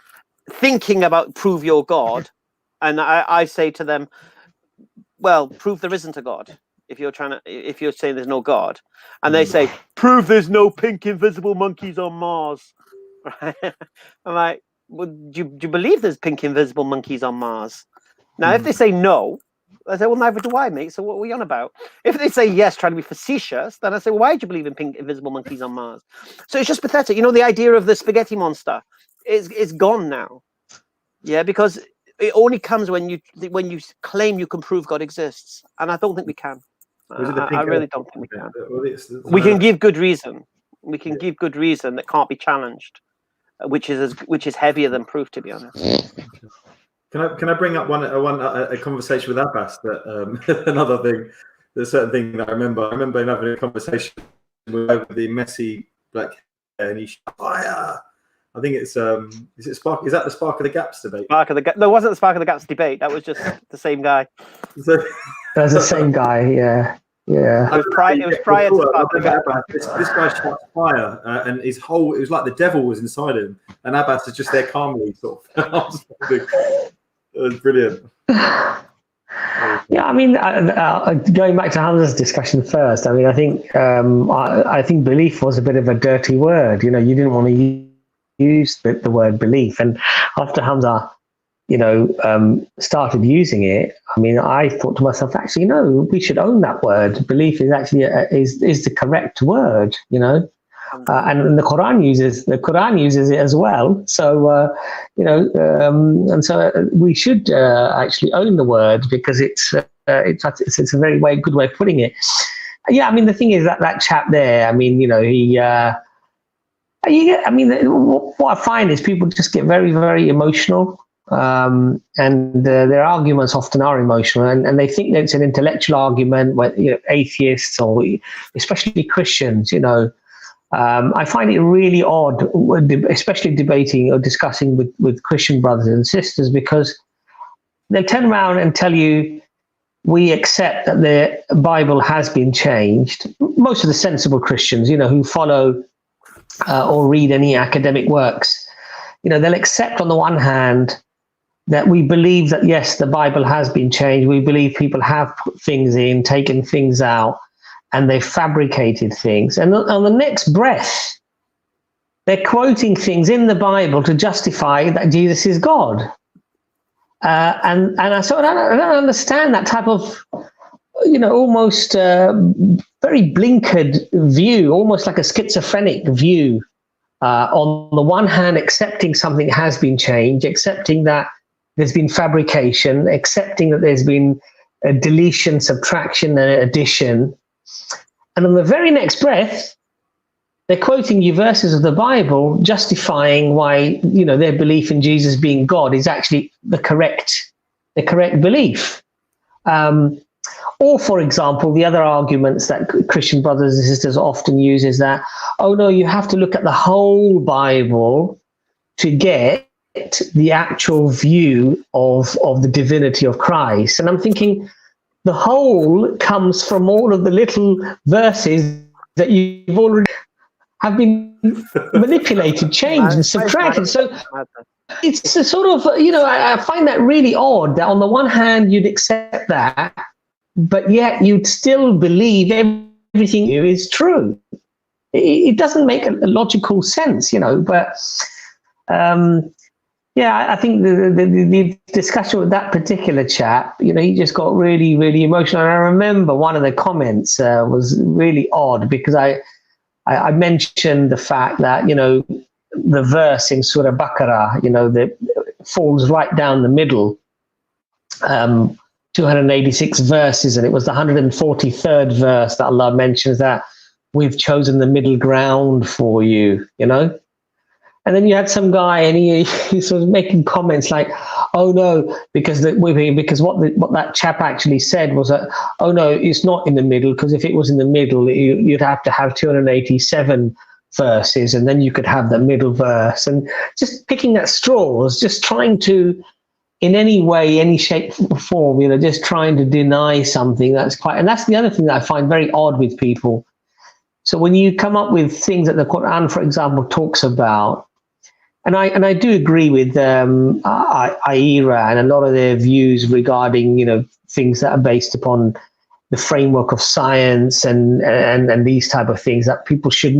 thinking about prove your God, and I say to them, well, prove there isn't a God. If you're saying there's no God, and they say prove there's no pink invisible monkeys on Mars, right? I'm like, well, do you believe there's pink invisible monkeys on Mars? Now, if they say no, I say, well, neither do I, mate. So what are we on about? If they say yes, trying to be facetious, then I say, well, why do you believe in pink invisible monkeys on Mars? So it's just pathetic. The idea of the spaghetti monster is gone now. Yeah, because it only comes when you claim you can prove God exists, and I don't think we can. I really don't think we can. We can give good reason. We can give good reason that can't be challenged, which is heavier than proof, to be honest. Can I bring up a conversation with Abbas that another thing, there's a certain thing that I remember having a conversation with the messy black hair, and he shot fire. I think it's is it Spark? Is that the Spark of the Gaps debate? No, it wasn't the Spark of the Gaps debate. That was just the same guy. That was the same guy. Yeah. It was prior to Spark of the Gaps. This guy shot fire, and it was like the devil was inside him, and Abbas is just there calmly, sort of. It was brilliant. Yeah, I mean, going back to Hamza's discussion first, I mean, I think belief was a bit of a dirty word. You didn't want to use the word belief, and after Hamza, started using it, I mean, I thought to myself, actually, we should own that word. Belief is actually is the correct word, and the Quran uses it as well. So and so we should actually own the word, because it's a very good way of putting it. Yeah, I mean, the thing is that chap there, I mean, what I find is people just get very, very emotional. And their arguments often are emotional, and they think that it's an intellectual argument where atheists, or especially Christians, I find it really odd, especially debating or discussing with Christian brothers and sisters, because they turn around and tell you, we accept that the Bible has been changed. Most of the sensible Christians, who follow or read any academic works, they'll accept on the one hand that we believe that, yes, the Bible has been changed. We believe people have put things in, taken things out, and they've fabricated things. And on the next breath, they're quoting things in the Bible to justify that Jesus is God. And I sort of I don't understand that type of, almost very blinkered view, almost like a schizophrenic view on the one hand, accepting something has been changed, accepting that there's been fabrication, accepting that there's been a deletion, subtraction, and addition. And on the very next breath, they're quoting you verses of the Bible justifying why, their belief in Jesus being God is actually the correct belief. Or, for example, the other arguments that Christian brothers and sisters often use is that, oh no, you have to look at the whole Bible to get the actual view of the divinity of Christ. And I'm thinking the whole comes from all of the little verses that you've already have been manipulated, changed, and subtracted. So it's a sort of, I find that really odd that on the one hand you'd accept that, but yet you'd still believe everything is true. It doesn't make a logical sense, but I think the discussion with that particular chap, he just got really, really emotional. And I remember one of the comments was really odd because I mentioned the fact that, the verse in Surah Baqarah, that falls right down the middle, 286 verses, and it was the 143rd verse that Allah mentions that we've chosen the middle ground for you, And then you had some guy, and he was making comments like, "Oh no," because what that chap actually said was that, "Oh no, it's not in the middle, because if it was in the middle, you'd have to have 287 verses, and then you could have the middle verse." And just picking at straws, just trying to, in any way, any shape or form, just trying to deny something and that's the other thing that I find very odd with people. So when you come up with things that the Quran, for example, talks about. And I do agree with Aira and a lot of their views regarding, things that are based upon the framework of science and these type of things, that people should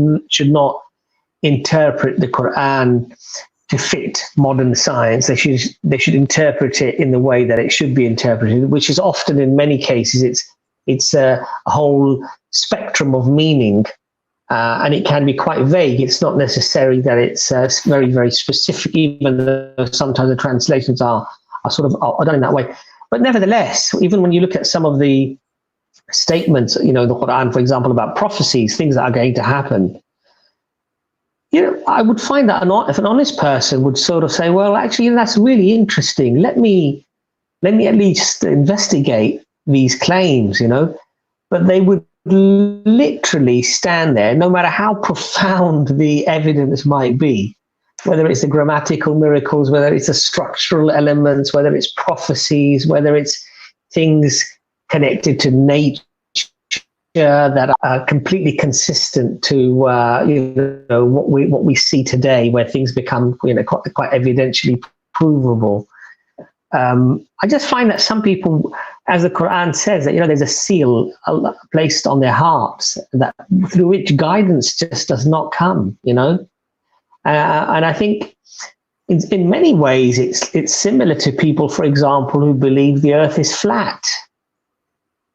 not interpret the Quran to fit modern science. They should interpret it in the way that it should be interpreted, which is often, in many cases, it's a whole spectrum of meaning. And it can be quite vague. It's not necessary that it's very, very specific, even though sometimes the translations are done in that way. But nevertheless, even when you look at some of the statements, the Quran, for example, about prophecies, things that are going to happen, I would find that if an honest person would sort of say, well, actually, that's really interesting. Let me at least investigate these claims, But they would literally stand there, no matter how profound the evidence might be, whether it's the grammatical miracles, whether it's the structural elements, whether it's prophecies, whether it's things connected to nature that are completely consistent to what we see today, where things become quite evidentially provable. I just find that some people, as the Quran says, that there's a seal placed on their hearts that through which guidance just does not come, and I think in many ways it's similar to people, for example, who believe the earth is flat.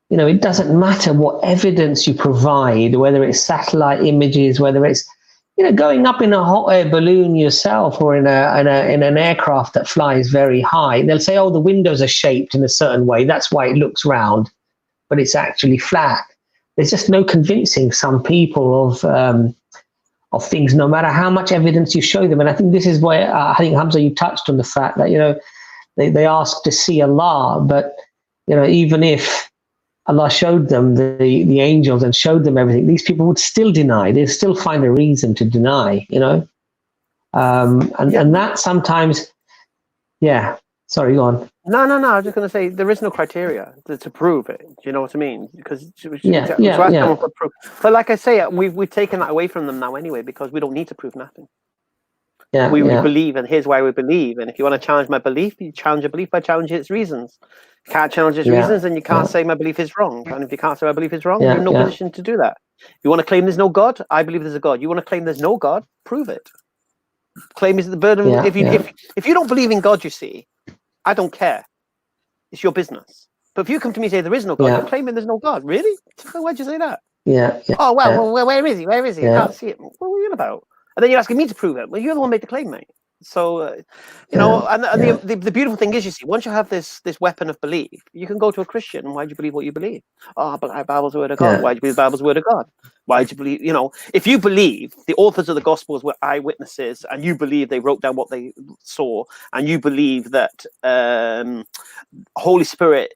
It doesn't matter what evidence you provide, whether it's satellite images, whether it's going up in a hot air balloon yourself, or in an aircraft that flies very high. They'll say, "Oh, the windows are shaped in a certain way. That's why it looks round, but it's actually flat." There's just no convincing some people of things, no matter how much evidence you show them. And I think this is where I think, Hamza, you touched on the fact that they ask to see Allah, but even if Allah showed them the angels and showed them everything, these people would still deny. They'd still find a reason to deny, and that sometimes, sorry, go on. No. I was just going to say there is no criteria to prove it. Do you know what I mean? Because But like I say, we've taken that away from them now anyway, because we don't need to prove nothing. We believe, and here's why we believe. And if you want to challenge my belief, you challenge a belief by challenging its reasons. You can't challenge its reasons, and you can't say my belief is wrong. And if you can't say my belief is wrong, you're in no position to do that. You want to claim there's no God? I believe there's a God. You want to claim there's no God? Prove it. Claim is the burden. If you don't believe in God, you see, I don't care. It's your business. But if you come to me and say there is no God, you're claiming there's no God. Really? Why'd you say that? Oh, well, where is he? Where is he? I can't see it. What are you on about? And then you're asking me to prove it. Well, you're the one who made the claim, mate. So, you know, and the beautiful thing is, you see, once you have this weapon of belief, you can go to a Christian. Why do you believe what you believe? Oh, but the Bible's the word of God. Why do you believe the Bible's the word of God? Why do you believe, you know, if you believe the authors of the Gospels were eyewitnesses, and you believe they wrote down what they saw, and you believe that Holy Spirit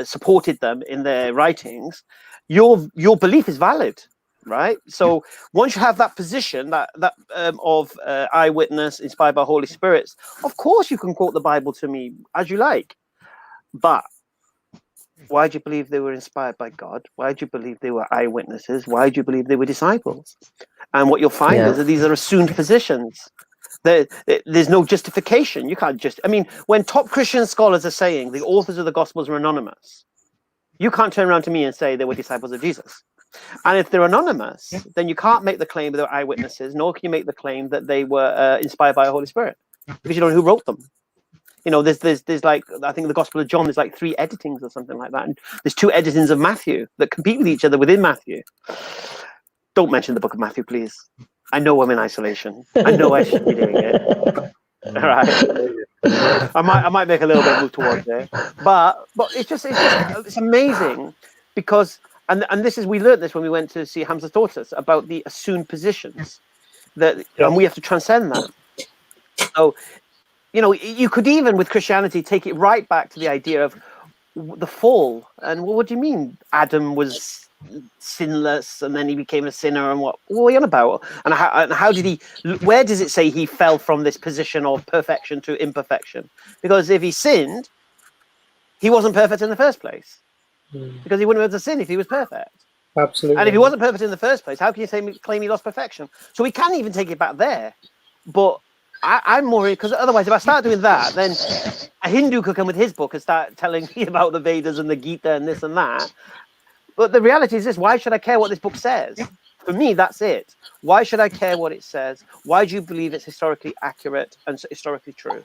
supported them in their writings, your belief is valid. Right. So once you have that position of eyewitness inspired by Holy Spirits, of course you can quote the Bible to me as you like. But why do you believe they were inspired by God? Why do you believe they were eyewitnesses? Why do you believe they were disciples? And what you'll find is that these are assumed positions. There's no justification. You can't just, I mean, when top Christian scholars are saying the authors of the Gospels are anonymous, you can't turn around to me and say they were disciples of Jesus. And if they're anonymous, then you can't make the claim that they're eyewitnesses, nor can you make the claim that they were inspired by the Holy Spirit, because you don't know who wrote them. You know, there's like, I think the Gospel of John, there's like 3 editings or something like that. And there's 2 editings of Matthew that compete with each other within Matthew. Don't mention the book of Matthew, please. I know I'm in isolation. I know I should be doing it. All right. I might make a little bit of move towards it. But it's amazing, because and this is, we learned this when we went to see Hamza taught us about the assumed positions and we have to transcend that. So, you know, you could even with Christianity take it right back to the idea of the fall. And what do you mean Adam was sinless and then he became a sinner, and what are you on about? And how did he, where does it say he fell from this position of perfection to imperfection? Because if he sinned, he wasn't perfect in the first place. Because he wouldn't have had to sin if he was perfect. Absolutely. And if he wasn't perfect in the first place, how can you claim he lost perfection? So we can't even take it back there. But I'm more, because otherwise, if I start doing that, then a Hindu could come with his book and start telling me about the Vedas and the Gita and this and that. But the reality is this: why should I care what this book says? For me, that's it. Why should I care what it says? Why do you believe it's historically accurate and historically true?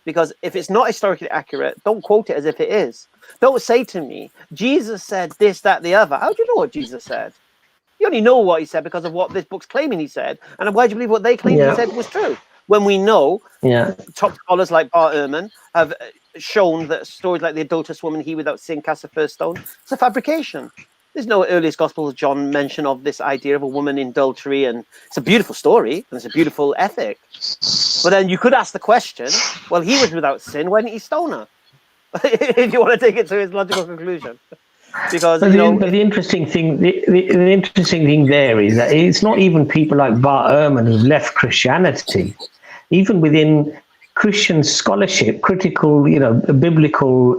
Because if it's not historically accurate, don't quote it as if it is. Don't say to me, Jesus said this, that, the other. How do you know what Jesus said? You only know what he said because of what this book's claiming he said. And why do you believe what they claimed he said was true? When we know top scholars like Bart Ehrman have shown that stories like the adulterous woman, he without sin cast the first stone, it's a fabrication. There's no earliest Gospel of John mention of this idea of a woman in adultery, and it's a beautiful story and it's a beautiful ethic. But then you could ask the question, well, he was without sin, why didn't he stone her? If you want to take it to its logical conclusion. Because but the interesting thing, the interesting thing there is that it's not even people like Bart Ehrman who've left Christianity. Even within Christian scholarship, critical, biblical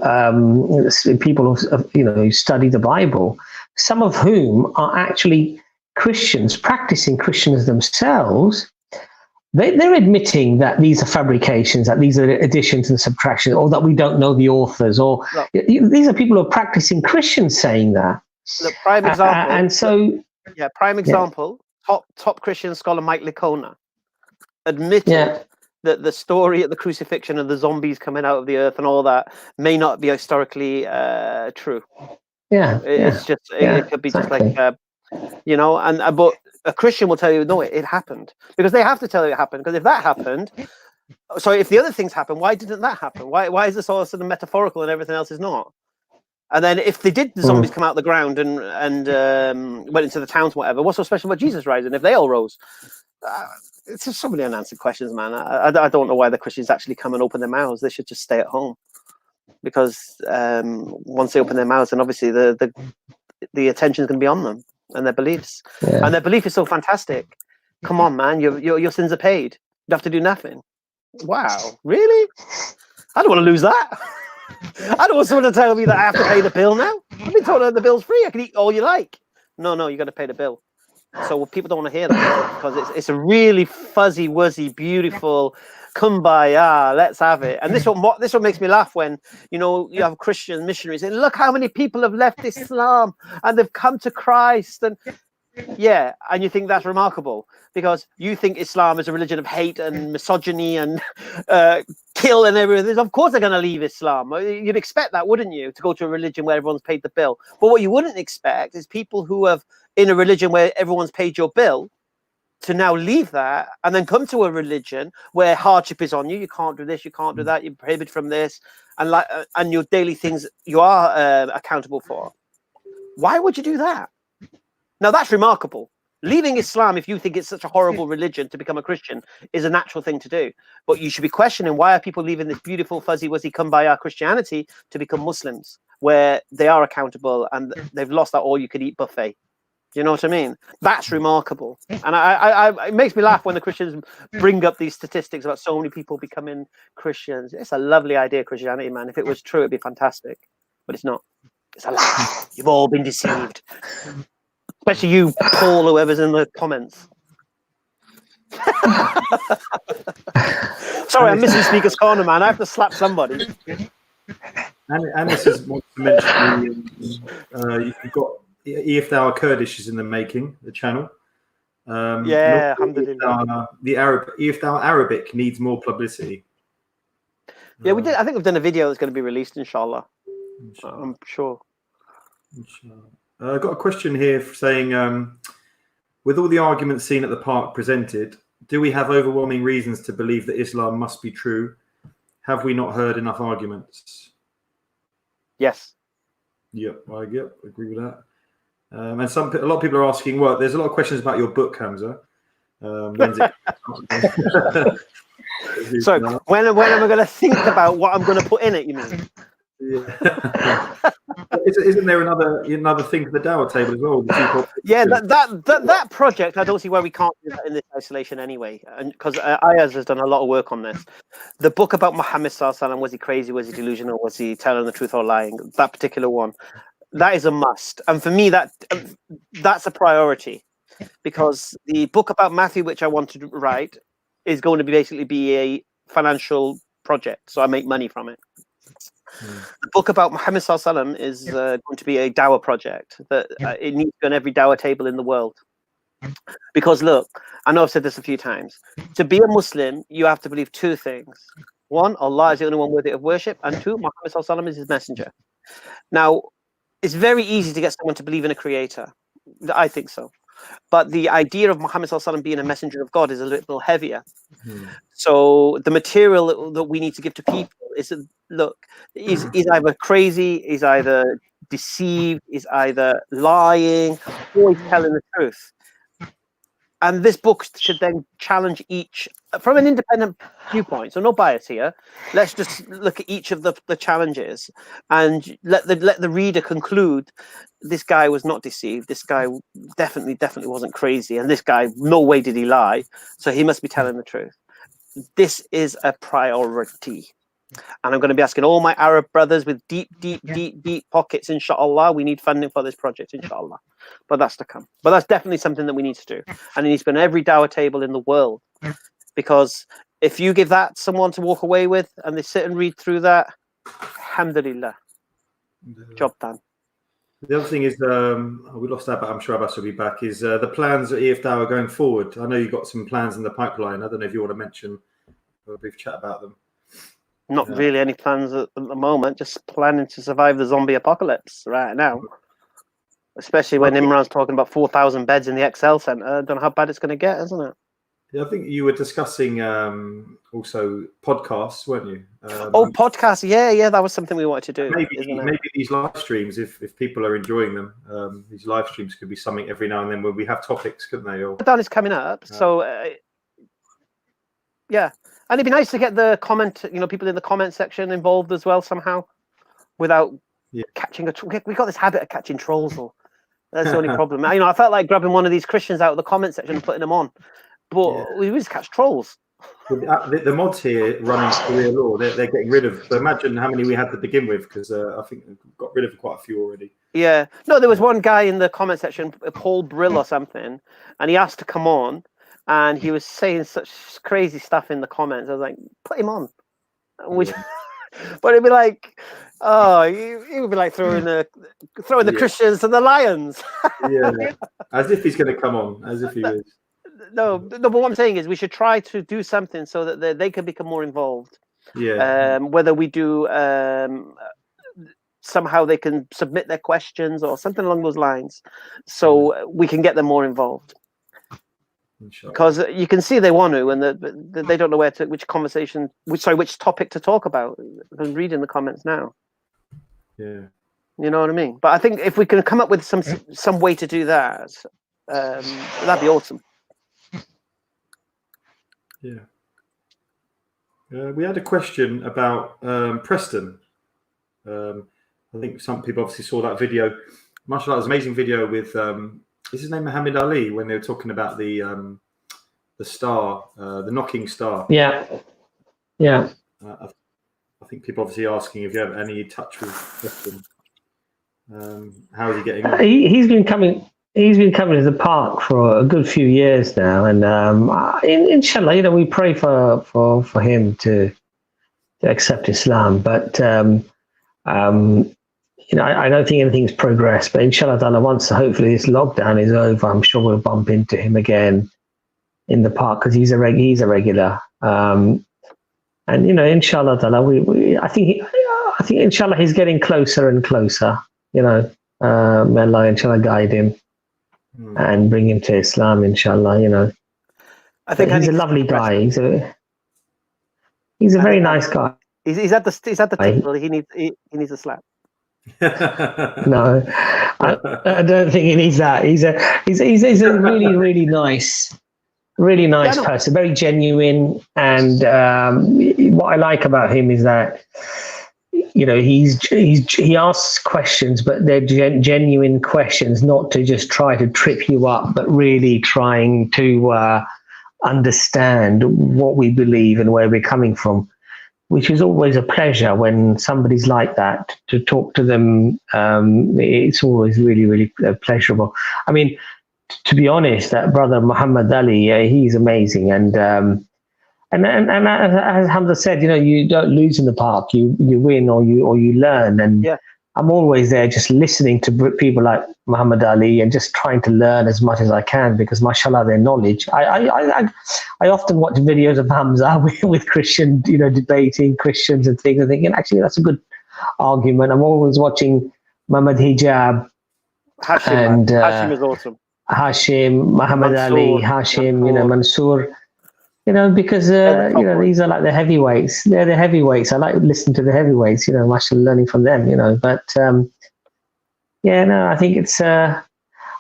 people who study the Bible, some of whom are actually Christians, practicing Christians themselves, they're admitting that these are fabrications, that these are additions and subtractions, or that we don't know the authors, or these are people who are practicing Christians saying that. Look, prime example. And so, prime example. Top Christian scholar Mike Licona admitted that the story at the crucifixion of the zombies coming out of the earth and all that may not be historically true. It's just it could be exactly. Just like but a Christian will tell you no, it happened, because they have to tell you it happened, because if that happened, if the other things happened, why didn't that happen? Why is this all sort of metaphorical and everything else is not? And then if they did, the zombies come out of the ground and went into the towns, whatever, what's so special about Jesus rising if they all rose? It's just so many unanswered questions, man. I don't know why the Christians actually come and open their mouths. They should just stay at home, because once they open their mouths, then obviously the attention is going to be on them and their beliefs. And their belief is so fantastic. Come on, man, your sins are paid. You have to do nothing. Wow, really? I don't want to lose that. I don't want someone to tell me that I have to pay the bill now. I've been told that the bill's free. I can eat all you like. No, you got to pay the bill. So people don't want to hear that, because it's a really fuzzy, wuzzy, beautiful kumbaya. Let's have it. And this one makes me laugh when you have Christian missionaries and look how many people have left Islam and they've come to Christ, and you think that's remarkable because you think Islam is a religion of hate and misogyny and kill and everything. Of course they're going to leave Islam. You'd expect that, wouldn't you, to go to a religion where everyone's paid the bill? But what you wouldn't expect is people who have in a religion where everyone's paid your bill to now leave that and then come to a religion where hardship is on you. You can't do this, you can't do that, you're prohibited from this, and your daily things you are accountable for. Why would you do that? Now that's remarkable. Leaving Islam, if you think it's such a horrible religion, to become a Christian is a natural thing to do. But you should be questioning, why are people leaving this beautiful, fuzzy, wuzzy, come-by-our Christianity to become Muslims, where they are accountable and they've lost that all-you-could-eat buffet? Do you know what I mean? That's remarkable. And it makes me laugh when the Christians bring up these statistics about so many people becoming Christians. It's a lovely idea, Christianity, man. If it was true, it'd be fantastic. But it's not. It's a lie. You've all been deceived. Especially you, Paul, whoever's in the comments. Sorry, I'm missing Speaker's Corner, man. I have to slap somebody. And this is what you mentioned. You've got EFDawah Kurdish is in the making, the channel. Yeah, alhamdulillah. The EFDawah Arabic needs more publicity. Yeah, we did. I think we've done a video that's going to be released, inshallah. I'm sure. Inshallah. I've got a question here saying, with all the arguments seen at the park presented, do we have overwhelming reasons to believe that Islam must be true? Have we not heard enough arguments? Yes. Yep, I agree with that. And a lot of people are asking, well, there's a lot of questions about your book, Hamza. When's it? So when am I going to think about what I'm going to put in it, you mean? Yeah. Isn't there another thing for the Dawah table as well? Yeah, that project, I don't see why we can't do that in this isolation anyway, and because Ayaz has done a lot of work on this. The book about Muhammad Sallallahu Alaihi Wasallam, was he crazy, was he delusional, was he telling the truth or lying? That particular one, that is a must, and for me that's a priority, because the book about Matthew, which I want to write, is going to basically be a financial project, so I make money from it. The book about Muhammad Sallallahu Alaihi Wasallam is going to be a Dawah project that it needs to be on every Dawah table in the world. Because look, I know I've said this a few times. To be a Muslim, you have to believe two things. One, Allah is the only one worthy of worship, and two, Muhammad Sallallahu Alaihi Wasallam is his messenger. Now, it's very easy to get someone to believe in a creator. I think so. But the idea of Muhammad Sallallahu Alaihi Wasallam being a messenger of God is a little heavier. So the material that we need to give to people is, look, he's either crazy, he's either deceived, he's either lying, or he's telling the truth. And this book should then challenge each from an independent viewpoint. So no bias here. Let's just look at each of the challenges and let the reader conclude, this guy was not deceived. This guy definitely wasn't crazy. And this guy, no way did he lie. So he must be telling the truth. This is a priority. And I'm going to be asking all my Arab brothers with deep pockets, inshallah. We need funding for this project, inshallah. But that's to come. But that's definitely something that we need to do. And it needs to be on every Dawah table in the world. Because if you give that someone to walk away with and they sit and read through that, alhamdulillah, job done. The other thing is, we lost that, but I'm sure Abbas will be back, is the plans at EFDawah going forward. I know you've got some plans in the pipeline. I don't know if you want to mention a brief chat about them. Not really any plans at the moment, just planning to survive the zombie apocalypse right now. Especially when Imran's talking about 4,000 beds in the Excel Centre. I don't know how bad it's going to get, isn't it? Yeah, I think you were discussing also podcasts, weren't you? Podcasts, yeah, that was something we wanted to do. Maybe these live streams, if people are enjoying them, these live streams could be something every now and then where we have topics, couldn't they? Ramadan is coming up, so yeah. And it'd be nice to get the people in the comment section involved as well somehow, without catching we got this habit of catching trolls, or that's the only problem. I felt like grabbing one of these Christians out of the comment section and putting them on, but we just catch trolls. The mods here running Sharia law, they're getting rid of. So imagine how many we had to begin with, because I think we've got rid of quite a few already. Yeah, no, there was one guy in the comment section, Paul Brill or something, and he asked to come on. And he was saying such crazy stuff in the comments. I was like, put him on. But it'd be like, he would be like throwing the Christians to the lions. As if he's going to come on, as if he is. No, but what I'm saying is we should try to do something so that they can become more involved. Whether we do somehow they can submit their questions or something along those lines, so we can get them more involved. Inshallah. Because you can see they want to, and they don't know which topic to talk about. I'm reading the comments now. Yeah. You know what I mean? But I think if we can come up with some way to do that, that'd be awesome. Yeah. We had a question about Preston. I think some people obviously saw that video. Mashallah, it was an amazing video with is his name Muhammad Ali, when they were talking about the star, the knocking star. Yeah. I think people obviously asking if you have any touch with Preston. How is he getting on? He's been coming to the park for a good few years now, and inshallah, we pray for him to accept Islam. But I don't think anything's progressed. But inshallah, once hopefully this lockdown is over, I'm sure we'll bump into him again in the park, because he's a regular. And inshallah, I think inshallah he's getting closer and closer. May Allah inshallah guide him and bring him to Islam, inshallah. I think he's a lovely guy. He's a very nice guy. He's at the table. He needs a slap. No, I don't think he needs that. He's a really, really nice person, very genuine. And what I like about him is that he asks questions, but they're genuine questions, not to just try to trip you up, but really trying to understand what we believe and where we're coming from, which is always a pleasure when somebody's like that. To talk to them, it's always really, really pleasurable. I mean, to be honest, that brother Muhammad Ali, he's amazing, and as Hamza said, you don't lose in the park, you win or you learn. And I'm always there just listening to people like Muhammad Ali and just trying to learn as much as I can, because mashallah, their knowledge. I often watch videos of Hamza with Christian, debating Christians and things, and thinking, actually, that's a good argument. I'm always watching Muhammad Hijab. Hashim is awesome. Hashim, Muhammad Ali, Hashim, Mansoor. Because these are like the heavyweights. They're the heavyweights. I like listening to the heavyweights. Mashallah, learning from them. But I think it's. I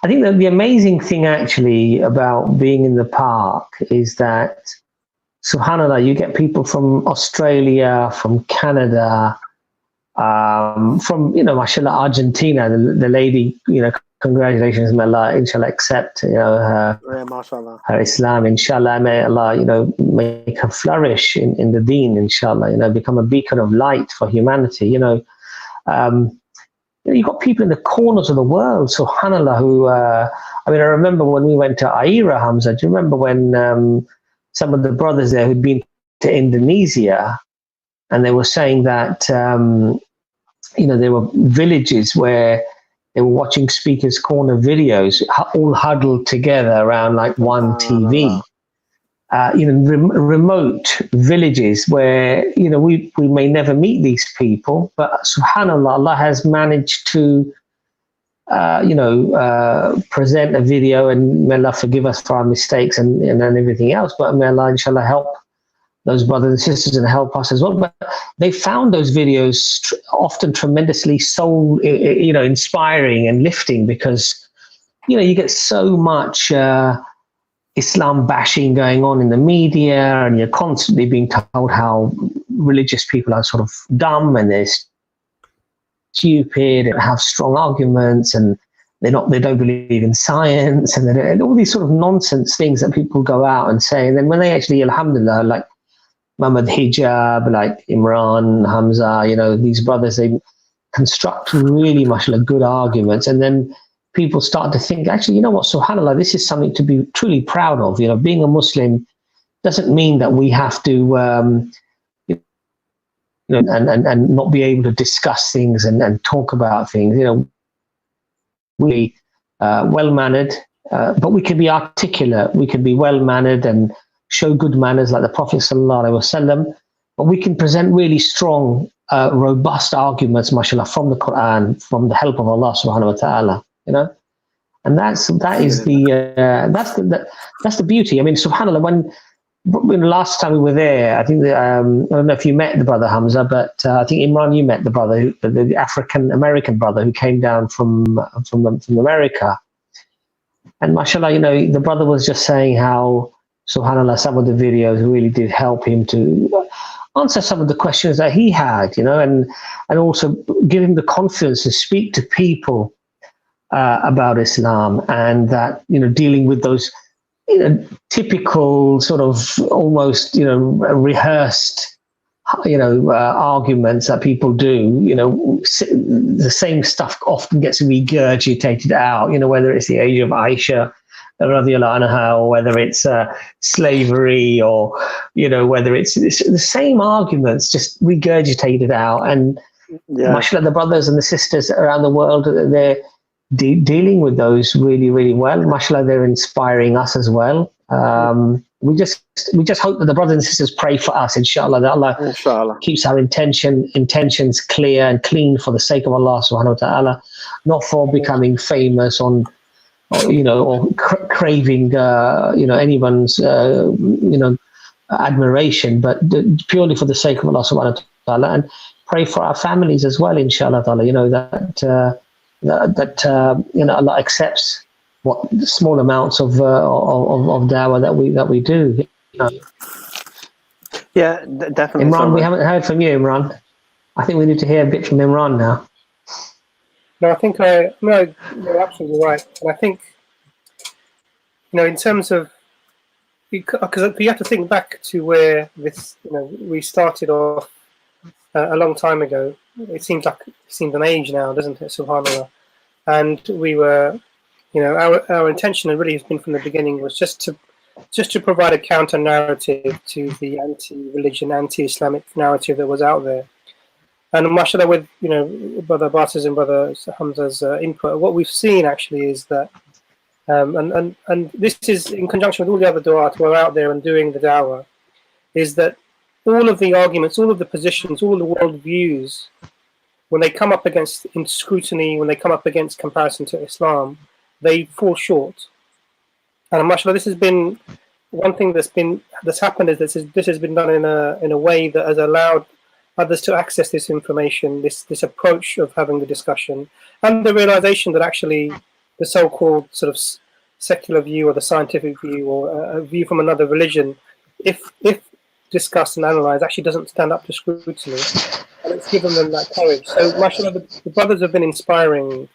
think that the amazing thing actually about being in the park is that, subhanallah, you get people from Australia, from Canada, from mashallah, Argentina. The lady, congratulations, may Allah inshallah accept her Islam, inshallah. May Allah make her flourish in the deen, inshallah. Become a beacon of light for humanity. You've got people in the corners of the world, subhanallah, who I remember when we went to Aira, Hamza. Do you remember when some of the brothers there who'd been to Indonesia, and they were saying that there were villages where they were watching Speaker's Corner videos, all huddled together around like one TV. Remote villages where we may never meet these people, but subhanallah, Allah has managed to present a video, and may Allah forgive us for our mistakes and everything else. But may Allah inshallah help those brothers and sisters and help us as well. But they found those videos often tremendously soul, inspiring and lifting, because, you get so much Islam bashing going on in the media, and you're constantly being told how religious people are sort of dumb and they're stupid and have strong arguments, and they don't believe in science, and all these sort of nonsense things that people go out and say. And then when they actually, alhamdulillah, like Muhammad Hijab, like Imran, Hamza, these brothers, they construct really mashallah good arguments, and then people start to think, actually, subhanallah, this is something to be truly proud of. Being a Muslim doesn't mean that we have to and not be able to discuss things and talk about things. We well-mannered, but we can be articulate, we can be well-mannered and show good manners like the Prophet sallallahu alaihi wasallam, but we can present really strong, robust arguments, mashallah, from the Quran, from the help of Allah subhanahu wa ta'ala, And that's the beauty. I mean, subhanAllah, when last time we were there, I think I don't know if you met the brother Hamza, but I think Imran, you met the brother, the African American brother who came down from America. And mashallah, the brother was just saying how, subhanAllah, some of the videos really did help him to answer some of the questions that he had, and also give him the confidence to speak to people about Islam, and that, dealing with those, typical sort of almost, rehearsed, arguments that people do, the same stuff often gets regurgitated out, whether it's the age of Aisha, radiallahu anha, or whether it's slavery, or, whether it's the same arguments just regurgitated out. And mashallah, the brothers and the sisters around the world, they're dealing with those really, really well. Mashallah, they're inspiring us as well. We just hope that the brothers and sisters pray for us, inshallah, that Allah keeps our intentions clear and clean for the sake of Allah subhanahu wa ta'ala, not for becoming famous or craving, anyone's, admiration, but purely for the sake of Allah subhanahu wa ta'ala, and pray for our families as well, inshallah ta'ala, that Allah accepts what small amounts of dawah that we do. Yeah, definitely. Imran, we haven't heard from you, Imran. I think we need to hear a bit from Imran now. No, I think you're absolutely right. And I think, in terms of, because you have to think back to where this, we started off a long time ago. It seems an age now, doesn't it? SubhanAllah. And we were, our intention, and really has been from the beginning, was just to provide a counter narrative to the anti-religion, anti-Islamic narrative that was out there. And mashallah, with Brother Abbas's and Brother Hamza's input, what we've seen actually is that, and this is in conjunction with all the other du'at who are out there and doing the dawah, is that all of the arguments, all of the positions, all the world views, when they come up against in scrutiny, when they come up against comparison to Islam, they fall short. And mashallah, this has been one thing that's happened, is this has been done in a way that has allowed others to access this information, this approach of having the discussion, and the realization that actually the so-called sort of secular view or the scientific view or a view from another religion, if discussed and analysed, actually doesn't stand up to scrutiny, and it's given them that courage. So mashallah, the brothers have been inspiring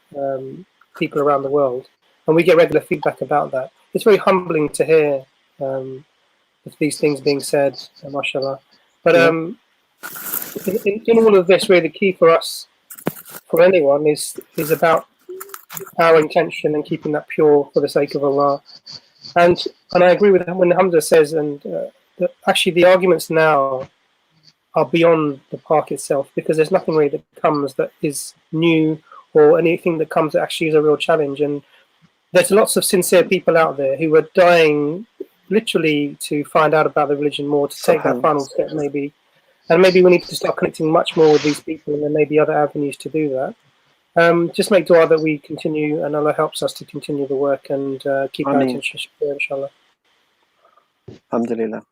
people around the world, and we get regular feedback about that. It's very humbling to hear these things being said, mashallah. But in all of this, really, the key for us, for anyone, is about our intention and keeping that pure for the sake of Allah. And I agree with when Hamza says, and that actually the arguments now are beyond the park itself, because there's nothing really that comes that is new, or anything that comes that actually is a real challenge. And there's lots of sincere people out there who are dying literally to find out about the religion more, to take that final step maybe. And maybe we need to start connecting much more with these people, and there may be other avenues to do that. Just make dua that we continue, and Allah helps us to continue the work and keep our attention secure, inshallah. Alhamdulillah.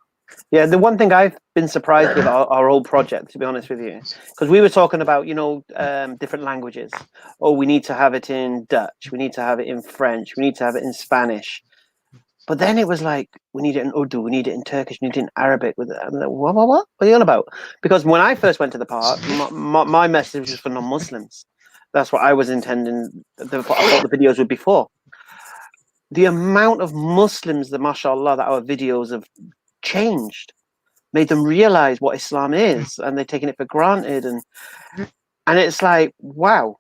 Yeah, the one thing I've been surprised with our whole project, to be honest with you, because we were talking about, different languages. Oh, we need to have it in Dutch, we need to have it in French, we need to have it in Spanish. But then it was like, we need it in Urdu, we need it in Turkish, we need it in Arabic. I'm like, what? What are you on about? Because when I first went to the park, my message was for non-Muslims. That's what I was intending. I thought the videos would be for. The amount of Muslims, mashallah, that our videos have changed, made them realize what Islam is, and they're taking it for granted, and it's like, wow.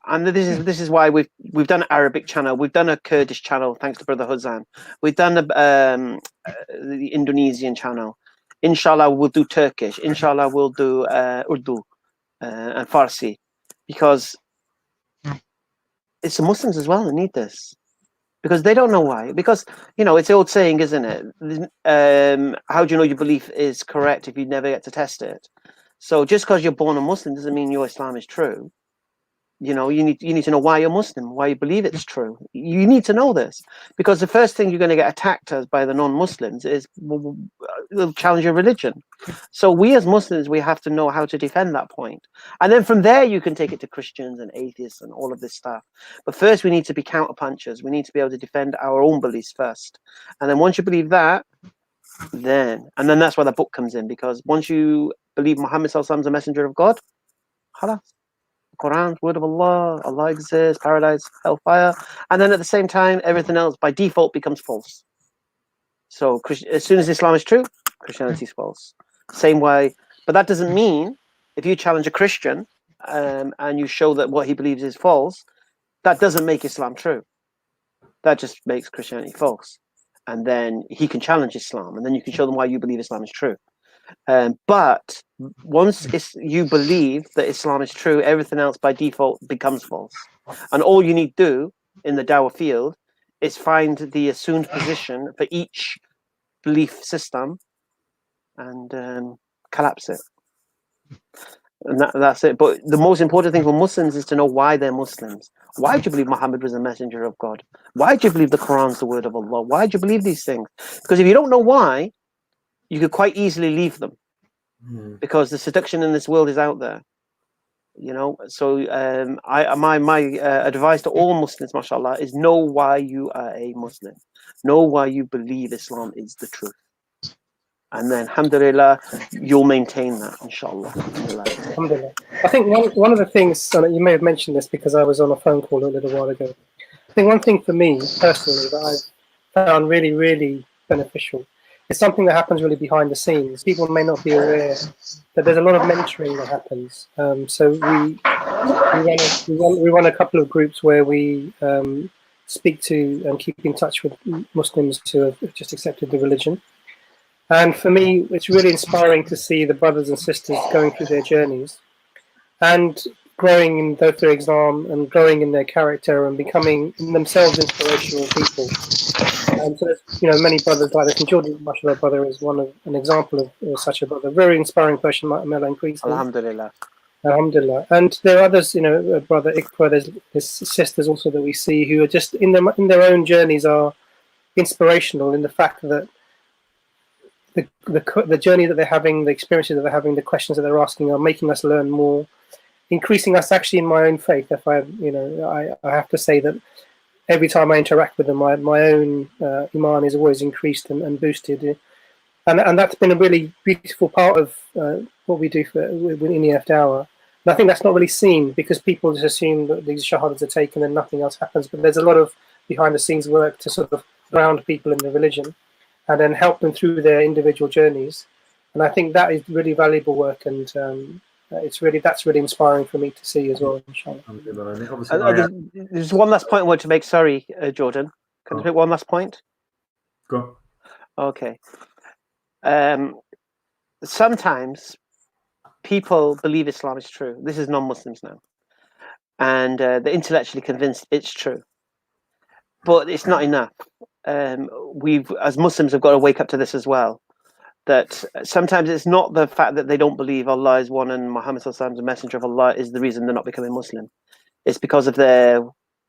And this is why we've done an Arabic channel, we've done a Kurdish channel, thanks to Brother Huzan, we've done the Indonesian channel. Inshallah, we'll do Turkish. Inshallah, we'll do Urdu and Farsi, because it's the Muslims as well that need this. Because they don't know why. Because, it's the old saying, isn't it? How do you know your belief is correct if you never get to test it? So just because you're born a Muslim doesn't mean your Islam is true. You know, you need to know why you're Muslim, why you believe it's true. You need to know this, because the first thing you're going to get attacked as by the non-Muslims is they'll challenge your religion. So we as Muslims, we have to know how to defend that point. And then from there, you can take it to Christians and atheists and all of this stuff. But first, we need to be counterpunchers. We need to be able to defend our own beliefs first. And then once you believe that, then that's where the book comes in, because once you believe Muhammad Sallallahu Alaihi Wasallam is a messenger of God, khalas. Quran, word of Allah, Allah exists, paradise, hellfire, and then at the same time, everything else by default becomes false. So as soon as Islam is true, Christianity is false. Same way, but that doesn't mean if you challenge a Christian and you show that what he believes is false, that doesn't make Islam true. That just makes Christianity false. And then he can challenge Islam, and then you can show them why you believe Islam is true. But once you believe that Islam is true, everything else by default becomes false. And all you need to do in the Dawah field is find the assumed position for each belief system and collapse it. And that's it. But the most important thing for Muslims is to know why they're Muslims. Why do you believe Muhammad was a messenger of God? Why do you believe the Quran is the word of Allah? Why do you believe these things? Because if you don't know why, you could quite easily leave them, because the seduction in this world is out there, you know. So my advice to all Muslims, mashallah, is know why you are a Muslim, know why you believe Islam is the truth, and then alhamdulillah you'll maintain that, inshallah. Alhamdulillah. I think one of the things, you may have mentioned this because I was on a phone call a little while ago. I think one thing for me personally that I've found really, really beneficial, it's something that happens really behind the scenes. People may not be aware that there's a lot of mentoring that happens. So we run a couple of groups where we speak to and keep in touch with Muslims who have just accepted the religion. And for me, it's really inspiring to see the brothers and sisters going through their journeys and growing in both their Islam and growing in their character and becoming themselves inspirational people. And so, you know, many brothers like this, and Jordan, mashallah, brother, is an example of such a brother. Very inspiring person, may Allah increase him. Alhamdulillah. Alhamdulillah. And there are others, you know, brother Iqbal, there's sisters also that we see who are just in their own journeys are inspirational in the fact that the journey that they're having, the experiences that they're having, the questions that they're asking are making us learn more, increasing us actually in my own faith. If I, you know, I have to say that every time I interact with them, my own Iman is always increased and boosted. And that's been a really beautiful part of what we do in EFDawah. And I think that's not really seen because people just assume that these shahadas are taken and nothing else happens. But there's a lot of behind the scenes work to sort of ground people in the religion and then help them through their individual journeys. And I think that is really valuable work, and that's really inspiring for me to see as well. Inshallah. There's one last point I want to make. Sorry, Jordan. Can I make one last point? Go. Okay. Sometimes people believe Islam is true. This is non-Muslims now, and they're intellectually convinced it's true, but it's not enough. We've, as Muslims, have got to wake up to this as well. That sometimes it's not the fact that they don't believe Allah is one and Muhammad Sallallahu Alaihi Wasallam, the messenger of Allah, is the reason they're not becoming Muslim. It's because of their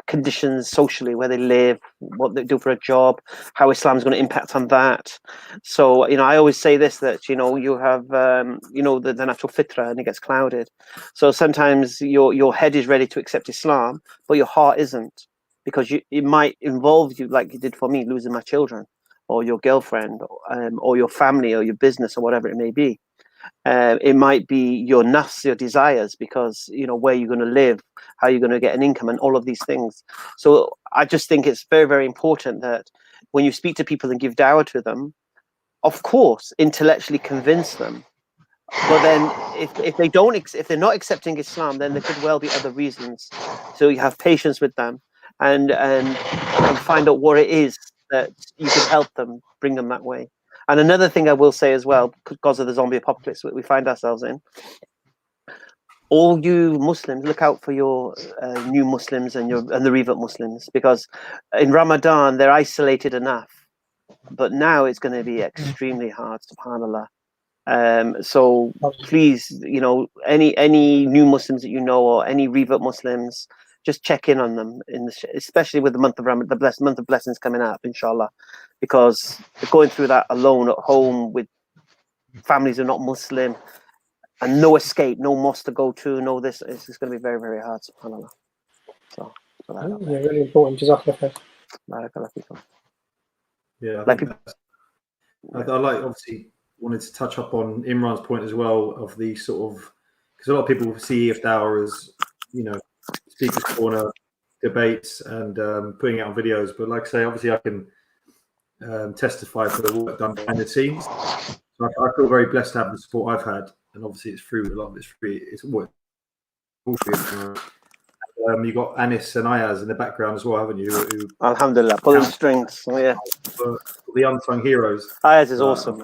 conditions socially, where they live, what they do for a job, how Islam is going to impact on that. So, you know, I always say this, that, you know, you have, you know, the natural fitra, and it gets clouded. So sometimes your head is ready to accept Islam, but your heart isn't, because it might involve you, like it did for me, losing my children, or your girlfriend, or your family, or your business, or whatever it may be. It might be your nafs, your desires, because, you know, where you're going to live, how you're going to get an income, and all of these things. So I just think it's very, very important that when you speak to people and give dawah to them, of course, intellectually convince them. But then if they're not accepting Islam, then there could well be other reasons. So you have patience with them and find out what it is that you can help them, bring them that way. And another thing I will say as well, because of the zombie apocalypse that we find ourselves in, all you Muslims, look out for your new Muslims and the revert Muslims, because in Ramadan they're isolated enough, but now it's going to be extremely hard, subhanallah. So please, you know, any new Muslims that you know, or any revert Muslims, just check in on them, especially with the month of Ramadan, the month of blessings coming up, inshallah, because going through that alone at home with families who are not Muslim, and no escape, no mosque to go to, no this, it's going to be very, very hard, subhanAllah. So, yeah, really important. Jazakallah khair. Yeah, I think I like, obviously wanted to touch up on Imran's point as well, of the sort of, because a lot of people see EFDawah as, you know, speakers corner, debates, and putting it on videos. But like I say, obviously I can testify for the work done behind the scenes. So I feel very blessed to have the support I've had, and obviously it's free. A lot of it's free. It's all free. You got Anis and Ayaz in the background as well, haven't you? Who Alhamdulillah, pulling strings. Oh, yeah. The unsung heroes. Ayaz is awesome.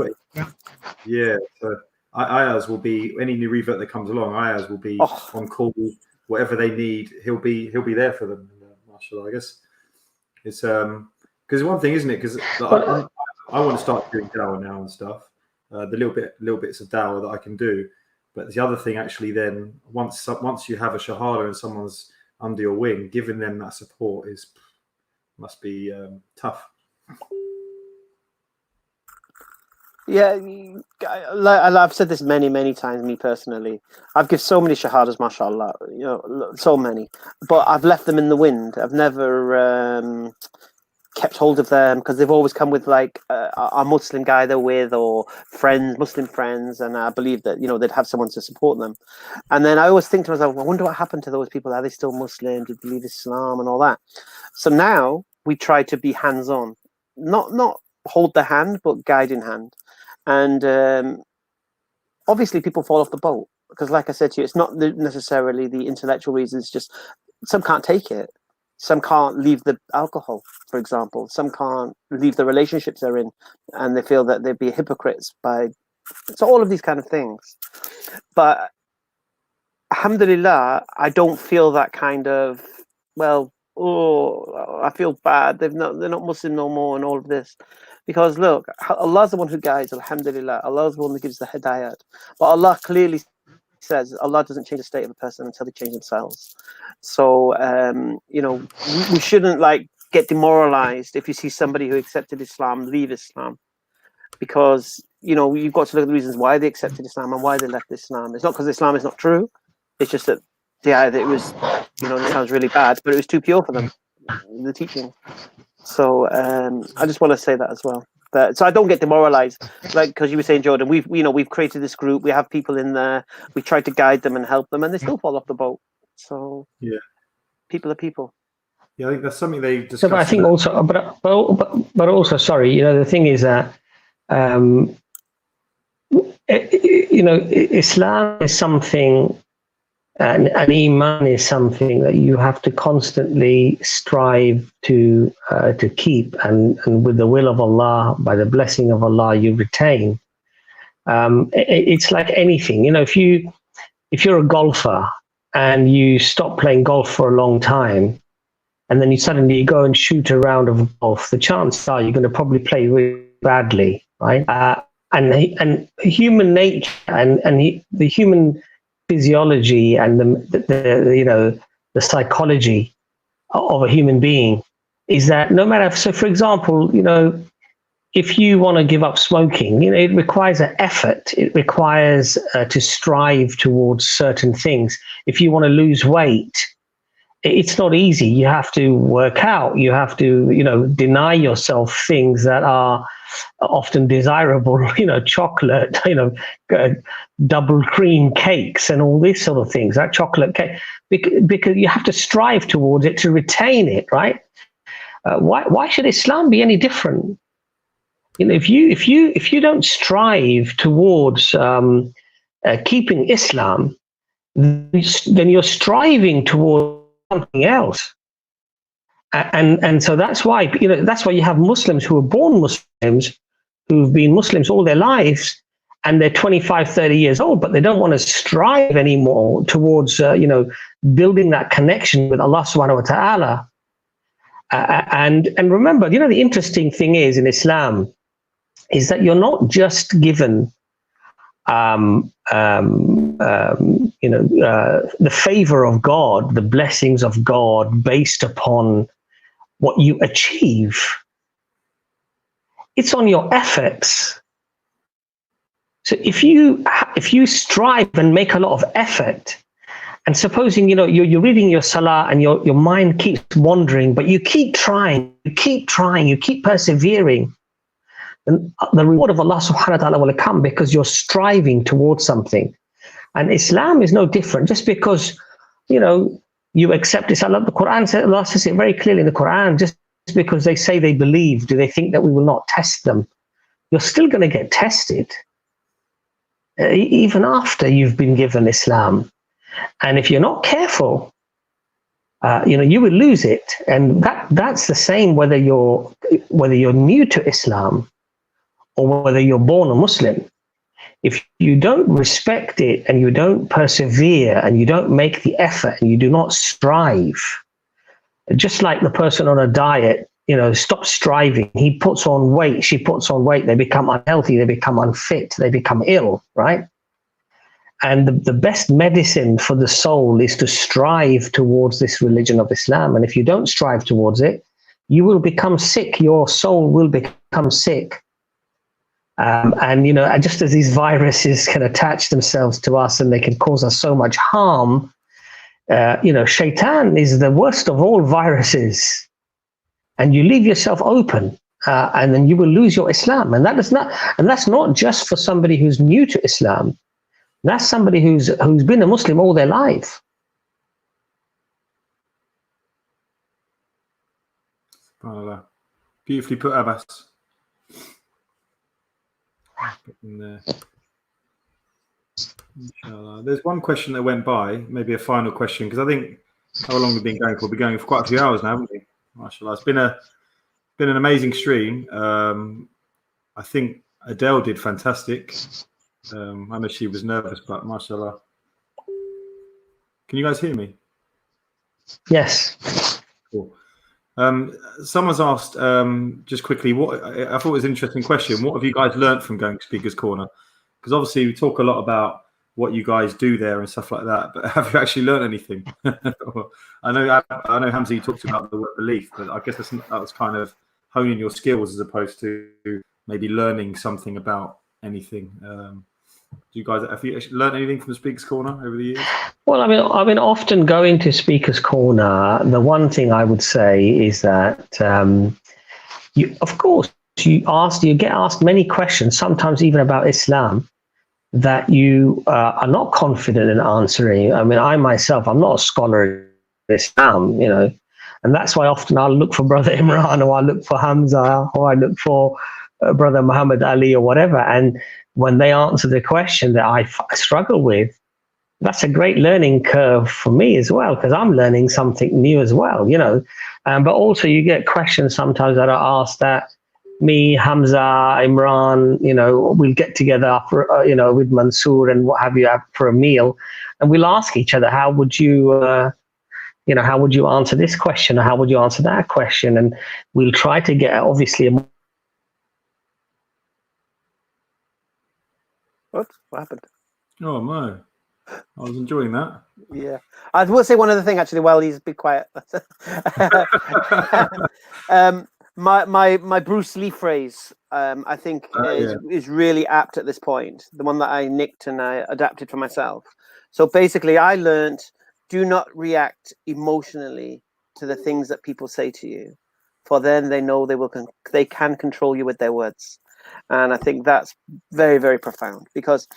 Yeah. So Ayaz will be, any new revert that comes along, Ayaz will be on call, whatever they need. He'll be there for them. Mashallah, I guess it's because one thing, isn't it? Because I want to start doing dawah now and stuff. The little bits of dawah that I can do. But the other thing, actually, then once you have a shahada and someone's under your wing, giving them that support must be tough. Yeah, I've said this many times. Me personally, I've given so many shahadas, mashallah, you know, so many. But I've left them in the wind. I've never kept hold of them, because they've always come with like a Muslim guy they're with, or friends, Muslim friends, and I believe that, you know, they'd have someone to support them. And then I always think to myself, I wonder what happened to those people. Are they still Muslim? Did they believe Islam and all that? So now we try to be hands-on, not hold the hand, but guide in hand. And obviously people fall off the boat, because like I said to you, it's not necessarily the intellectual reasons. It's just some can't take it. Some can't leave the alcohol, for example. Some can't leave the relationships they're in, and they feel that they'd be hypocrites by. So all of these kind of things. But alhamdulillah, I don't feel that kind of, well, oh, I feel bad. They're not Muslim no more, and all of this. Because look, Allah's the one who guides, alhamdulillah. Allah's the one who gives the hidayat. But Allah clearly says Allah doesn't change the state of a person until they change themselves. So, you know, we shouldn't like get demoralized if you see somebody who accepted Islam leave Islam, because, you know, you've got to look at the reasons why they accepted Islam and why they left Islam. It's not because Islam is not true. It's just that, yeah, it was, you know, it sounds really bad, but it was too pure for them, the teaching. So I just want to say that as well. So I don't get demoralized, like, because you were saying, Jordan, we've created this group, we have people in there, we try to guide them and help them, and they still fall off the boat. So yeah, people are people. Yeah, I think that's something they discuss. So, but I think also, but also, sorry, you know, the thing is that you know, Islam is something, and Iman is something that you have to constantly strive to keep, and with the will of Allah, by the blessing of Allah, you retain. It's like anything, you know, if you're a golfer and you stop playing golf for a long time, and then you suddenly go and shoot a round of golf, the chances are you're going to probably play really badly, right? And human nature and the human physiology and the you know, the psychology of a human being is that no matter, so for example, you know, if you want to give up smoking, you know, it requires an effort. It requires to strive towards certain things. If you want to lose weight, it's not easy. You have to work out. You have to, you know, deny yourself things that are often desirable, you know, chocolate, you know, double cream cakes and all these sort of things, that chocolate cake, because you have to strive towards it to retain it, right? Why should Islam be any different? You know, if you don't strive towards keeping Islam, then you're striving towards something else. And so that's why, you know, that's why you have Muslims who are born Muslims, who've been Muslims all their lives, and they're 25, 30 years old, but they don't want to strive anymore towards, you know, building that connection with Allah subhanahu wa ta'ala. And remember, you know, the interesting thing is in Islam is that you're not just given the favor of God, the blessings of God based upon what you achieve. It's on your efforts. So if you strive and make a lot of effort, and supposing you're reading your salah and your mind keeps wandering, but you keep trying, you keep persevering, and the reward of Allah subhanahu wa ta'ala will come because you're striving towards something. And Islam is no different. Just because you accept Islam, the Quran says, Allah says it very clearly in the Quran, just because they say they believe, do they think that we will not test them? You're still going to get tested, even after you've been given Islam. And if you're not careful, you will lose it. And that's the same whether you're new to Islam or whether you're born a Muslim. If you don't respect it and you don't persevere and you don't make the effort and you do not strive, just like the person on a diet, stop striving. He puts on weight, she puts on weight, they become unhealthy, they become unfit, they become ill, right? And the best medicine for the soul is to strive towards this religion of Islam. And if you don't strive towards it, you will become sick. Your soul will become sick. And just as these viruses can attach themselves to us and they can cause us so much harm, Shaitan is the worst of all viruses. And you leave yourself open, and then you will lose your Islam. And that's not just for somebody who's new to Islam. That's somebody who's been a Muslim all their life. SubhanAllah. Beautifully put, Abbas. In there. Inshallah. There's one question that went by, maybe a final question, because I think how long we've been going for? We've been going for quite a few hours now, haven't we? MashaAllah. It's been an amazing stream. I think Adele did fantastic. I know she was nervous, but MashaAllah. Can you guys hear me? Yes. Cool. Someone's asked just quickly, what I thought was an interesting question. What have you guys learned from going to Speaker's Corner? Because obviously we talk a lot about what you guys do there and stuff like that, but have you actually learned anything? I know Hamza, you talked about the word belief, but I guess that was kind of honing your skills as opposed to maybe learning something about anything. Have you learned anything from the Speaker's Corner over the years? Well, I mean, often going to Speaker's Corner, the one thing I would say is that you get asked many questions, sometimes even about Islam, that you are not confident in answering. I mean, I myself, I'm not a scholar in Islam, and that's why often I'll look for Brother Imran, or I look for Hamza, or I look for Brother Muhammad Ali, or whatever. And when they answer the question that I struggle with, that's a great learning curve for me as well, because I'm learning something new as well, but also you get questions sometimes that are asked that me, Hamza, Imran, we'll get together for, with Mansoor and what have you for a meal, and we'll ask each other, how would you answer this question, or how would you answer that question? And we'll try to get obviously What happened? Oh no, I was enjoying that. Yeah, I will say one other thing actually. While he's been quiet, my Bruce Lee phrase, I think is really apt at this point. The one that I nicked and I adapted for myself. So basically, I learned: do not react emotionally to the things that people say to you, for then they know they can control you with their words. And I think that's very, very profound, because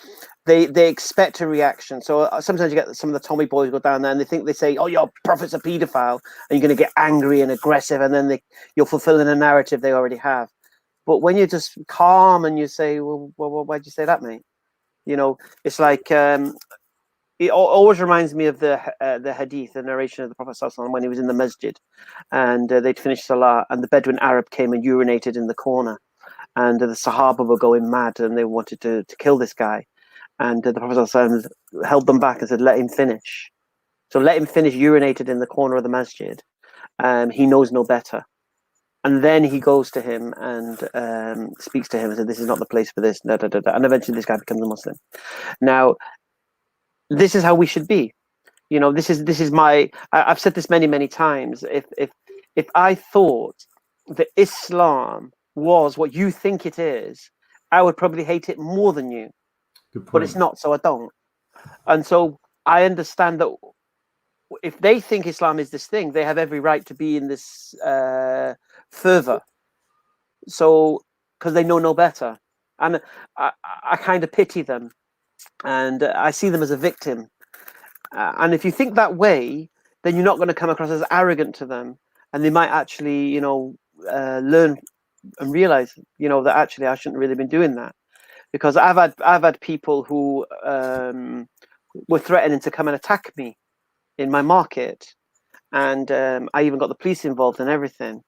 they expect a reaction. So sometimes you get some of the Tommy boys go down there and they say, oh, your prophet's a pedophile, and you're going to get angry and aggressive, and then you're fulfilling a narrative they already have. But when you're just calm and you say, well why'd you say that, mate? It's like it always reminds me of the hadith, the narration of the Prophet ﷺ when he was in the masjid, and they'd finished salah, and the Bedouin Arab came and urinated in the corner. And the Sahaba were going mad, and they wanted to kill this guy. And the Prophet ﷺ held them back and said, let him finish. So let him finish, urinated in the corner of the masjid. He knows no better. And then he goes to him and speaks to him and says, "This is not the place for this." Da, da, da, da. And eventually, this guy becomes a Muslim. Now, this is how we should be. You know, this is my. I've said this many times. If I thought that Islam was what you think it is, I would probably hate it more than you. But it's not, so I don't. And so I understand that if they think Islam is this thing, they have every right to be in this fervor. So, because they know no better. And I kind of pity them. And I see them as a victim. And if you think that way, then you're not going to come across as arrogant to them. And they might actually, you know, learn and realize, you know, that actually I shouldn't really been doing that. Because I've had people who were threatening to come and attack me in my market, and I even got the police involved and everything.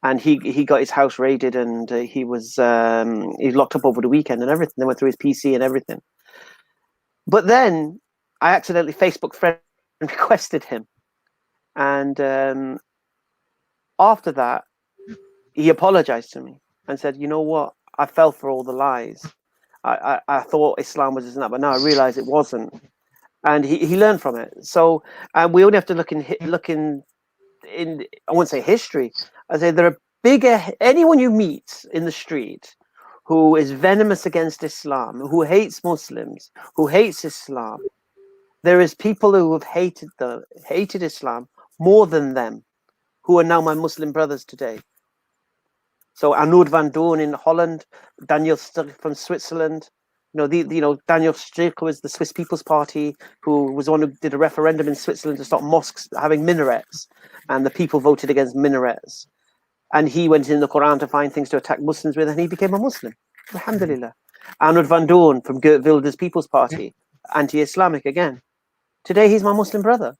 And he got his house raided, and he was locked up over the weekend and everything. They went through his PC and everything. But then I accidentally Facebook friend requested him, and after that, he apologized to me and said, "You know what? I fell for all the lies. I thought Islam was that, but now I realize it wasn't." And he learned from it. So we only have to look in I won't say history. I say there are bigger. Anyone you meet in the street who is venomous against Islam, who hates Muslims, who hates Islam, there is people who have hated Islam more than them, who are now my Muslim brothers today. So Arnoud van Doorn in Holland, Daniel Sturck from Switzerland. Daniel Sturck was the Swiss People's Party, who was the one who did a referendum in Switzerland to stop mosques having minarets, and the people voted against minarets. And he went in the Quran to find things to attack Muslims with, and he became a Muslim. Alhamdulillah. Arnoud van Doorn from Geert Wilders' People's Party, anti-Islamic again. Today he's my Muslim brother.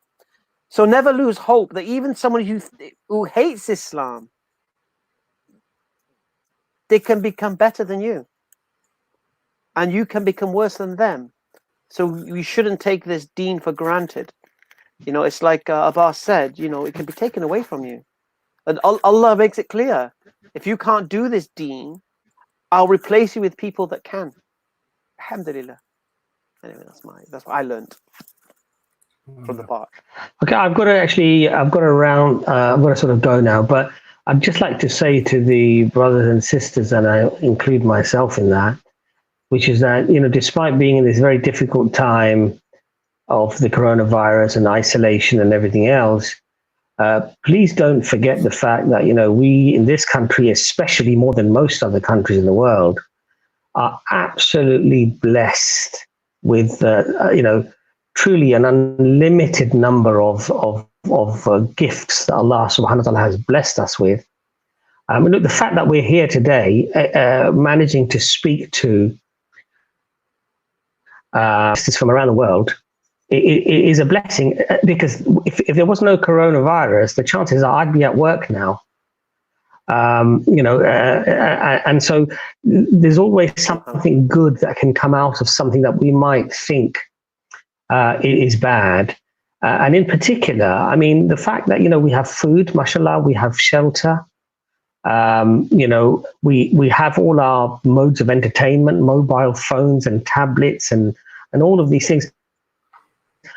So never lose hope that even someone who hates Islam, they can become better than you. And you can become worse than them. So we shouldn't take this deen for granted. You know, it's like Abbas said, you know, it can be taken away from you. And Allah makes it clear. If you can't do this deen, I'll replace you with people that can. Alhamdulillah. Anyway, that's what I learned from the part. Okay, I've got to sort of go now, but I'd just like to say to the brothers and sisters, and I include myself in that, which is that, you know, despite being in this very difficult time of the coronavirus and isolation and everything else, please don't forget the fact that, you know, we in this country, especially more than most other countries in the world, are absolutely blessed with, you know, truly an unlimited number of gifts that Allah subhanahu wa ta'ala has blessed us with. Look, the fact that we're here today, managing to speak to sisters from around the world, it is a blessing, because if there was no coronavirus, the chances are I'd be at work now. You know, and so there's always something good that can come out of something that we might think is bad. And in particular, I mean, the fact that, you know, we have food, mashallah, we have shelter, you know, we have all our modes of entertainment, mobile phones and tablets and all of these things.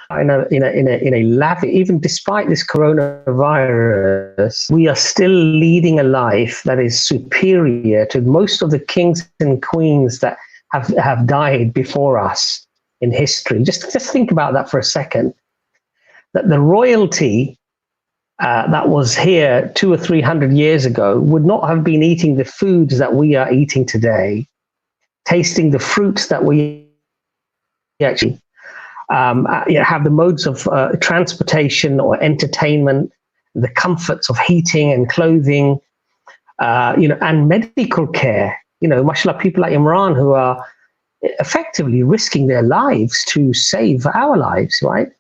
In a lavish, even despite this coronavirus, we are still leading a life that is superior to most of the kings and queens that have died before us in history. Just think about that for a second. That the royalty that was here 200 or 300 years ago would not have been eating the foods that we are eating today, tasting the fruits that we actually have, the modes of transportation or entertainment, the comforts of heating and clothing, you know, and medical care. You know, mashallah, people like Imran who are effectively risking their lives to save our lives, right?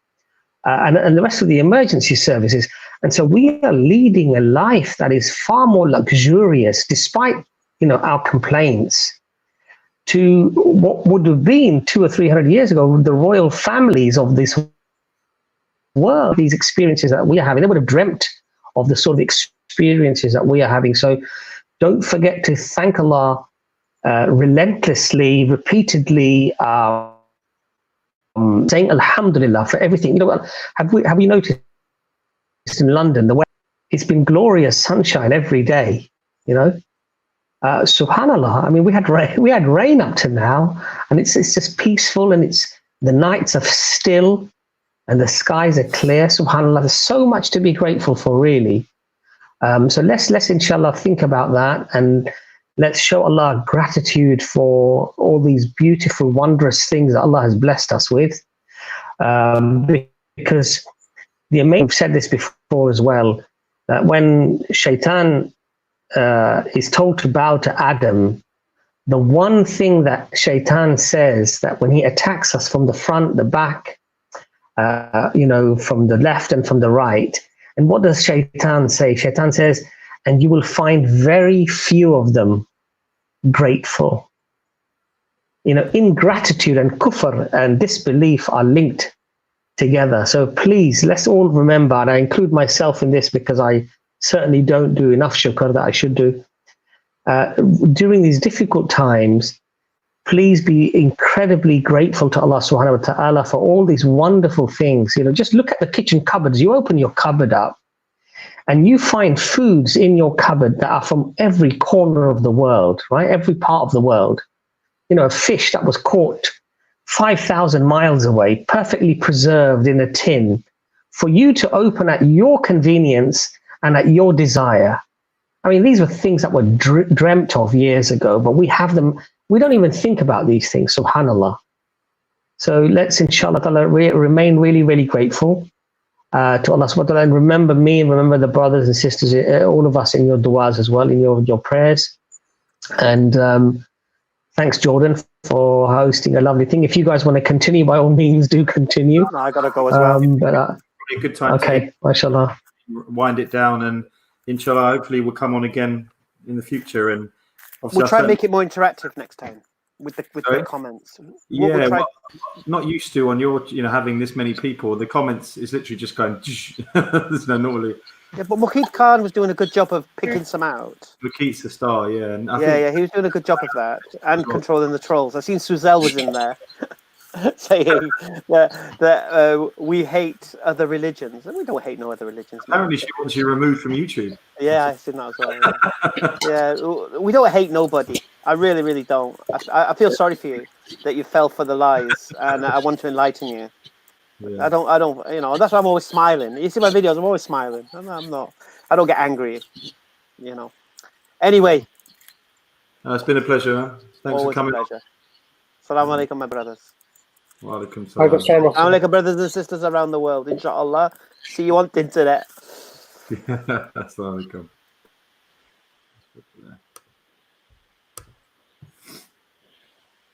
And the rest of the emergency services. And so we are leading a life that is far more luxurious, despite, you know, our complaints, to what would have been 200 or 300 years ago, the royal families of this world, these experiences that we are having. They would have dreamt of the sort of experiences that we are having. So don't forget to thank Allah relentlessly, repeatedly, saying Alhamdulillah for everything. You know what? Have you noticed in London the way it's been glorious sunshine every day? You know, Subhanallah. I mean, we had rain up to now, and it's just peaceful, and the nights are still, and the skies are clear. Subhanallah. There's so much to be grateful for, really. So let's inshallah think about that, and let's show Allah gratitude for all these beautiful, wondrous things that Allah has blessed us with. Because the Imam said this before as well, that when Shaitan is told to bow to Adam, the one thing that Shaitan says, that when he attacks us from the front, the back, from the left and from the right, and what does Shaitan say? Shaitan says, and you will find very few of them grateful. Ingratitude and kufr and disbelief are linked together. So please, let's all remember, and I include myself in this because I certainly don't do enough shukr that I should do. During these difficult times, please be incredibly grateful to Allah subhanahu wa ta'ala for all these wonderful things. Just look at the kitchen cupboards. You open your cupboard up and you find foods in your cupboard that are from every corner of the world, right? Every part of the world. A fish that was caught 5,000 miles away, perfectly preserved in a tin, for you to open at your convenience and at your desire. I mean, these were things that were dreamt of years ago, but we have them. We don't even think about these things, subhanallah. So let's, inshallah, remain really, really grateful to Allah subhanahu wa ta'ala, and remember me and remember the brothers and sisters, all of us in your du'as as well, in your prayers. And thanks, Jordan, for hosting a lovely thing. If you guys want to continue, by all means, do continue. No, I got to go as well. Probably a good time to mashallah. Wind it down, and inshallah, hopefully we'll come on again in the future. And we'll try and make it more interactive next time with the comments. Not used to on your, having this many people. The comments is literally just going. There's no normally. Yeah, but Mukeet Khan was doing a good job of picking some out. Mukeet's the star, yeah. And he was doing a good job of that and controlling the trolls. I seen Suzel was in there saying that we hate other religions. And we don't hate no other religions. Apparently she wants you removed from YouTube. Yeah, I've seen that as well. Yeah, we don't hate nobody. I really, really don't. I feel sorry for you that you fell for the lies, and I want to enlighten you. Yeah. I don't, that's why I'm always smiling. You see my videos, I'm always smiling. I don't get angry, Anyway. It's been a pleasure. Thanks for coming. Always a pleasure. Assalamu alaikum, my brothers. Wa alaikum salam. Assalamu alaikum, brothers and sisters around the world. Inshallah. See you on the internet. Assalamu alaikum.